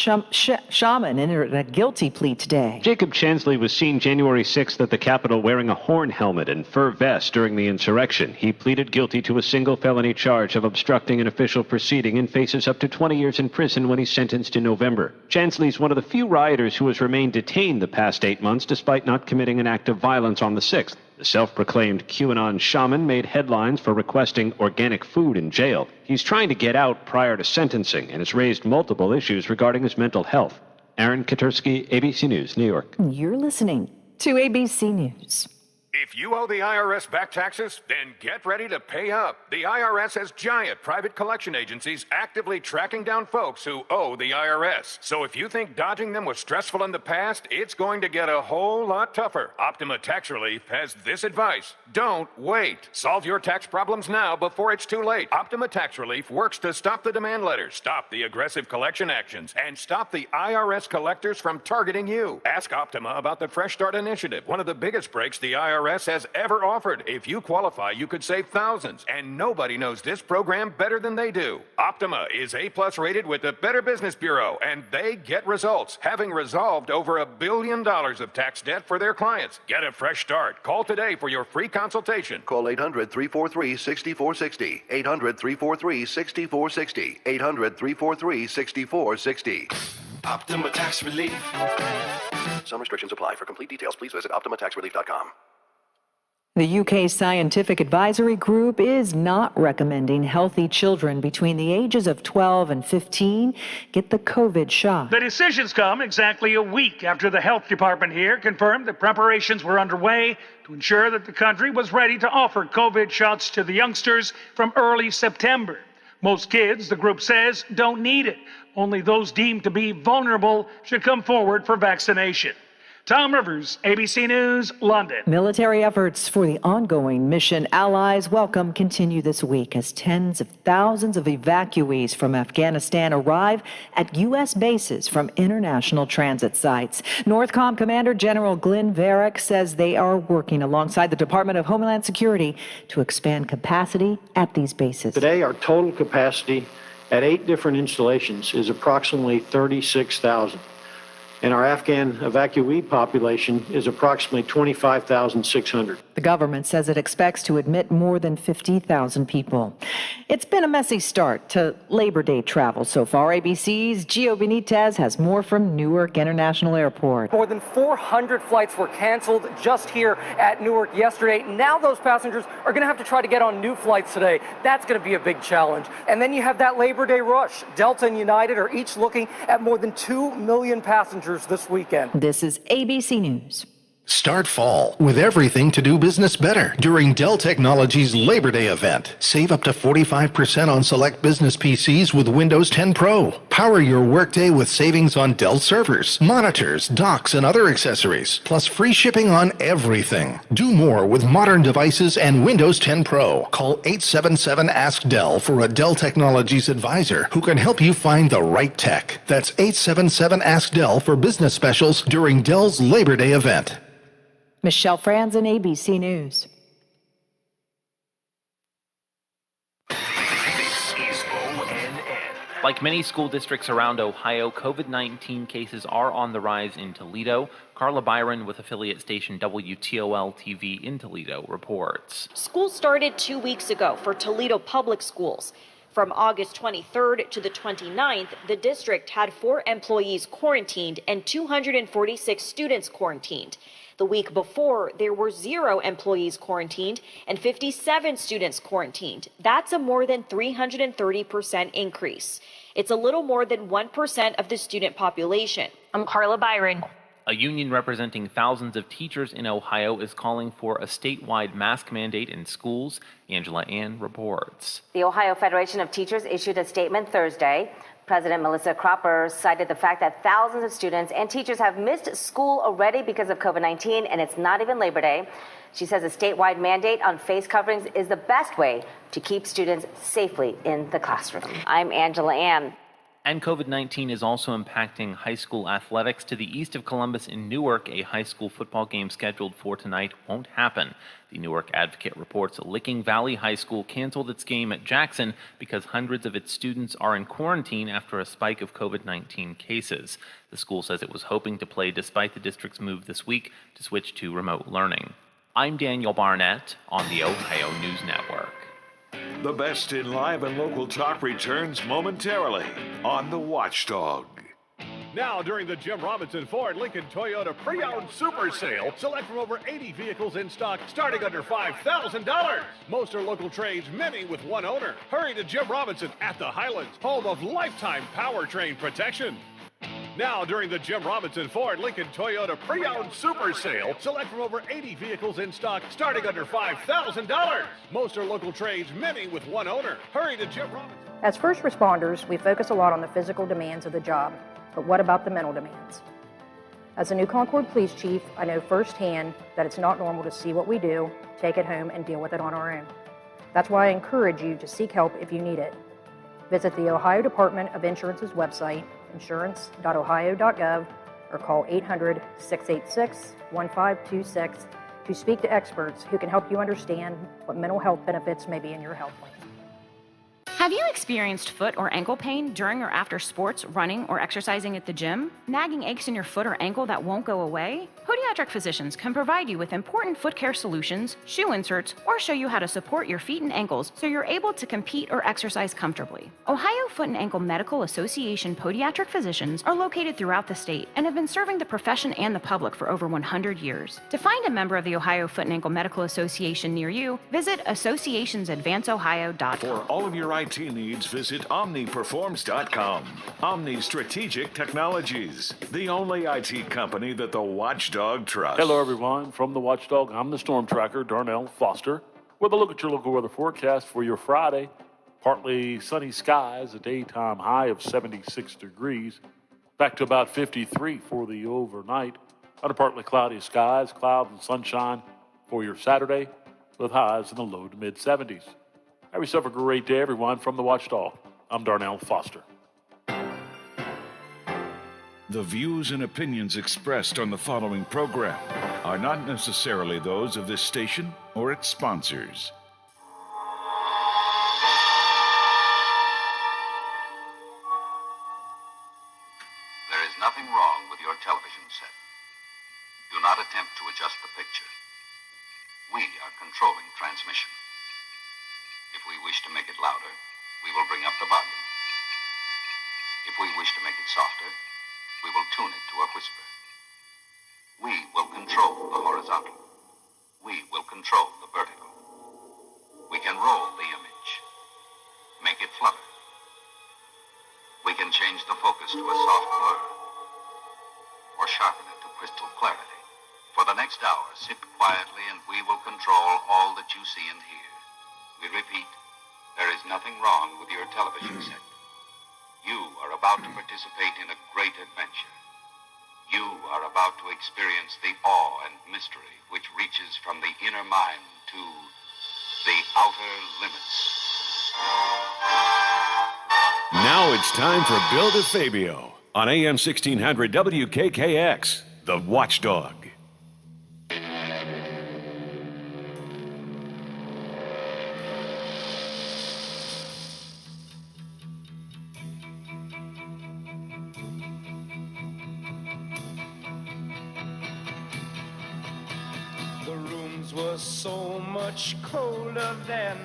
shaman, entered a guilty plea today. Jacob Chansley was seen January 6th at the Capitol wearing a horn helmet and fur vest during the insurrection. He pleaded guilty to a single felony charge of obstructing an official proceeding and faces up to 20 years in prison when he's sentenced in November. Chansley's one of the few rioters who has remained detained the past 8 months despite not committing an act of violence on the 6th. The self-proclaimed QAnon shaman made headlines for requesting organic food in jail. He's trying to get out prior to sentencing and has raised multiple issues regarding his mental health. Aaron Katursky, ABC News, New York. You're listening to ABC News. If you owe the IRS back taxes, then get ready to pay up. The IRS has giant private collection agencies actively tracking down folks who owe the IRS. So if you think dodging them was stressful in the past, it's going to get a whole lot tougher. Optima Tax Relief has this advice. Don't wait. Solve your tax problems now before it's too late. Optima Tax Relief works to stop the demand letters, stop the aggressive collection actions, and stop the IRS collectors from targeting you. Ask Optima about the Fresh Start Initiative, one of the biggest breaks the IRS has ever offered. If you qualify, you could save thousands, and nobody knows this program better than they do. Optima is A+ rated with the Better Business Bureau, and they get results, having resolved over $1 billion of tax debt for their clients. Get a fresh start. Call today for your free consultation. Call 800-343-6460. 800-343-6460. 800-343-6460. Optima Tax Relief. Some restrictions apply. For complete details, please visit OptimaTaxRelief.com. The UK Scientific Advisory Group is not recommending healthy children between the ages of 12 and 15 get the COVID shot. The decisions come exactly a week after the health department here confirmed that preparations were underway to ensure that the country was ready to offer COVID shots to the youngsters from early September. Most kids, the group says, don't need it. Only those deemed to be vulnerable should come forward for vaccination. Tom Rivers, ABC News, London. Military efforts for the ongoing mission allies welcome continue this week as tens of thousands of evacuees from Afghanistan arrive at U.S. bases from international transit sites. Northcom Commander General Glenn Varick says they are working alongside the Department of Homeland Security to expand capacity at these bases. Today, our total capacity at 8 different installations is approximately 36,000. And our Afghan evacuee population is approximately 25,600. The government says it expects to admit more than 50,000 people. It's been a messy start to Labor Day travel so far. ABC's Gio Benitez has more from Newark International Airport. More than 400 flights were canceled just here at Newark yesterday. Now those passengers are going to have to try to get on new flights today. That's going to be a big challenge. And then you have that Labor Day rush. Delta and United are each looking at more than 2 million passengers this weekend. This is ABC News. Start fall with everything to do business better during Dell Technologies Labor Day event. Save up to 45% on select business PCs with Windows 10 Pro. Power your workday with savings on Dell servers, monitors, docks, and other accessories. Plus free shipping on everything. Do more with modern devices and Windows 10 Pro. Call 877-ASK-DELL for a Dell Technologies advisor who can help you find the right tech. That's 877-ASK-DELL for business specials during Dell's Labor Day event. Michelle Franzen, ABC News. Like many school districts around Ohio, COVID-19 cases are on the rise in Toledo. Carla Byron with affiliate station WTOL-TV in Toledo reports. School started 2 weeks ago for Toledo Public Schools. From August 23rd to the 29th, the district had 4 employees quarantined and 246 students quarantined. The week before, there were 0 employees quarantined and 57 students quarantined. That's a more than 330% increase. It's a little more than 1% of the student population. I'm Carla Byron. A union representing thousands of teachers in Ohio is calling for a statewide mask mandate in schools. Angela Ann reports. The Ohio Federation of Teachers issued a statement Thursday. President Melissa Cropper cited the fact that thousands of students and teachers have missed school already because of COVID-19, and it's not even Labor Day. She says a statewide mandate on face coverings is the best way to keep students safely in the classroom. I'm Angela Ann. And COVID-19 is also impacting high school athletics. To the east of Columbus in Newark, a high school football game scheduled for tonight won't happen. The Newark Advocate reports Licking Valley High School canceled its game at Jackson because hundreds of its students are in quarantine after a spike of COVID-19 cases. The school says it was hoping to play despite the district's move this week to switch to remote learning. I'm Daniel Barnett on the Ohio News Network. The best in live and local talk returns momentarily on The Watchdog. Now, during the Jim Robinson Ford Lincoln Toyota Pre-Owned Super Sale, select from over 80 vehicles in stock starting under $5,000. Most are local trades, many with one owner. Hurry to Jim Robinson at the Highlands, home of lifetime powertrain protection. Now, during the Jim Robinson Ford Lincoln Toyota Pre-Owned Super Sale, select from over 80 vehicles in stock starting under $5,000. Most are local trades, many with one owner. Hurry to Jim Robinson. As first responders, we focus a lot on the physical demands of the job, but what about the mental demands? As a new Concord police chief, I know firsthand that it's not normal to see what we do, take it home, and deal with it on our own. That's why I encourage you to seek help if you need it. Visit the Ohio Department of Insurance's website, insurance.ohio.gov, or call 800-686-1526 to speak to experts who can help you understand what mental health benefits may be in your health plan. Have you experienced foot or ankle pain during or after sports, running, or exercising at the gym? Nagging aches in your foot or ankle that won't go away? Podiatric physicians can provide you with important foot care solutions, shoe inserts, or show you how to support your feet and ankles so you're able to compete or exercise comfortably. Ohio Foot and Ankle Medical Association podiatric physicians are located throughout the state and have been serving the profession and the public for over 100 years. To find a member of the Ohio Foot and Ankle Medical Association near you, visit associationsadvanceohio.com. For all of your IT needs, visit OmniPerforms.com. Omni Strategic Technologies, the only IT company that the Watchdog trusts. Hello, everyone. From the Watchdog, I'm the Storm Tracker, Darnell Foster, with a look at your local weather forecast for your Friday. Partly sunny skies, a daytime high of 76 degrees, back to about 53 for the overnight. Under partly cloudy skies, clouds and sunshine for your Saturday with highs in the low to mid 70s. Have yourself a great day, everyone. From the Watchdog, I'm Darnell Foster. The views and opinions expressed on the following program are not necessarily those of this station or its sponsors. There is nothing wrong with your television set. Do not attempt to adjust the picture. We are controlling transmission. If we wish to make it louder, we will bring up the volume. If we wish to make it softer, we will tune it to a whisper. We will control the horizontal. We will control the vertical. We can roll the image, make it flutter. We can change the focus to a soft blur, or sharpen it to crystal clarity. For the next hour, sit quietly and we will control all that you see and hear. We repeat, there is nothing wrong with your television set. You are about to participate in a great adventure. You are about to experience the awe and mystery which reaches from the inner mind to the outer limits. Now it's time for Bill DeFabio on AM 1600 WKKX, The Watchdog. The rooms were so much colder then.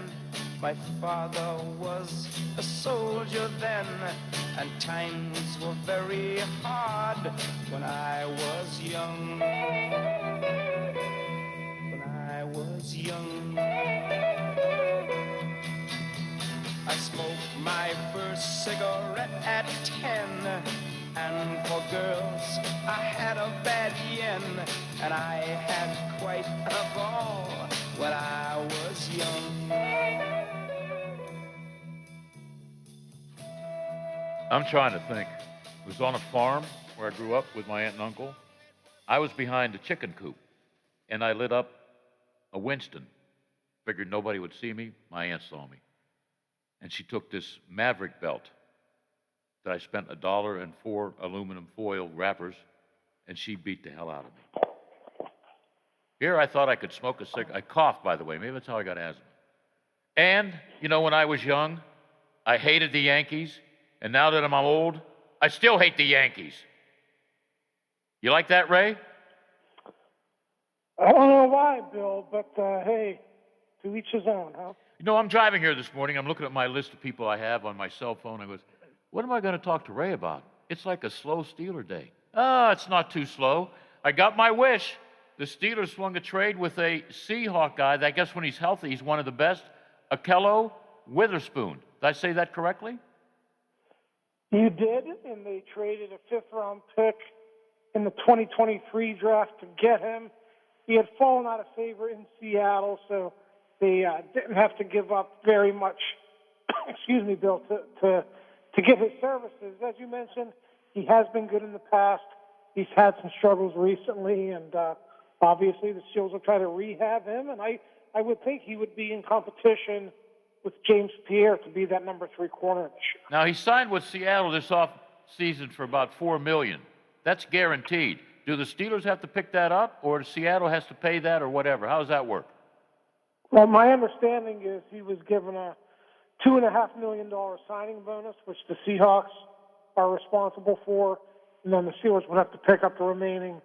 My father was a soldier then, and times were very hard when I was young. When I was young, I smoked my first cigarette at 10. And for girls, I had a bad yen, and I had quite a ball when I was young. I'm trying to think. It was on a farm where I grew up with my aunt and uncle. I was behind a chicken coop, and I lit up a Winston. Figured nobody would see me. My aunt saw me. And she took this Maverick belt that I spent $1 and 4 aluminum foil wrappers, and she beat the hell out of me. Here I thought I could smoke a cigarette. I coughed, by the way. Maybe that's how I got asthma. And, you know, when I was young, I hated the Yankees, and now that I'm old, I still hate the Yankees. You like that, Ray? I don't know why, Bill, but hey, to each his own, huh? You know, I'm driving here this morning. I'm looking at my list of people I have on my cell phone. I goes, what am I going to talk to Ray about? It's like a slow Steeler day. It's not too slow. I got my wish. The Steelers swung a trade with a Seahawk guy that I guess when he's healthy, he's one of the best, Akello Witherspoon. Did I say that correctly? You did, and they traded a fifth-round pick in the 2023 draft to get him. He had fallen out of favor in Seattle, so they didn't have to give up very much, excuse me, Bill, to get his services. As you mentioned, he has been good in the past. He's had some struggles recently, and obviously the Steelers will try to rehab him, and I would think he would be in competition with James Pierre to be that number 3 corner this year. Now, he signed with Seattle this off season for about $4 million. That's guaranteed. Do the Steelers have to pick that up, or Seattle has to pay that, or whatever? How does that work? Well, my understanding is he was given a $2.5 million signing bonus, which the Seahawks are responsible for, and then the Steelers would have to pick up the remaining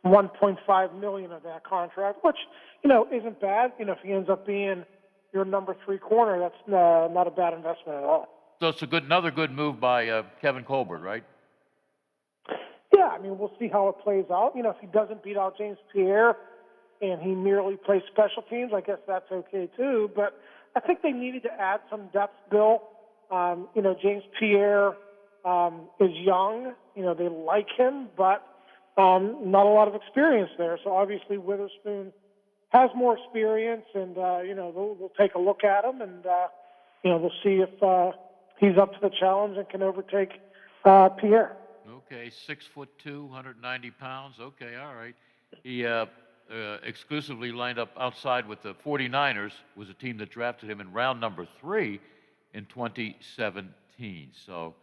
$1.5 million of that contract, which, you know, isn't bad. You know, if he ends up being your number 3 corner, that's not a bad investment at all. So it's another good move by Kevin Colbert, right? Yeah, I mean, we'll see how it plays out. You know, if he doesn't beat out James Pierre and he merely plays special teams, I guess that's okay too. But I think they needed to add some depth, Bill. You know, James Pierre is young. You know, they like him, but not a lot of experience there. So obviously Witherspoon has more experience, and, you know, we'll take a look at him, and, you know, we'll see if he's up to the challenge and can overtake Pierre. Okay, 6'2", 190 pounds. Okay, all right. He exclusively lined up outside with the 49ers, was a team that drafted him in round number 3 in 2017. So,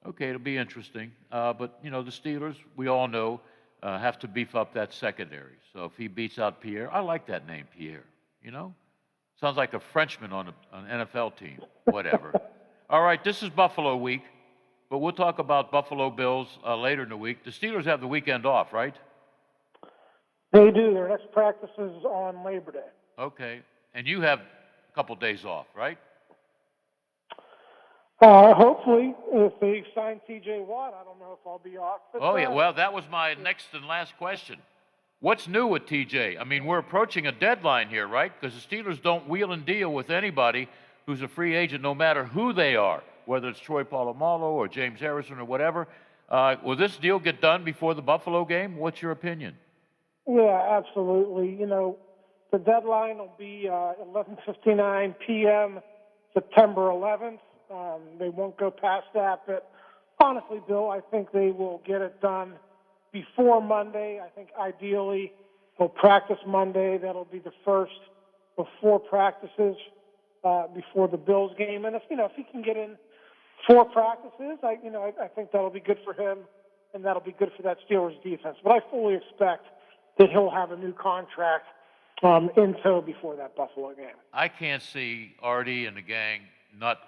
okay, it'll be interesting. But, you know, the Steelers, we all know, have to beef up that secondary. So if he beats out Pierre, I like that name, Pierre, you know? Sounds like a Frenchman on an NFL team, whatever. All right, this is Buffalo week, but we'll talk about Buffalo Bills later in the week. The Steelers have the weekend off, right? They do. Their next practice is on Labor Day. Okay, and you have a couple days off, right? Hopefully, if they sign T.J. Watt, I don't know if I'll be off. But, Oh, yeah, well, that was my next and last question. What's new with TJ? I mean, we're approaching a deadline here, right? Because the Steelers don't wheel and deal with anybody who's a free agent, no matter who they are, whether it's Troy Polamalu or James Harrison or whatever. Will this deal get done before the Buffalo game? What's your opinion? Yeah, absolutely. You know, the deadline will be 11:59 p.m. September 11th. They won't go past that, but honestly, Bill, I think they will get it done before Monday. I think ideally they'll practice Monday. That'll be the first of 4 practices before the Bills game. And if he can get in 4 practices, I think that'll be good for him, and that'll be good for that Steelers defense. But I fully expect that he'll have a new contract in tow before that Buffalo game. I can't see Artie and the gang not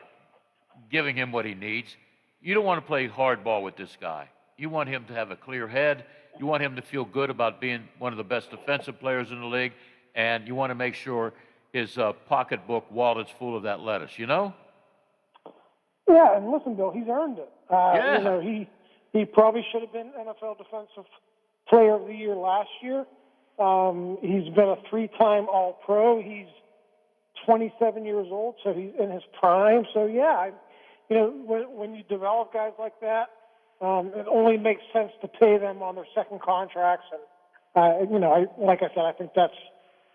giving him what he needs. You don't want to play hardball with this guy. You want him to have a clear head. You want him to feel good about being one of the best defensive players in the league, and you want to make sure his pocketbook wallet's full of that lettuce, you know? Yeah, and listen, Bill, he's earned it. Yeah. You know, he probably should have been NFL Defensive Player of the Year last year. He's been a 3-time All-Pro. He's 27 years old, so he's in his prime. So, yeah, when you develop guys like that, it only makes sense to pay them on their second contracts. And, like I said, I think that's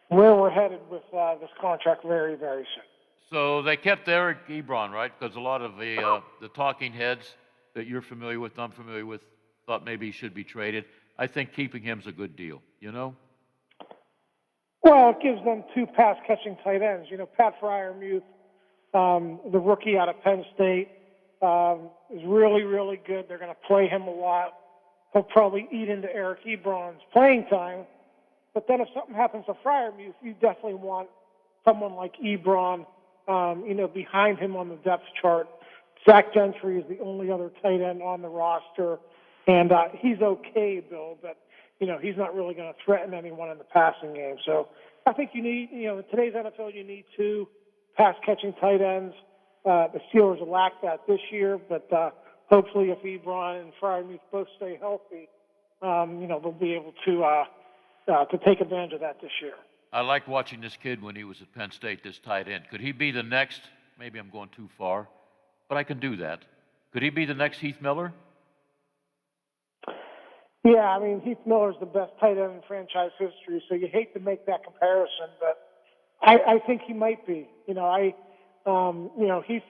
where we're headed with this contract very, very soon. So they kept Eric Ebron, right? Because a lot of the talking heads that you're familiar with, I'm familiar with, thought maybe he should be traded. I think keeping him's a good deal, you know? Well, it gives them 2 pass-catching tight ends. You know, Pat Freiermuth, the rookie out of Penn State, is really, really good. They're going to play him a lot. He'll probably eat into Eric Ebron's playing time. But then if something happens to Freiermuth, you definitely want someone like Ebron, behind him on the depth chart. Zach Gentry is the only other tight end on the roster. And he's okay, Bill, but, he's not really going to threaten anyone in the passing game. So I think you need, in today's NFL, you need 2 pass-catching tight ends. The Steelers will lack that this year, but hopefully if Ebron and Freiermuth both stay healthy, they'll be able to take advantage of that this year. I liked watching this kid when he was at Penn State, this tight end. Could he be the next, maybe I'm going too far, but I can do that. Could he be the next Heath Miller? Yeah, I mean, Heath Miller's the best tight end in franchise history, so you hate to make that comparison, but I think he might be. Heath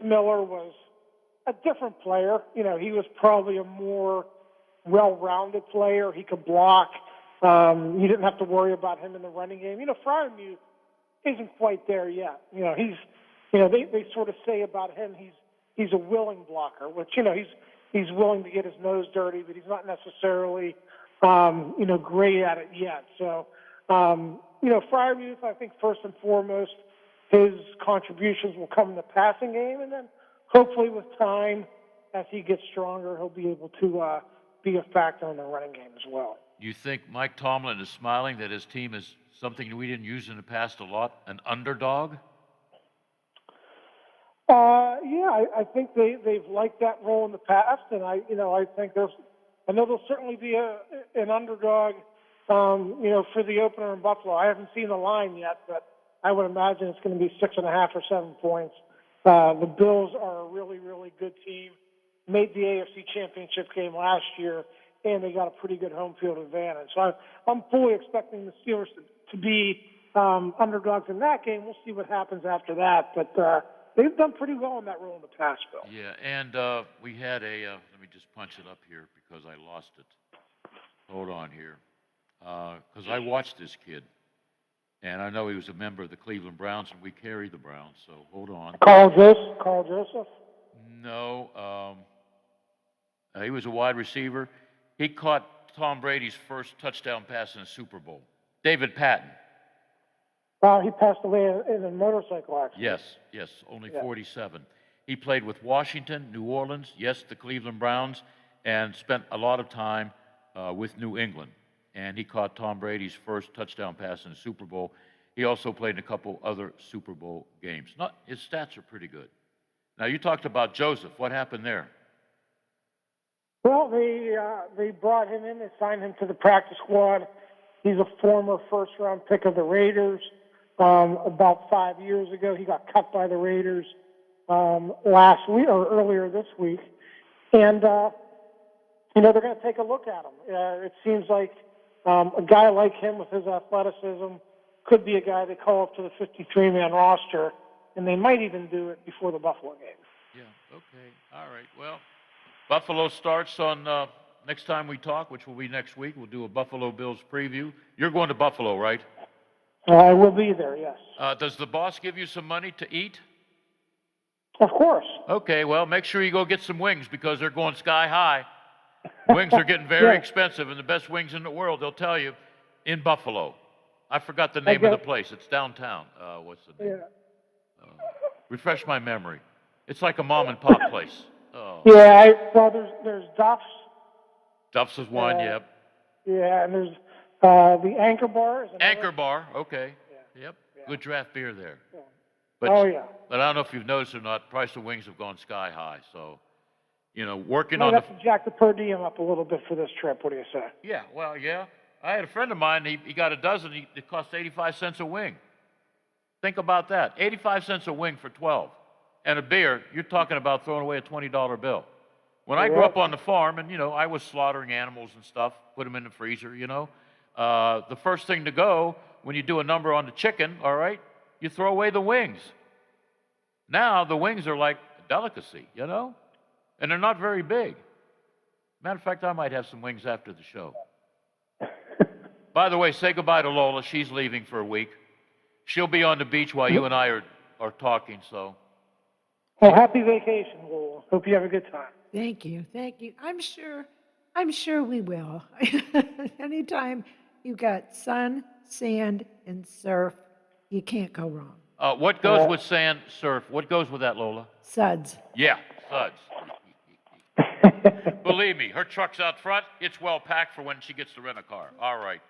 Miller was a different player. He was probably a more well-rounded player. He could block. You didn't have to worry about him in the running game. Freiermuth isn't quite there yet. They sort of say about him he's a willing blocker, which, he's willing to get his nose dirty, but he's not necessarily, great at it yet. So, Freiermuth, I think first and foremost, his contributions will come in the passing game, and then hopefully with time, as he gets stronger, he'll be able to be a factor in the running game as well. You think Mike Tomlin is smiling that his team is something we didn't use in the past a lot, an underdog? Yeah, I think they've liked that role in the past, and I think I know there'll certainly be an underdog, for the opener in Buffalo. I haven't seen the line yet, but I would imagine it's going to be 6.5 or 7 points. The Bills are a really, really good team. Made the AFC Championship game last year, and they got a pretty good home field advantage. So I'm fully expecting the Steelers to be underdogs in that game. We'll see what happens after that, but they've done pretty well in that role in the past, Bill. Yeah, and we had let me just punch it up here because I lost it. Hold on here. Because I watched this kid. And I know he was a member of the Cleveland Browns, and we carry the Browns, so hold on. Carl Joseph? No. He was a wide receiver. He caught Tom Brady's first touchdown pass in a Super Bowl. David Patton. He passed away in a motorcycle accident. Yes, only 47. He played with Washington, New Orleans, yes, the Cleveland Browns, and spent a lot of time with New England. And he caught Tom Brady's first touchdown pass in the Super Bowl. He also played in a couple other Super Bowl games. His stats are pretty good. Now, you talked about Joseph. What happened there? Well, they brought him in. They signed him to the practice squad. He's a former first-round pick of the Raiders. About 5 years ago, he got cut by the Raiders last week or earlier this week. And, they're going to take a look at him. It seems like a guy like him with his athleticism could be a guy they call up to the 53-man roster, and they might even do it before the Buffalo game. Yeah, okay. All right. Well, Buffalo starts on next time we talk, which will be next week. We'll do a Buffalo Bills preview. You're going to Buffalo, right? I will be there, yes. Does the boss give you some money to eat? Of course. Okay, well, make sure you go get some wings because they're going sky high. Wings are getting very expensive, and the best wings in the world, they'll tell you, in Buffalo. I forgot the name of the place. It's downtown. What's the name? Yeah. Refresh my memory. It's like a mom-and-pop place. Oh. Yeah, there's Duff's. Duff's is one, yep. Yeah, and there's the Anchor Bar. Anchor Bar, okay. Yeah. Yep, good draft beer there. Yeah. But, But I don't know if you've noticed or not, price of wings have gone sky high, so... working on have to jack the per diem up a little bit for this trip. What do you say? Yeah, well, yeah. I had a friend of mine, he got a dozen, it cost 85 cents a wing. Think about that, 85 cents a wing for 12. And a beer, you're talking about throwing away a $20 bill. When I grew up on the farm, and, I was slaughtering animals and stuff, put them in the freezer, the first thing to go when you do a number on the chicken, all right, you throw away the wings. Now the wings are like a delicacy, and they're not very big. Matter of fact, I might have some wings after the show. By the way, say goodbye to Lola. She's leaving for a week. She'll be on the beach while you and I are talking, so. Well, happy vacation, Lola. Hope you have a good time. Thank you. I'm sure we will. Anytime you got sun, sand, and surf, you can't go wrong. What goes with sand, surf? What goes with that, Lola? Suds. Yeah, suds. Believe me, her truck's out front. It's well packed for when she gets to rent a car. All right.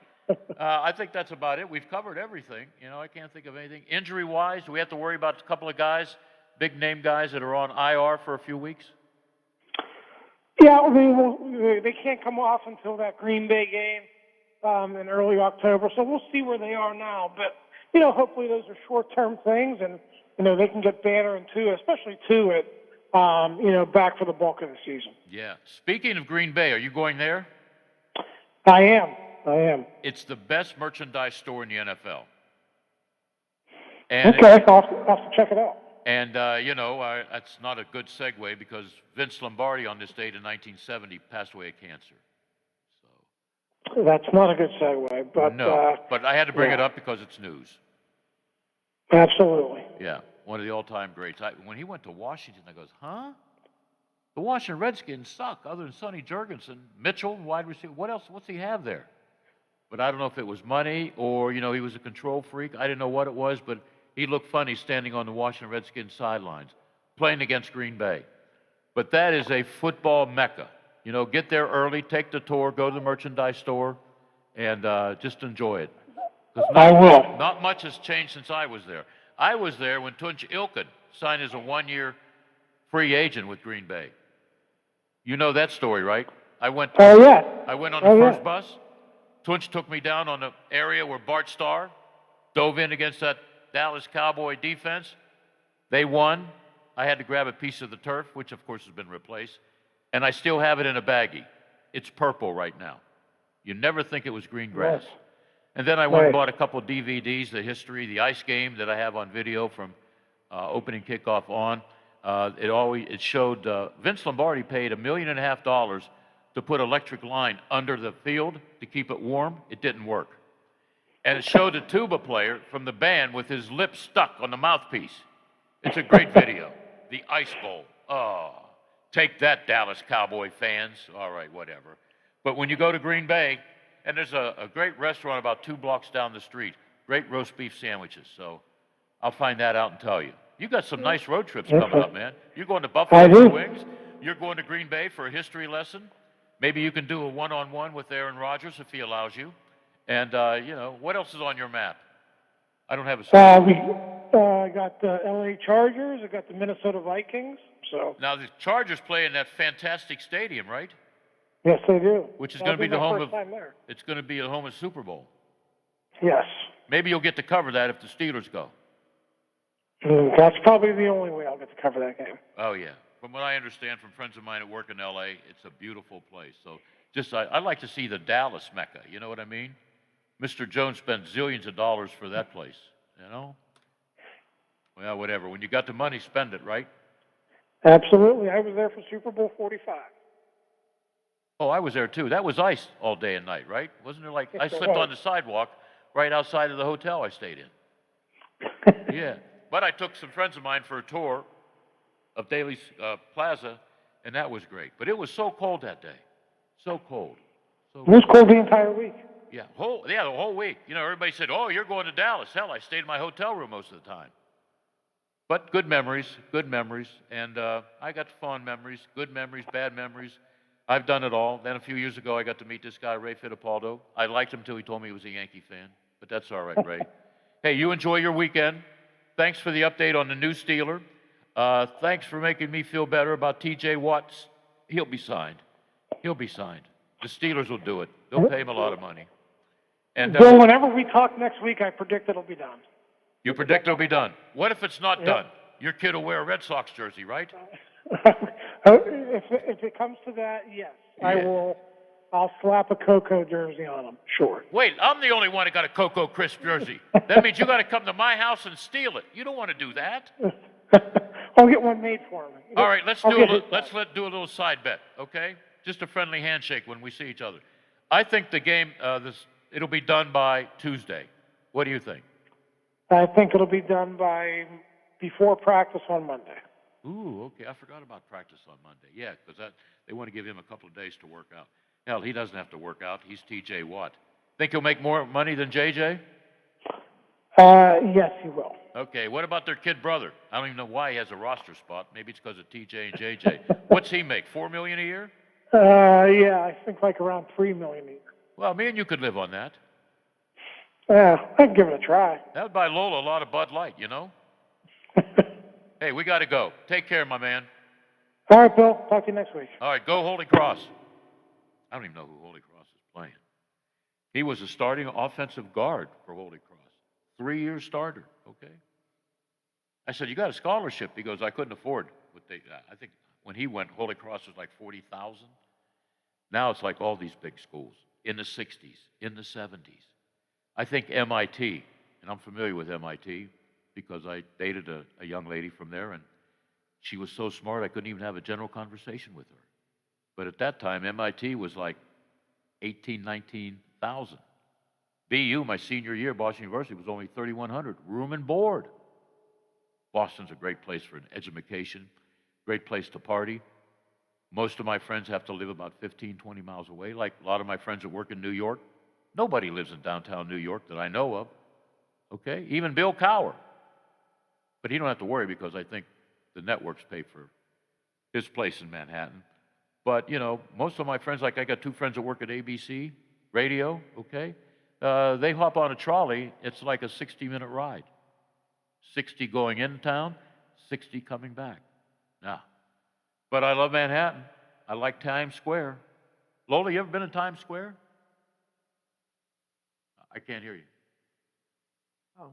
I think that's about it. We've covered everything. I can't think of anything. Injury-wise, do we have to worry about a couple of guys, big-name guys that are on IR for a few weeks? Yeah, they can't come off until that Green Bay game in early October, so we'll see where they are now. But, hopefully those are short-term things, and, they can get Banner and Tua, especially Tua, back for the bulk of the season. Yeah. Speaking of Green Bay, are you going there? I am. It's the best merchandise store in the NFL. And okay, I'll have to check it out. And, that's not a good segue because Vince Lombardi on this date in 1970 passed away of cancer. So. That's not a good segue, but... No, but I had to bring it up because it's news. Absolutely. Yeah, one of the all-time greats. When he went to Washington, I goes, huh? The Washington Redskins suck other than Sonny Jurgensen. Mitchell, wide receiver. What else? What's he have there? But I don't know if it was money or, he was a control freak. I didn't know what it was, but he looked funny standing on the Washington Redskins sidelines, playing against Green Bay. But that is a football mecca. Get there early, take the tour, go to the merchandise store, and just enjoy it. I will. Not much has changed since I was there. I was there when Tunch Ilkin signed as a one-year free agent with Green Bay. You know that story, right? I went on the first bus. Tunch took me down on the area where Bart Starr dove in against that Dallas Cowboy defense. They won. I had to grab a piece of the turf, which of course has been replaced, and I still have it in a baggie. It's purple right now. You never think it was green grass. Yes. And then I went and bought a couple of DVDs, the history, the ice game that I have on video from opening kickoff on. It showed Vince Lombardi paid $1.5 million to put electric line under the field to keep it warm. It didn't work. And it showed a tuba player from the band with his lips stuck on the mouthpiece. It's a great video. The Ice Bowl. Oh, take that, Dallas Cowboy fans. All right, whatever. But when you go to Green Bay, and there's a great restaurant about 2 blocks down the street, great roast beef sandwiches. So I'll find that out and tell you. You got some nice road trips coming up, man. You're going to Buffalo for wings. You're going to Green Bay for a history lesson. Maybe you can do a one-on-one with Aaron Rodgers if he allows you. And, what else is on your map? I don't have a I got the L.A. Chargers. I got the Minnesota Vikings. So now the Chargers play in that fantastic stadium, right? Yes, they do. Which is going to be the home of. There. It's going to be the home of Super Bowl. Yes. Maybe you'll get to cover that if the Steelers go. That's probably the only way I'll get to cover that game. Oh yeah. From what I understand from friends of mine that work in L.A., it's a beautiful place. So I'd like to see the Dallas Mecca. You know what I mean? Mr. Jones spent zillions of dollars for that place. You know? Well, whatever. When you got the money, spend it, right? Absolutely. I was there for Super Bowl 45. Oh, I was there too. That was ice all day and night, right? Wasn't there I slipped on the sidewalk right outside of the hotel I stayed in. Yeah. But I took some friends of mine for a tour of Daly's Plaza, and that was great. But it was so cold that day. So cold. It was cold the entire week. Yeah, the whole week. Everybody said, "Oh, you're going to Dallas." Hell, I stayed in my hotel room most of the time. But good memories, and I got fond memories, good memories, bad memories. I've done it all. Then a few years ago, I got to meet this guy, Ray Fittipaldo. I liked him till he told me he was a Yankee fan, but that's all right, Ray. Hey, you enjoy your weekend. Thanks for the update on the new Steeler. Thanks for making me feel better about T.J. Watts. He'll be signed. The Steelers will do it. They'll pay him a lot of money. And Bill, whenever we talk next week, I predict it'll be done. You predict it'll be done. What if it's not done? Your kid will wear a Red Sox jersey, right? If it comes to that, yes. Yeah. I will. I'll slap a Coco jersey on him, sure. Wait, I'm the only one that got a Coco Crisp jersey. That means you got to come to my house and steal it. You don't want to do that. I'll get one made for me. All right, let's do a little side bet, okay? Just a friendly handshake when we see each other. I think the game, it'll be done by Tuesday. What do you think? I think it'll be done before practice on Monday. Ooh, okay. I forgot about practice on Monday. Yeah, because they want to give him a couple of days to work out. Hell, he doesn't have to work out. He's T.J. Watt. Think he'll make more money than J.J.? Yes, he will. Okay, what about their kid brother? I don't even know why he has a roster spot. Maybe it's because of T.J. and J.J. What's he make, $4 million a year? Yeah, I think like around $3 million a year. Well, me and you could live on that. Yeah, I'd give it a try. That would buy Lola a lot of Bud Light, you know? Hey, we got to go. Take care, my man. All right, Bill. Talk to you next week. All right, go Holy Cross. I don't even know who Holy Cross is playing. He was a starting offensive guard for Holy Cross. 3-year starter, okay? I said, you got a scholarship? He goes, I couldn't afford what I think when he went, Holy Cross was like 40,000. Now it's like all these big schools in the 60s, in the 70s. I think MIT, and I'm familiar with MIT because I dated a young lady from there, and she was so smart I couldn't even have a general conversation with her. But at that time, MIT was like 18,000, 19,000. BU, my senior year, Boston University, was only 3,100, room and board. Boston's a great place for an education, great place to party. Most of my friends have to live about 15, 20 miles away, like a lot of my friends that work in New York. Nobody lives in downtown New York that I know of, okay? Even Bill Cower. But he don't have to worry because I think the networks pay for his place in Manhattan. But, most of my friends, like I got 2 friends that work at ABC radio, okay? They hop on a trolley. It's like a 60-minute ride. 60 going in town, 60 coming back. Now, but I love Manhattan. I like Times Square. Lola, you ever been in Times Square? I can't hear you. Oh,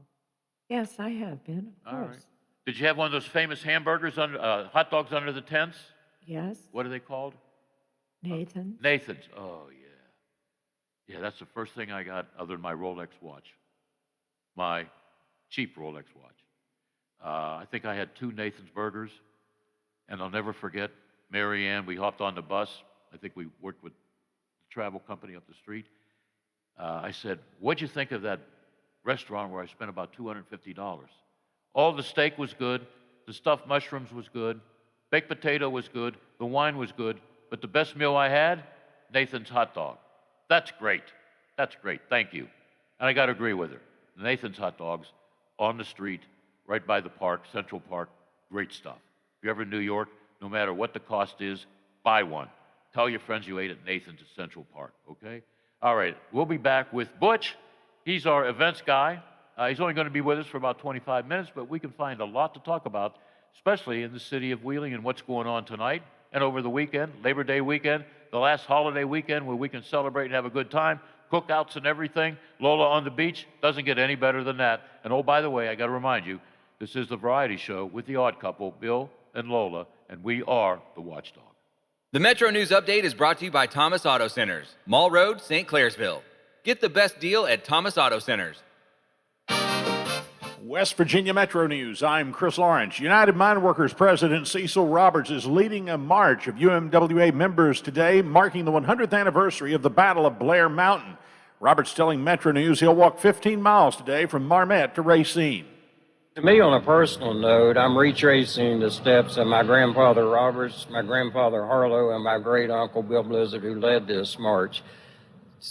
yes, I have been, of course. All right. Did you have one of those famous hamburgers, hot dogs under the tents? Yes. What are they called? Nathan's. Nathan's. Oh, yeah. Yeah, that's the first thing I got other than my Rolex watch. My cheap Rolex watch. I think I had 2 Nathan's burgers, and I'll never forget Mary Ann. We hopped on the bus. I think we worked with the travel company up the street. I said, what'd you think of that restaurant where I spent about $250? All the steak was good, the stuffed mushrooms was good, baked potato was good, the wine was good, but the best meal I had, Nathan's hot dog. That's great. That's great. Thank you. And I got to agree with her. Nathan's hot dogs on the street, right by the park, Central Park, great stuff. If you're ever in New York, no matter what the cost is, buy one. Tell your friends you ate at Nathan's at Central Park, okay? All right, we'll be back with Butch. He's our events guy. He's only going to be with us for about 25 minutes, but we can find a lot to talk about, especially in the city of Wheeling and what's going on tonight and over the weekend, Labor Day weekend, the last holiday weekend where we can celebrate and have a good time, cookouts and everything. Lola on the beach doesn't get any better than that. And oh, by the way, I got to remind you, this is the variety show with the odd couple, Bill and Lola, and we are the Watchdog. The Metro News Update is brought to you by Thomas Auto Centers, Mall Road, St. Clairsville. Get the best deal at Thomas Auto Centers. West Virginia Metro News. I'm Chris Lawrence. United Mine Workers President Cecil Roberts is leading a march of UMWA members today, marking the 100th anniversary of the Battle of Blair Mountain. Roberts telling Metro News he'll walk 15 miles today from Marmette to Racine. To me, on a personal note, I'm retracing the steps of my grandfather Roberts, my grandfather Harlow, and my great-uncle Bill Blizzard, who led this march.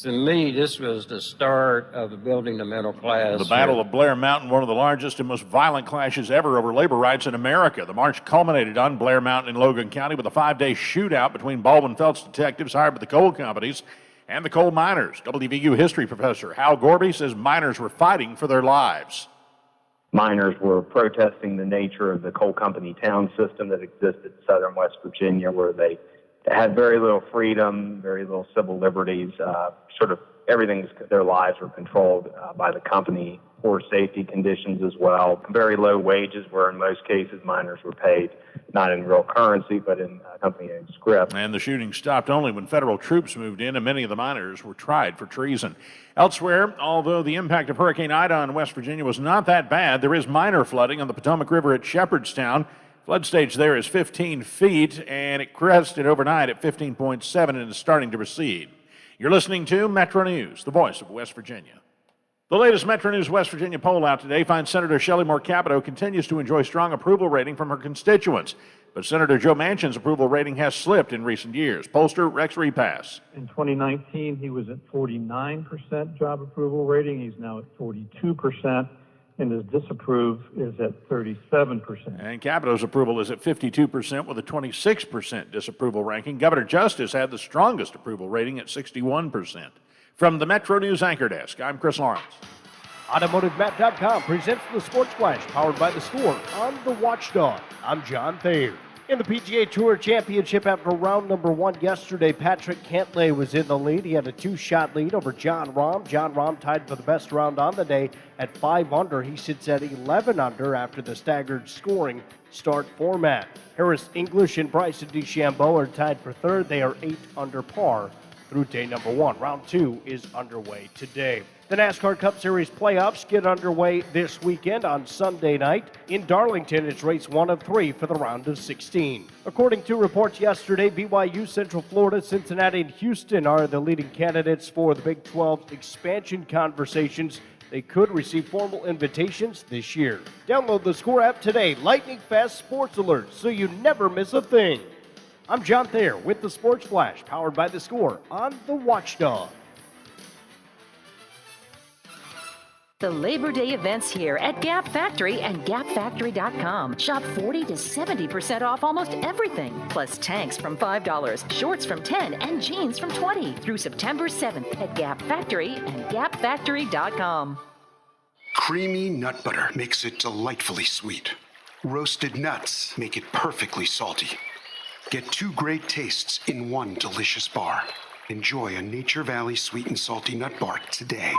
To me, this was the start of building the middle class. The Battle of Blair Mountain, one of the largest and most violent clashes ever over labor rights in America. The march culminated on Blair Mountain in Logan County with a 5-day shootout between Baldwin Felts detectives hired by the coal companies and the coal miners. WVU history professor Hal Gorby says miners were fighting for their lives. Miners were protesting the nature of the coal company town system that existed in southern West Virginia, where they had very little freedom, very little civil liberties, sort of everything, their lives were controlled by the company, poor safety conditions as well, very low wages where in most cases miners were paid not in real currency but in company-owned scrip. And the shooting stopped only when federal troops moved in, and many of the miners were tried for treason. Elsewhere, although the impact of Hurricane Ida on West Virginia was not that bad, there is minor flooding on the Potomac River at Shepherdstown. Flood stage there is 15 feet, and it crested overnight at 15.7 and is starting to recede. You're listening to Metro News, the voice of West Virginia. The latest Metro News West Virginia poll out today finds Senator Shelley Moore Capito continues to enjoy strong approval rating from her constituents, but Senator Joe Manchin's approval rating has slipped in recent years. Pollster Rex Repass. In 2019, he was at 49% job approval rating. He's now at 42%. And his disapprove is at 37%. And Capito's approval is at 52% with a 26% disapproval ranking. Governor Justice had the strongest approval rating at 61%. From the Metro News Anchor Desk, I'm Chris Lawrence. AutomotiveMap.com presents the Sports Flash, powered by The Score on the Watchdog. I'm John Thayer. In the PGA Tour Championship after round number one yesterday, Patrick Cantlay was in the lead. He had a 2-shot lead over John Rahm. John Rahm tied for the best round on the day at 5 under. He sits at 11 under after the staggered scoring start format. Harris English and Bryson DeChambeau are tied for third. They are 8 under par through day number one. Round two is underway today. The NASCAR Cup Series playoffs get underway this weekend on Sunday night. In Darlington, it's race 1 of 3 for the round of 16. According to reports yesterday, BYU, Central Florida, Cincinnati, and Houston are the leading candidates for the Big 12 expansion conversations. They could receive formal invitations this year. Download the Score app today. Lightning fast sports alerts so you never miss a thing. I'm John Thayer with the Sports Flash, powered by The Score on the Watchdog. The Labor Day events here at Gap Factory and GapFactory.com. Shop 40 to 70% off almost everything, plus tanks from $5, shorts from $10, and jeans from $20 through September 7th at Gap Factory and GapFactory.com. Creamy nut butter makes it delightfully sweet. Roasted nuts make it perfectly salty. Get 2 great tastes in one delicious bar. Enjoy a Nature Valley sweet and salty nut bar today.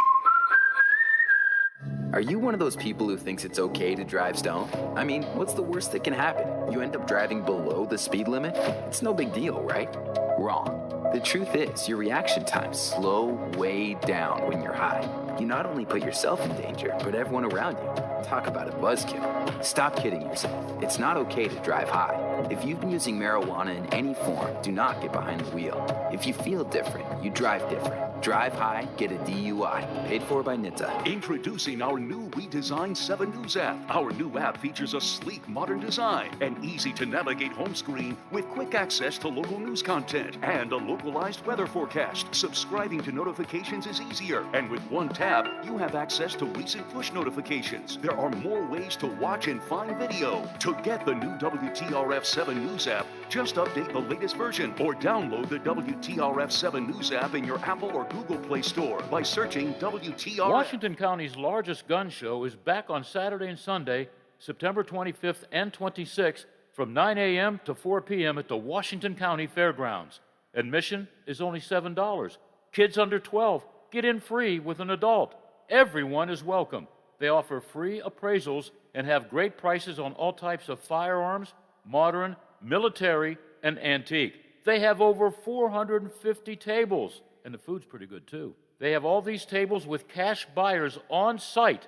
Are you one of those people who thinks it's okay to drive stoned? I mean, what's the worst that can happen? You end up driving below the speed limit? It's no big deal, right? Wrong. The truth is, your reaction times slow way down when you're high. You not only put yourself in danger, but everyone around you. Talk about a buzzkill. Stop kidding yourself. It's not okay to drive high. If you've been using marijuana in any form, do not get behind the wheel. If you feel different, you drive different. Drive high, get a DUI. Paid for by NHTSA. Introducing our new redesigned 7 News app. Our new app features a sleek, modern design, an easy-to-navigate home screen with quick access to local news content, and a localized weather forecast. Subscribing to notifications is easier, and with one tap, you have access to recent push notifications. There are more ways to watch and find video. To get the new WTRF 7 News app, just update the latest version or download the WTRF 7 News app in your Apple or Google Play Store by searching WTRF. Washington County's largest gun show is back on Saturday and Sunday, September 25th and 26th from 9 a.m. to 4 p.m. at the Washington County Fairgrounds. Admission is only $7. Kids under 12 get in free with an adult. Everyone is welcome. They offer free appraisals and have great prices on all types of firearms, modern, military, and antique. They have over 450 tables, and the food's pretty good too. They have all these tables with cash buyers on site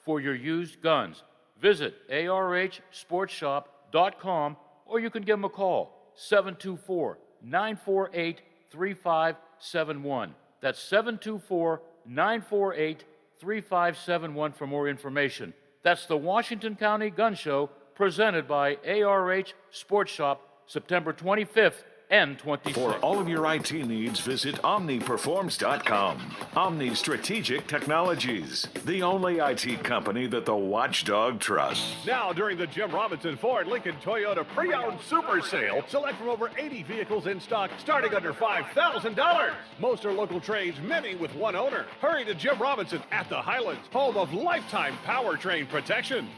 for your used guns. Visit arhsportshop.com or you can give them a call, 724-948-3571. That's 724-948-3571 for more information. That's the Washington County Gun Show presented by ARH Sports Shop, September 25th and 26th. For all of your IT needs, visit OmniPerforms.com. Omni Strategic Technologies, the only IT company that the watchdog trusts. Now, during the Jim Robinson Ford Lincoln Toyota Pre-Owned Super Sale, select from over 80 vehicles in stock starting under $5,000. Most are local trades, many with one owner. Hurry to Jim Robinson at the Highlands, home of lifetime powertrain protection.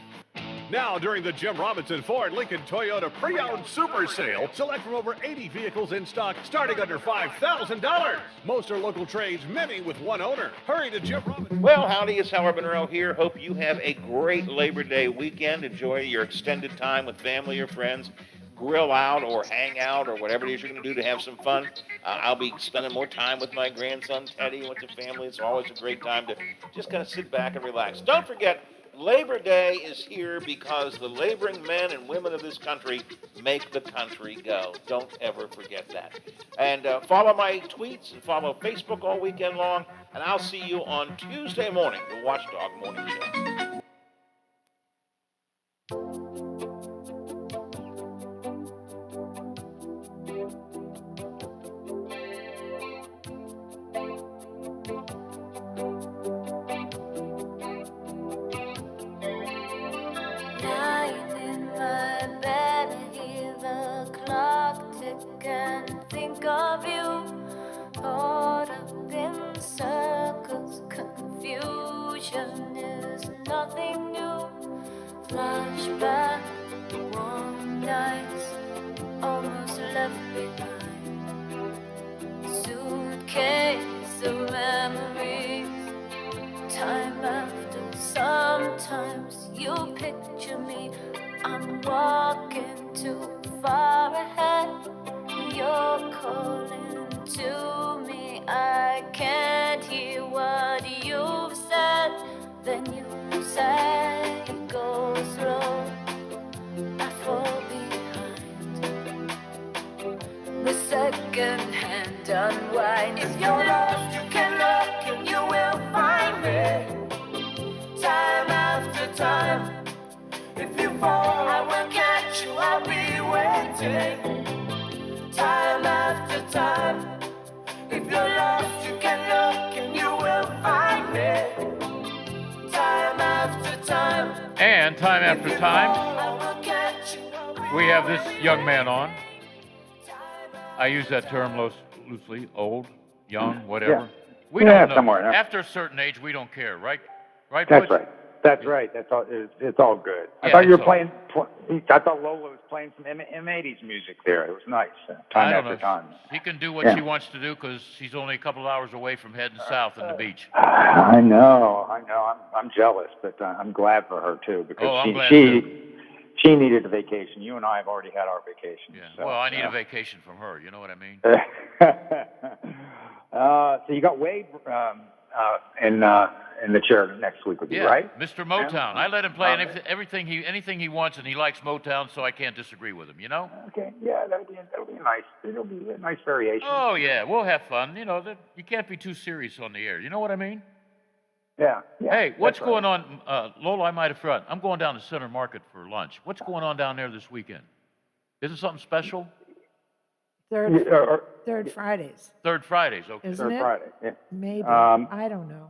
Now, during the Jim Robinson Ford Lincoln Toyota Pre-Owned Super Sale, select from over 80 vehicles in stock starting under $5,000. Most are local trades, many with one owner. Hurry to Jim Robinson. Well, howdy, it's Howard Monroe here. Hope you have a great Labor Day weekend. Enjoy your extended time with family or friends. Grill out or hang out or whatever it is you're going to do to have some fun. I'll be spending more time with my grandson, Teddy, with the family. It's always a great time to just kind of sit back and relax. Don't forget, Labor Day is here because the laboring men and women of this country make the country go. Don't ever forget that. And follow my tweets and follow Facebook all weekend long. And I'll see you on Tuesday morning, the Watchdog Morning Show. Think of you, caught up in circles. Confusion is nothing new. Flashback, warm nights, almost left behind. Suitcase of memories, time after. Sometimes you picture me, I'm walking too far ahead. You're calling to me, I can't hear what you've said. Then you say, go slow, I fall behind. The second hand unwind. If you're lost, you can look and you will find me. Time after time. If you fall, I will catch you, I'll be waiting. Time after time. If you're lost, you can look and you will find me. Time after time. And time after time, we have this young man on. I use that term loosely, old, young, whatever. Yeah. We don't know. Somewhere. After a certain age, we don't care, right? Right, That's Butch? right. That's right. That's all. It's all good. I Yeah, thought you were it's all- playing. I thought Lola was playing some M80s music there. It was nice. Time I don't after know. time. She can do what Yeah. she wants to do because she's only a couple of hours away from heading south on the beach. I know. I'm jealous, but I'm glad for her too because Oh, I'm glad She needed a vacation. You and I have already had our vacation. Yeah. So, Well, I need a vacation from her. You know what I mean? So you got Wade in the chair next week with you, right? Mr. Motown. I let him play anything he wants, and he likes Motown, so I can't disagree with him. You know? Okay. Yeah, that'll be nice. It'll be a nice variation. Oh yeah, we'll have fun. You know, you can't be too serious on the air. You know what I mean? Yeah. Hey, what's going on, Lola? I might have forgotten. I'm going down to Center Market for lunch. What's going on down there this weekend? Is it something special? Third Fridays. Third Fridays, okay. Isn't Third it? Friday. Yeah. Maybe. I don't know.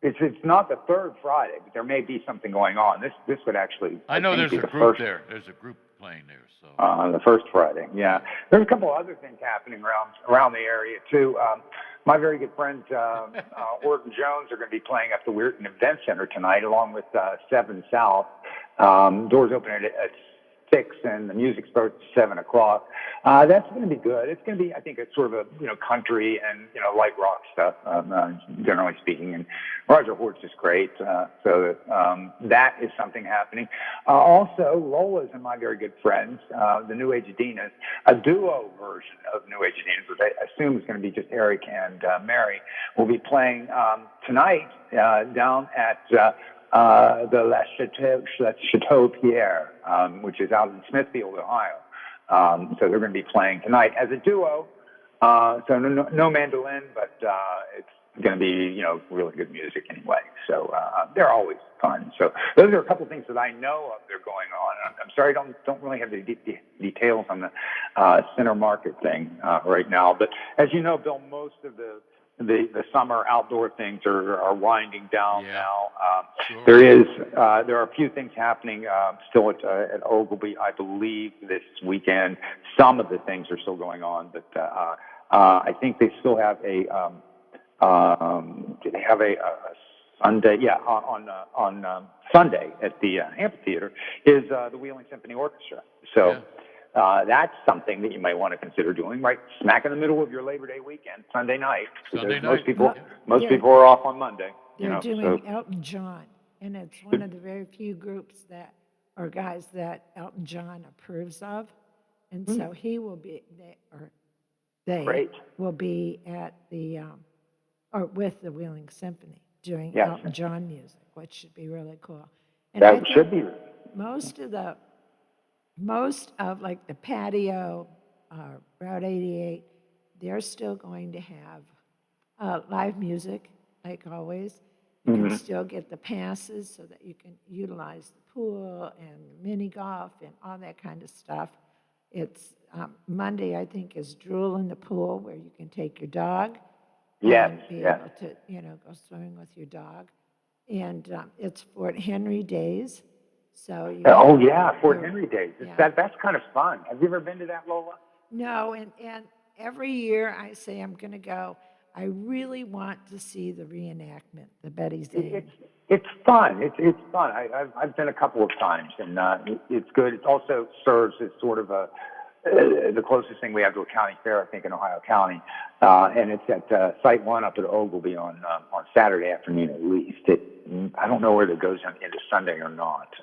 It's not the third Friday, but there may be something going on. This would actually. I know think, there's be a the group first, there. There's a group playing there. So. On the first Friday, yeah. There's a couple other things happening around the area too. My very good friends Orton Jones are going to be playing at the Weirton Event Center tonight, along with 7 South. Doors open at 6, and the music starts at 7 o'clock. That's going to be good. It's going to be, I think, it's sort of a country and light rock stuff, generally speaking. And Roger Hort's is great, so that is something happening. Also, Lola's and my very good friends, the New Age Adinas, a duo version of New Age Adinas, which I assume is going to be just Eric and Mary, will be playing tonight down at the Chateau Pierre, which is out in Smithfield, Ohio. So they're going to be playing tonight as a duo. So no mandolin, but it's going to be, really good music anyway. So they're always fun. So those are a couple of things that I know of that are going on. I'm sorry, I don't really have the details on the Center Market thing right now. But as you know, Bill, most of the summer outdoor things are winding down now. Sure. There are a few things happening still at Ogilvy, I believe, this weekend. Some of the things are still going on, but I think they still have a. Do they have a Sunday? Yeah, on Sunday at the amphitheater is the Wheeling Symphony Orchestra. So. Yeah. That's something that you may want to consider doing right smack in the middle of your Labor Day weekend, Sunday night. Most people are off on Monday. They're doing Elton John, and it's one of the very few groups or guys that Elton John approves of, and so he will be they will be at the or with the Wheeling Symphony doing Elton John music, which should be really cool. And that should be most of like the patio, Route 88, they're still going to have live music, like always. You can still get the passes so that you can utilize the pool and mini golf and all that kind of stuff. It's Monday, I think, is Drool in the Pool, where you can take your dog and be able to, go swimming with your dog. And it's Fort Henry Days. So Fort Henry Days. That's kind of fun. Have you ever been to that, Lola? No, and every year I say I'm going to go. I really want to see the reenactment, the Betty Zane. It's fun. It's fun. I've been a couple of times, and it's good. It also serves as sort of the closest thing we have to a county fair, I think, in Ohio County, and it's at Site 1 up at Ogilvy on Saturday afternoon at least. I don't know whether it goes into Sunday or not,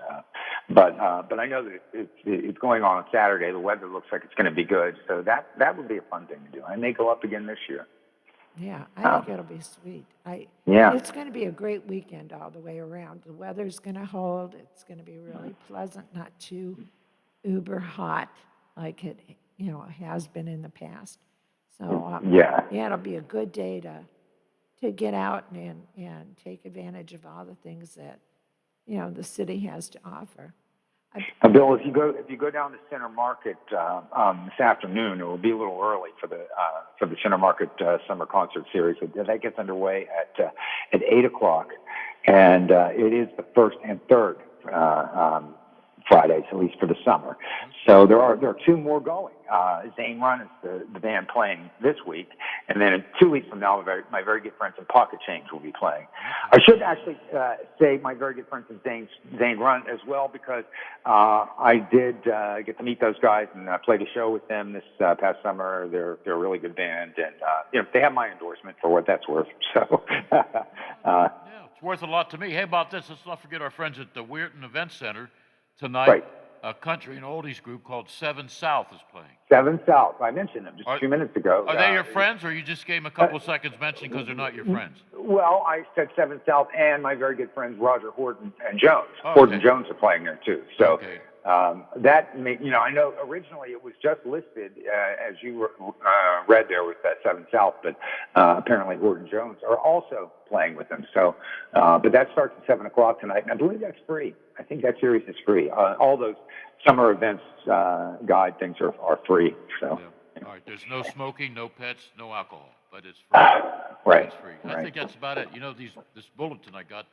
but I know that it's going on Saturday. The weather looks like it's going to be good, so that would be a fun thing to do. I may go up again this year. Yeah, I think it'll be sweet. It's going to be a great weekend all the way around. The weather's going to hold. It's going to be really pleasant, not too uber hot like it has been in the past. So it'll be a good day to get out and take advantage of all the things that the city has to offer. Bill, if you go down to Center Market this afternoon, it will be a little early for the Center Market Summer Concert Series. That gets underway at 8 o'clock, and it is the first and third Fridays, at least for the summer. So there are 2 more going. Zane Run is the band playing this week, and then 2 weeks from now, my very good friends in Pocket Change will be playing. I should actually say my very good friends in Zane Run as well, because I did get to meet those guys and played a show with them this past summer. They're a really good band, and they have my endorsement for what that's worth. So it's worth a lot to me. Hey, about this, let's not forget our friends at the Weirton Event Center tonight. Right. A country and oldies group called Seven South is playing. Seven South. I mentioned them just a few minutes ago. Are they your friends, or you just gave them a couple of seconds mentioning because they're not your friends? Well, I said Seven South, and my very good friends Roger Horton and Jones. Oh, Horton okay. Jones are playing there too. So Okay. that made, I know originally it was just listed as you read there with that Seven South, but apparently Horton Jones are also playing with them. So, but that starts at 7:00 tonight, and I believe that's free. I think that series is free. All those summer events guide things are free. So. Yeah. All right. There's no smoking, no pets, no alcohol, but it's free. Right. It's free. I think that's about it. This bulletin I got,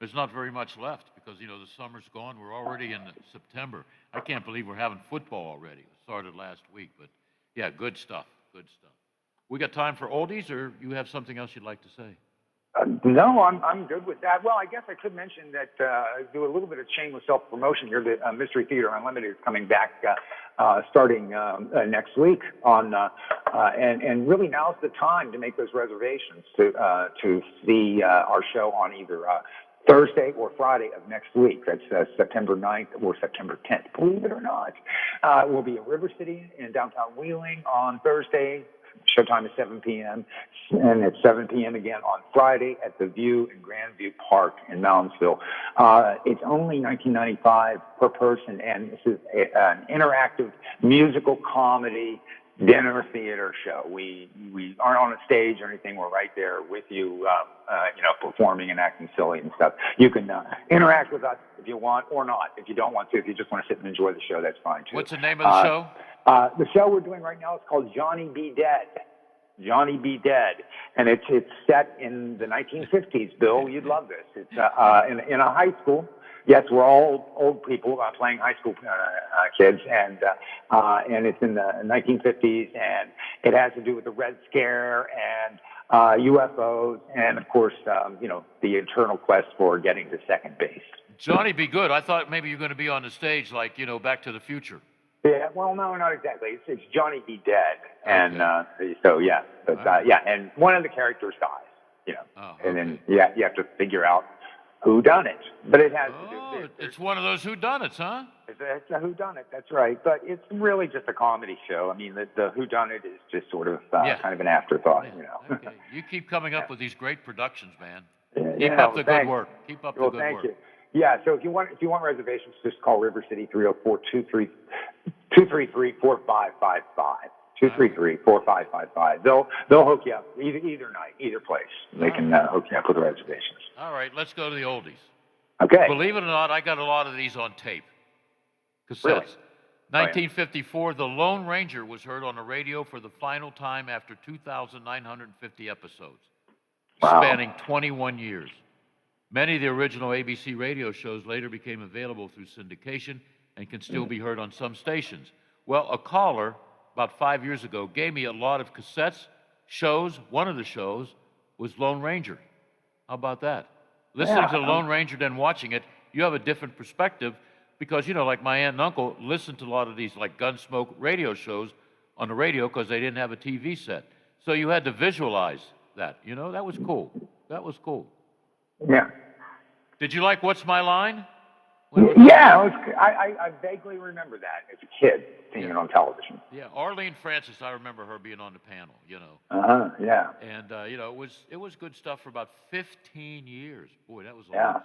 there's not very much left because, the summer's gone. We're already in September. I can't believe we're having football already. It started last week, but yeah, good stuff. Good stuff. We got time for oldies, or you have something else you'd like to say? No, I'm good with that. Well, I guess I could mention that do a little bit of shameless self-promotion here. The Mystery Theater Unlimited is coming back starting next week and really now's the time to make those reservations to see our show on either Thursday or Friday of next week. That's September 9th or September 10th. Believe it or not, we'll be at River City in downtown Wheeling on Thursday. Showtime is 7 p.m. and at 7 p.m. again on Friday at the View in Grandview Park in Moundsville. It's only $19.95 per person, and this is an interactive musical comedy dinner theater show. We aren't on a stage or anything. We're right there with you, performing and acting silly and stuff. You can interact with us if you want or not. If you don't want to, if you just want to sit and enjoy the show, that's fine too. What's the name of the show? The show we're doing right now is called Johnny Be Dead. Johnny Be Dead, and it's set in the 1950s. Bill, you'd love this. It's in a high school. Yes, we're all old people playing high school kids, and it's in the 1950s, and it has to do with the Red Scare and UFOs, and of course, the eternal quest for getting to second base. Johnny Be Good. I thought maybe you're going to be on the stage like, Back to the Future. Yeah, well, no, not exactly. It's Johnny Be Dead, and so yeah, but and one of the characters dies, and then you have to figure out who done it. But it has to do. It's one of those whodunits, huh? It's a whodunit. That's right. But it's really just a comedy show. I mean, the whodunit is just sort of kind of an afterthought, Okay. You keep coming up with these great productions, man. Keep up the good work. Keep up the good thank work. you. Yeah, so if you want reservations, just call River City 304-233-4555. 233-4555. They'll hook you up either night, either place. They can hook you up with reservations. All right, let's go to the oldies. Okay. Believe it or not, I got a lot of these on tape. Cassettes. Really? 1954, The Lone Ranger was heard on the radio for the final time after 2,950 episodes, spanning 21 years. Many of the original ABC radio shows later became available through syndication and can still be heard on some stations. Well, a caller about 5 years ago gave me a lot of cassettes, shows. One of the shows was Lone Ranger. How about that? Listening to the Lone Ranger, then watching it, you have a different perspective because, like my aunt and uncle listened to a lot of these like Gunsmoke radio shows on the radio because they didn't have a TV set. So you had to visualize that, that was cool. That was cool. Yeah. Did you like What's My Line? I vaguely remember that as a kid, seeing it on television. Yeah, Arlene Francis, I remember her being on the panel, Yeah. And, it was good stuff for about 15 years. Boy, that was a Yeah. long time.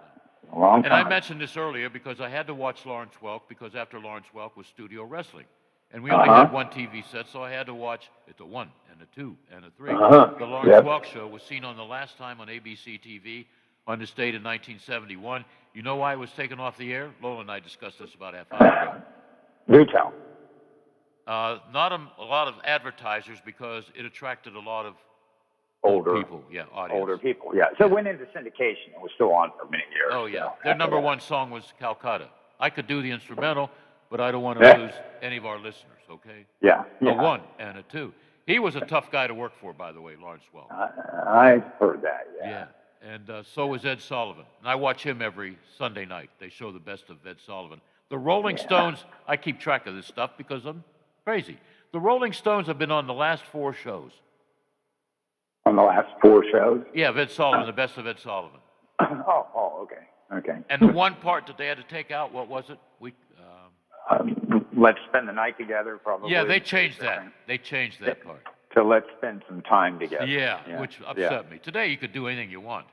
A long And time. I mentioned this earlier because I had to watch Lawrence Welk because after Lawrence Welk was Studio Wrestling. And we only had one TV set, so I had to watch it the 1 and the 2 and the 3. The Lawrence Welk show was seen on the last time on ABC TV on this date in 1971. You know why it was taken off the air? Lola and I discussed this about half hour ago. Do tell. Not a lot of advertisers because it attracted a lot of older people. Yeah, audience. Older people, yeah. So it went into syndication. It was still on for many years. Oh, yeah. So. Their number one song was Calcutta. I could do the instrumental, but I don't want to lose any of our listeners, okay? Yeah. A 1 and a 2. He was a tough guy to work for, by the way, Lawrence Welk. I've heard that, Yeah. And so is Ed Sullivan. And I watch him every Sunday night. They show the best of Ed Sullivan. The Rolling Stones, I keep track of this stuff because I'm crazy. The Rolling Stones have been on the last 4 shows. On the last 4 shows? Yeah, of Ed Sullivan, the best of Ed Sullivan. Okay. And the one part that they had to take out, what was it? Let's spend the night together, probably. Yeah, they changed that. They changed that part. So let's spend some time together. Yeah, which upset me. Today you could do anything you want.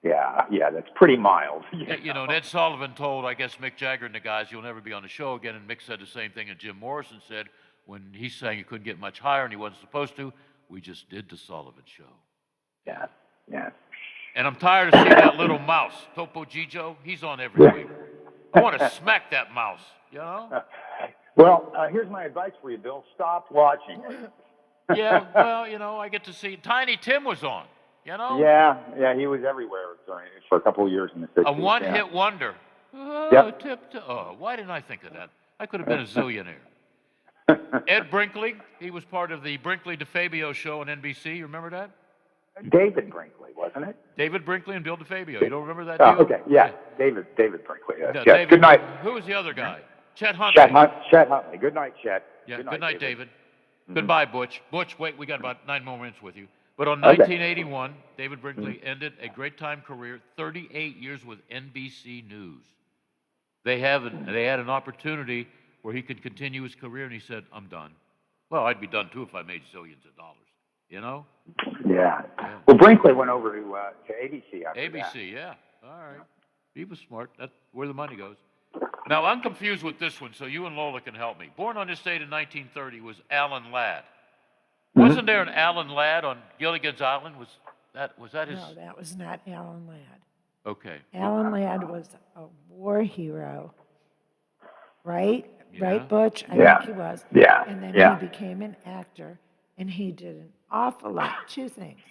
Yeah, that's pretty mild. You know, Ned Sullivan told, I guess, Mick Jagger and the guys, you'll never be on the show again. And Mick said the same thing, and Jim Morrison said when he sang he couldn't get much higher and he wasn't supposed to, we just did the Sullivan show. Yeah. And I'm tired of seeing that little mouse, Topo Gigio. He's on every week. I want to smack that mouse, you know? Well, here's my advice for you, Bill. Stop watching. Yeah, well, you know, I get to see Tiny Tim was on, you know? Yeah, he was everywhere for a couple of years in the 60s. A one-hit wonder. Yep. Why didn't I think of that? I could have been a zillionaire. Ed Brinkley, he was part of the Brinkley DeFabio show on NBC. You remember that? David Brinkley, wasn't it? David Brinkley and Bill DeFabio. You don't remember that Oh, deal? okay. Yeah. David Brinkley. No, Yes. David, Good night. Who was the other guy? Chet Huntley. Chet Huntley. Good night, Chet. Yeah, good night, David. Goodbye, Butch. Butch, wait, we got about 9 more minutes with you. But on 1981, David Brinkley ended a great time career, 38 years with NBC News. They had an opportunity where he could continue his career, and he said, I'm done. Well, I'd be done, too, if I made zillions of dollars, you know? Yeah. Well, Brinkley went over to ABC after that. ABC, yeah. All right. He was smart. That's where the money goes. Now, I'm confused with this one, so you and Lola can help me. Born on this date in 1930 was Alan Ladd. Wasn't there an Alan Ladd on Gilligan's Island? Was that his? No, that was not Alan Ladd. Okay. Alan Ladd was a war hero, right? Yeah. Right, Butch? I Yeah. think he was. Yeah. And then Yeah. he became an actor, and he did an awful lot, two things.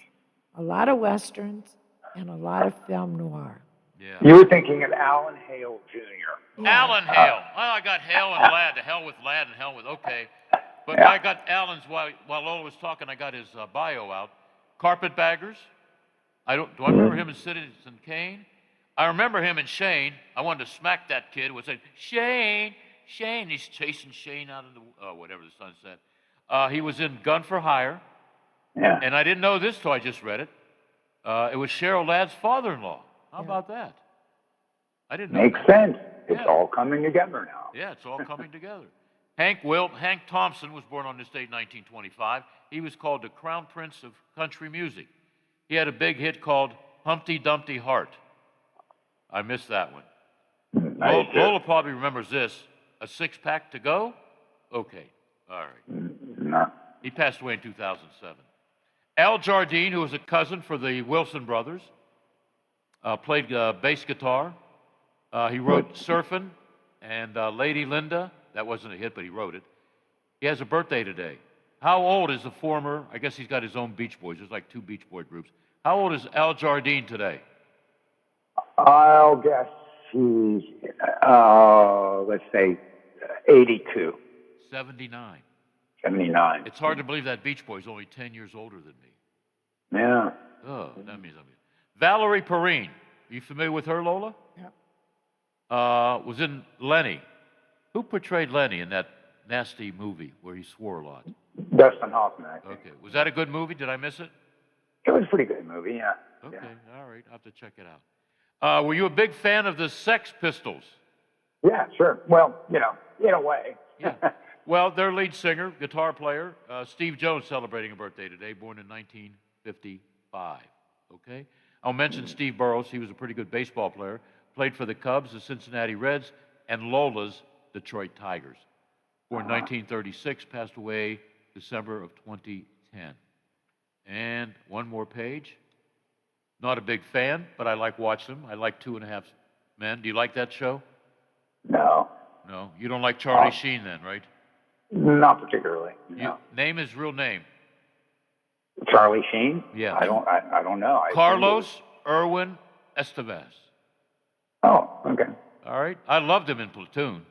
A lot of Westerns and a lot of film noir. Yeah. You were thinking of Alan Hale Jr. Alan Hale. Well, I got Hale and Ladd. To hell with Ladd and hell with, okay. But Yeah. I got Alan's, while Lola was talking, I got his bio out. Carpetbaggers. Do I remember him in Citizen Kane? I remember him in Shane. I wanted to smack that kid. Was saying, Shane. He's chasing Shane out of the, whatever the sun said. He was in Gun for Hire. Yeah. And I didn't know this till I just read it. It was Cheryl Ladd's father-in-law. How about that? I didn't know. Makes sense. It's all coming together now. Yeah, it's all coming together. Hank Thompson was born on this date in 1925. He was called the Crown Prince of Country Music. He had a big hit called Humpty Dumpty Heart. I missed that one. Lola probably remembers this. A six-pack to go? Okay, all right. No. He passed away in 2007. Al Jardine, who was a cousin for the Wilson brothers, played bass guitar. He wrote Surfin' and Lady Linda. That wasn't a hit, but he wrote it. He has a birthday today. How old is the former, I guess he's got his own Beach Boys. There's like 2 Beach Boy groups. How old is Al Jardine today? I'll guess he's, let's say, 82. 79. 79. It's hard to believe that Beach Boy is only 10 years older than me. Yeah. Oh, that means I'm... Valerie Perrine. Are you familiar with her, Lola? Yep. Was in Lenny. Who portrayed Lenny in that nasty movie where he swore a lot? Dustin Hoffman, I think. Okay. Was that a good movie? Did I miss it? It was a pretty good movie, yeah. Okay. Yeah. All right. I'll have to check it out. Were you a big fan of the Sex Pistols? Yeah, sure. Well, you know, in a way. Yeah. Well, their lead singer, guitar player, Steve Jones, celebrating a birthday today, born in 1955. Okay? I'll mention Steve Burrows. He was a pretty good baseball player. Played for the Cubs, the Cincinnati Reds, and Lola's Detroit Tigers. Born in 1936, passed away December of 2010. And one more page. Not a big fan, but I like watching them. I like 2.5 Men. Do you like that show? No. No? You don't like Charlie Sheen then, right? Not particularly. No. Name his real name. Charlie Sheen? Yeah. I don't know. Carlos Irwin Estevez. Oh, okay. All right. I loved him in Platoon.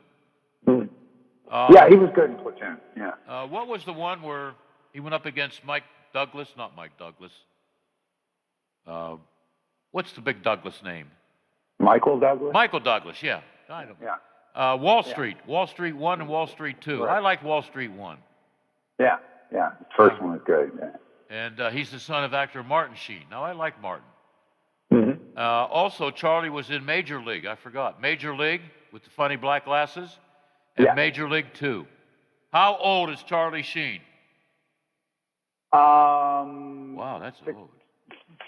Yeah, he was good in Platoon. Yeah. What was the one where he went up against Mike Douglas? Not Mike Douglas. What's the big Douglas name? Michael Douglas? Michael Douglas, yeah. I don't know. Yeah. Wall Street. Wall Street 1 and Wall Street 2. Right. I like Wall Street 1. Yeah. First one was good. Yeah. And he's the son of actor Martin Sheen. Now, I like Martin. Mm-hmm. Also, Charlie was in Major League. I forgot. Major League with the funny black glasses. And Major League 2. How old is Charlie Sheen? Wow, that's old.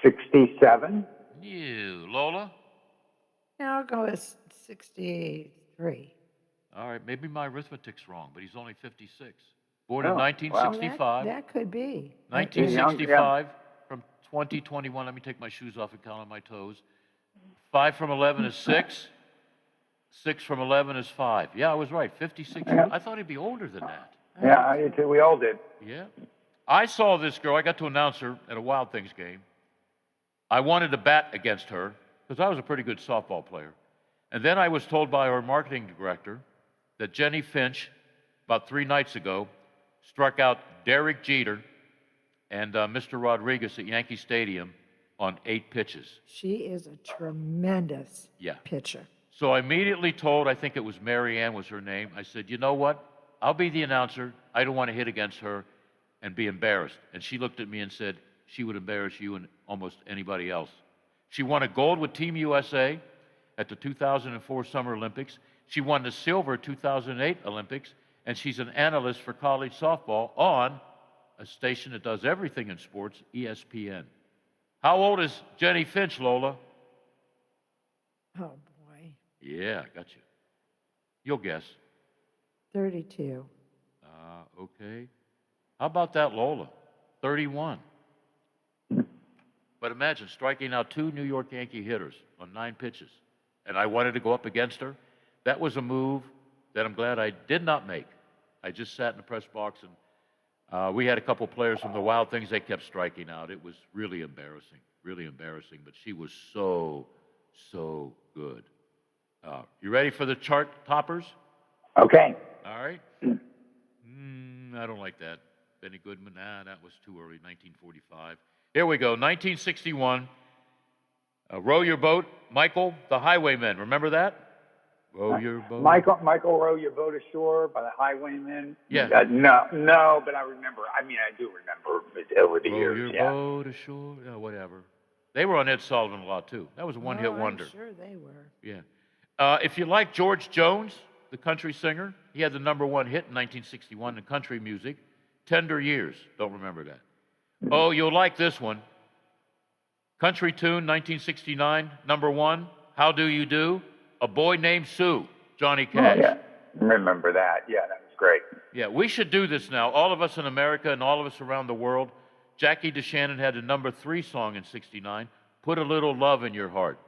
67. You, Lola? Now I'll go with 63. All right, maybe my arithmetic's wrong, but he's only 56. Born Oh, in 1965. That could be. 1965 from 2021. Let me take my shoes off and count on my toes. 5 from 11 is 6. 6 from 11 is 5. Yeah, I was right. 56. I thought he'd be older than that. Yeah, I did too. We all did. Yeah. I saw this girl. I got to announce her at a Wild Things game. I wanted to bat against her because I was a pretty good softball player. And then I was told by our marketing director that Jenny Finch, about 3 nights ago, struck out Derek Jeter and Mr. Rodriguez at Yankee Stadium on 8 pitches. She is a tremendous pitcher. So I immediately told, I think it was Mary Ann was her name, I said, you know what? I'll be the announcer. I don't want to hit against her and be embarrassed. And she looked at me and said, she would embarrass you and almost anybody else. She won a gold with Team USA at the 2004 Summer Olympics. She won the silver 2008 Olympics, and she's an analyst for college softball on a station that does everything in sports, ESPN. How old is Jenny Finch, Lola? Oh, boy. Yeah, got you. You'll guess. 32. Okay. How about that Lola? 31. But imagine striking out 2 New York Yankee hitters on 9 pitches. And I wanted to go up against her. That was a move that I'm glad I did not make. I just sat in the press box, and we had a couple players from the Wild Things. They kept striking out. It was really embarrassing, but she was so, so good. You ready for the chart toppers? Okay. All right. I don't like that. Benny Goodman, that was too early, 1945. Here we go, 1961. Row Your Boat, Michael, the Highwaymen. Remember that? Row your boat. Michael, row your boat ashore by the Highwaymen. Yeah. No, but I remember. I mean, I do remember it over the Row years. your boat ashore. Yeah, whatever. They were on Ed Sullivan a lot too. That was a one-hit wonder. I'm sure they were. Yeah. If you like George Jones, the country singer, he had the #1 hit in 1961 in country music. Tender Years. Don't remember that. Oh, you'll like this one. Country tune, 1969, #1. How Do You Do? A Boy Named Sue, Johnny Cash. Oh, yeah. Remember that. Yeah, that was great. Yeah, we should do this now. All of us in America and all of us around the world. Jackie DeShannon had a #3 song in 69, Put a Little Love in Your Heart.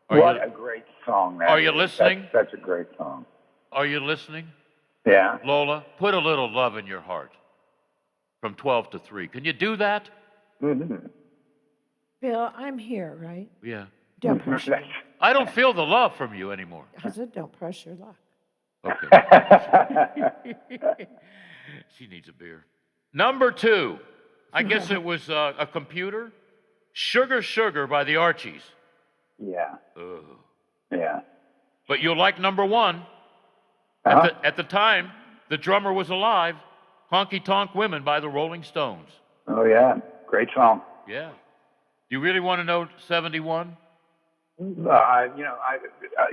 What a great song that Are you is. listening? That's such a great song. Are you listening? Yeah. Lola, Put a Little Love in Your Heart from 12 to 3. Can you do that? Mm-hmm. Bill, I'm here, right? Yeah. Don't push me. I don't feel the love from you anymore. I said, don't press your luck. Okay. She needs a beer. #2. I guess it was a computer. Sugar Sugar by the Archies. Yeah. Ugh. Yeah. But you'll like #1. At the time, the drummer was alive. Honky Tonk Women by the Rolling Stones. Oh, yeah. Great song. Yeah. Do you really want to know 71?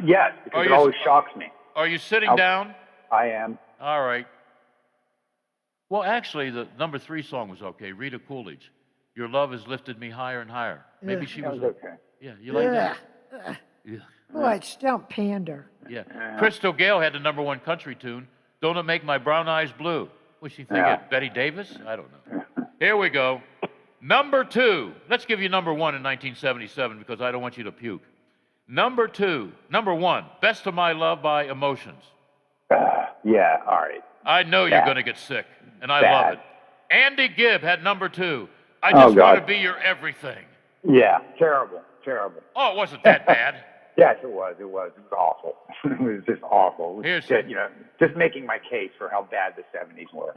Yes, because it always shocks me. Are you sitting down? I am. All right. Well, actually, the '3 song was okay. Rita Coolidge. Your love has lifted me higher and higher. Maybe she was okay. Yeah, you like that? Yeah. Boy, don't pander. Yeah. Crystal Gale had the #1 country tune, Don't It Make My Brown Eyes Blue. Was she thinking of Betty Davis? I don't know. Here we go. #2. Let's give you #1 in 1977 because I don't want you to puke. #1, Best of My Love by Emotions. Yeah, all right. I know you're going to get sick, and I love it. Andy Gibb had #2. I Oh, just God. want to be your everything. Yeah, terrible. Oh, it wasn't that bad. Yes, it was. It was awful. It was just awful. It was just making my case for how bad the 70s were.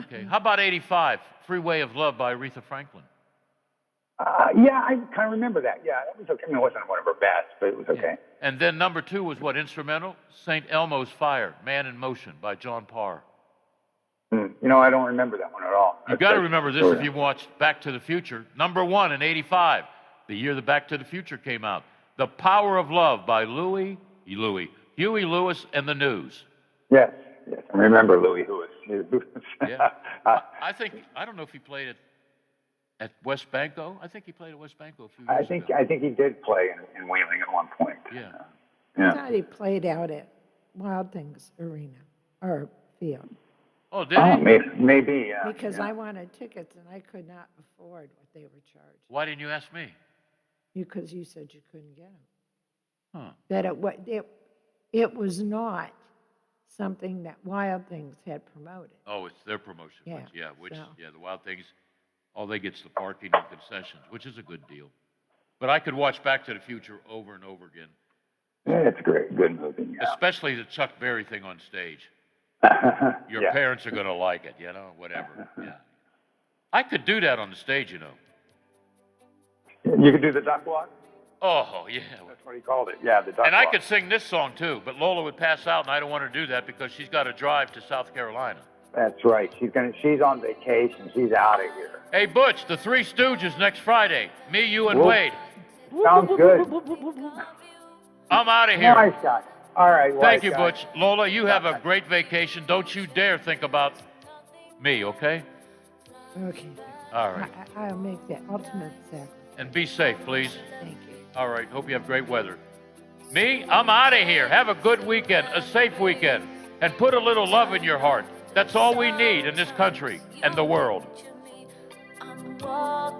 Okay. How about 85, Freeway of Love by Aretha Franklin? Yeah, I kind of remember that. Yeah, that was okay. I mean, it wasn't one of her best, but it was okay. And then #2 was what, instrumental? St. Elmo's Fire, Man in Motion by John Parr. I don't remember that one at all. You've got to remember this if you watched Back to the Future. #1 in 85, the year the Back to the Future came out. The Power of Love by Huey Lewis and the News. Yes. Yes. I remember Louis Lewis. Yeah. I don't know if he played at West Banco. I think he played at West Banco a few years ago. I think he did play in Wheeling at one point. Yeah. I thought he played out at Wild Things Arena or Field. Oh, did he? Maybe, yeah. Because I wanted tickets and I could not afford what they were charged. Why didn't you ask me? Because you said you couldn't get them. Huh. That it was not something that Wild Things had promoted. Oh, it's their promotion. Yeah, The Wild Things, all they get's the parking and concessions, which is a good deal. But I could watch Back to the Future over and over again. Yeah, it's a good movie. Yeah. Especially the Chuck Berry thing on stage. Your parents are going to like it, whatever. Yeah. I could do that on the stage, You could do the duck walk? Oh, yeah. That's what he called it. Yeah, the duck walk. And I could sing this song, too, but Lola would pass out, and I don't want her to do that because she's got to drive to South Carolina. That's right. She's on vacation. She's out of here. Hey, Butch, the Three Stooges next Friday. Me, you, and Wade. Sounds good. I'm out of here. Nice guy. All right. Thank you, Butch. Lola, you have a great vacation. Don't you dare think about me, okay? Okay. All right. I'll make that ultimate sacrifice. And be safe, please. Thank you. All right. Hope you have great weather. Me, I'm out of here. Have a good weekend, a safe weekend, and put a little love in your heart. That's all we need in this country and the world. I'm walking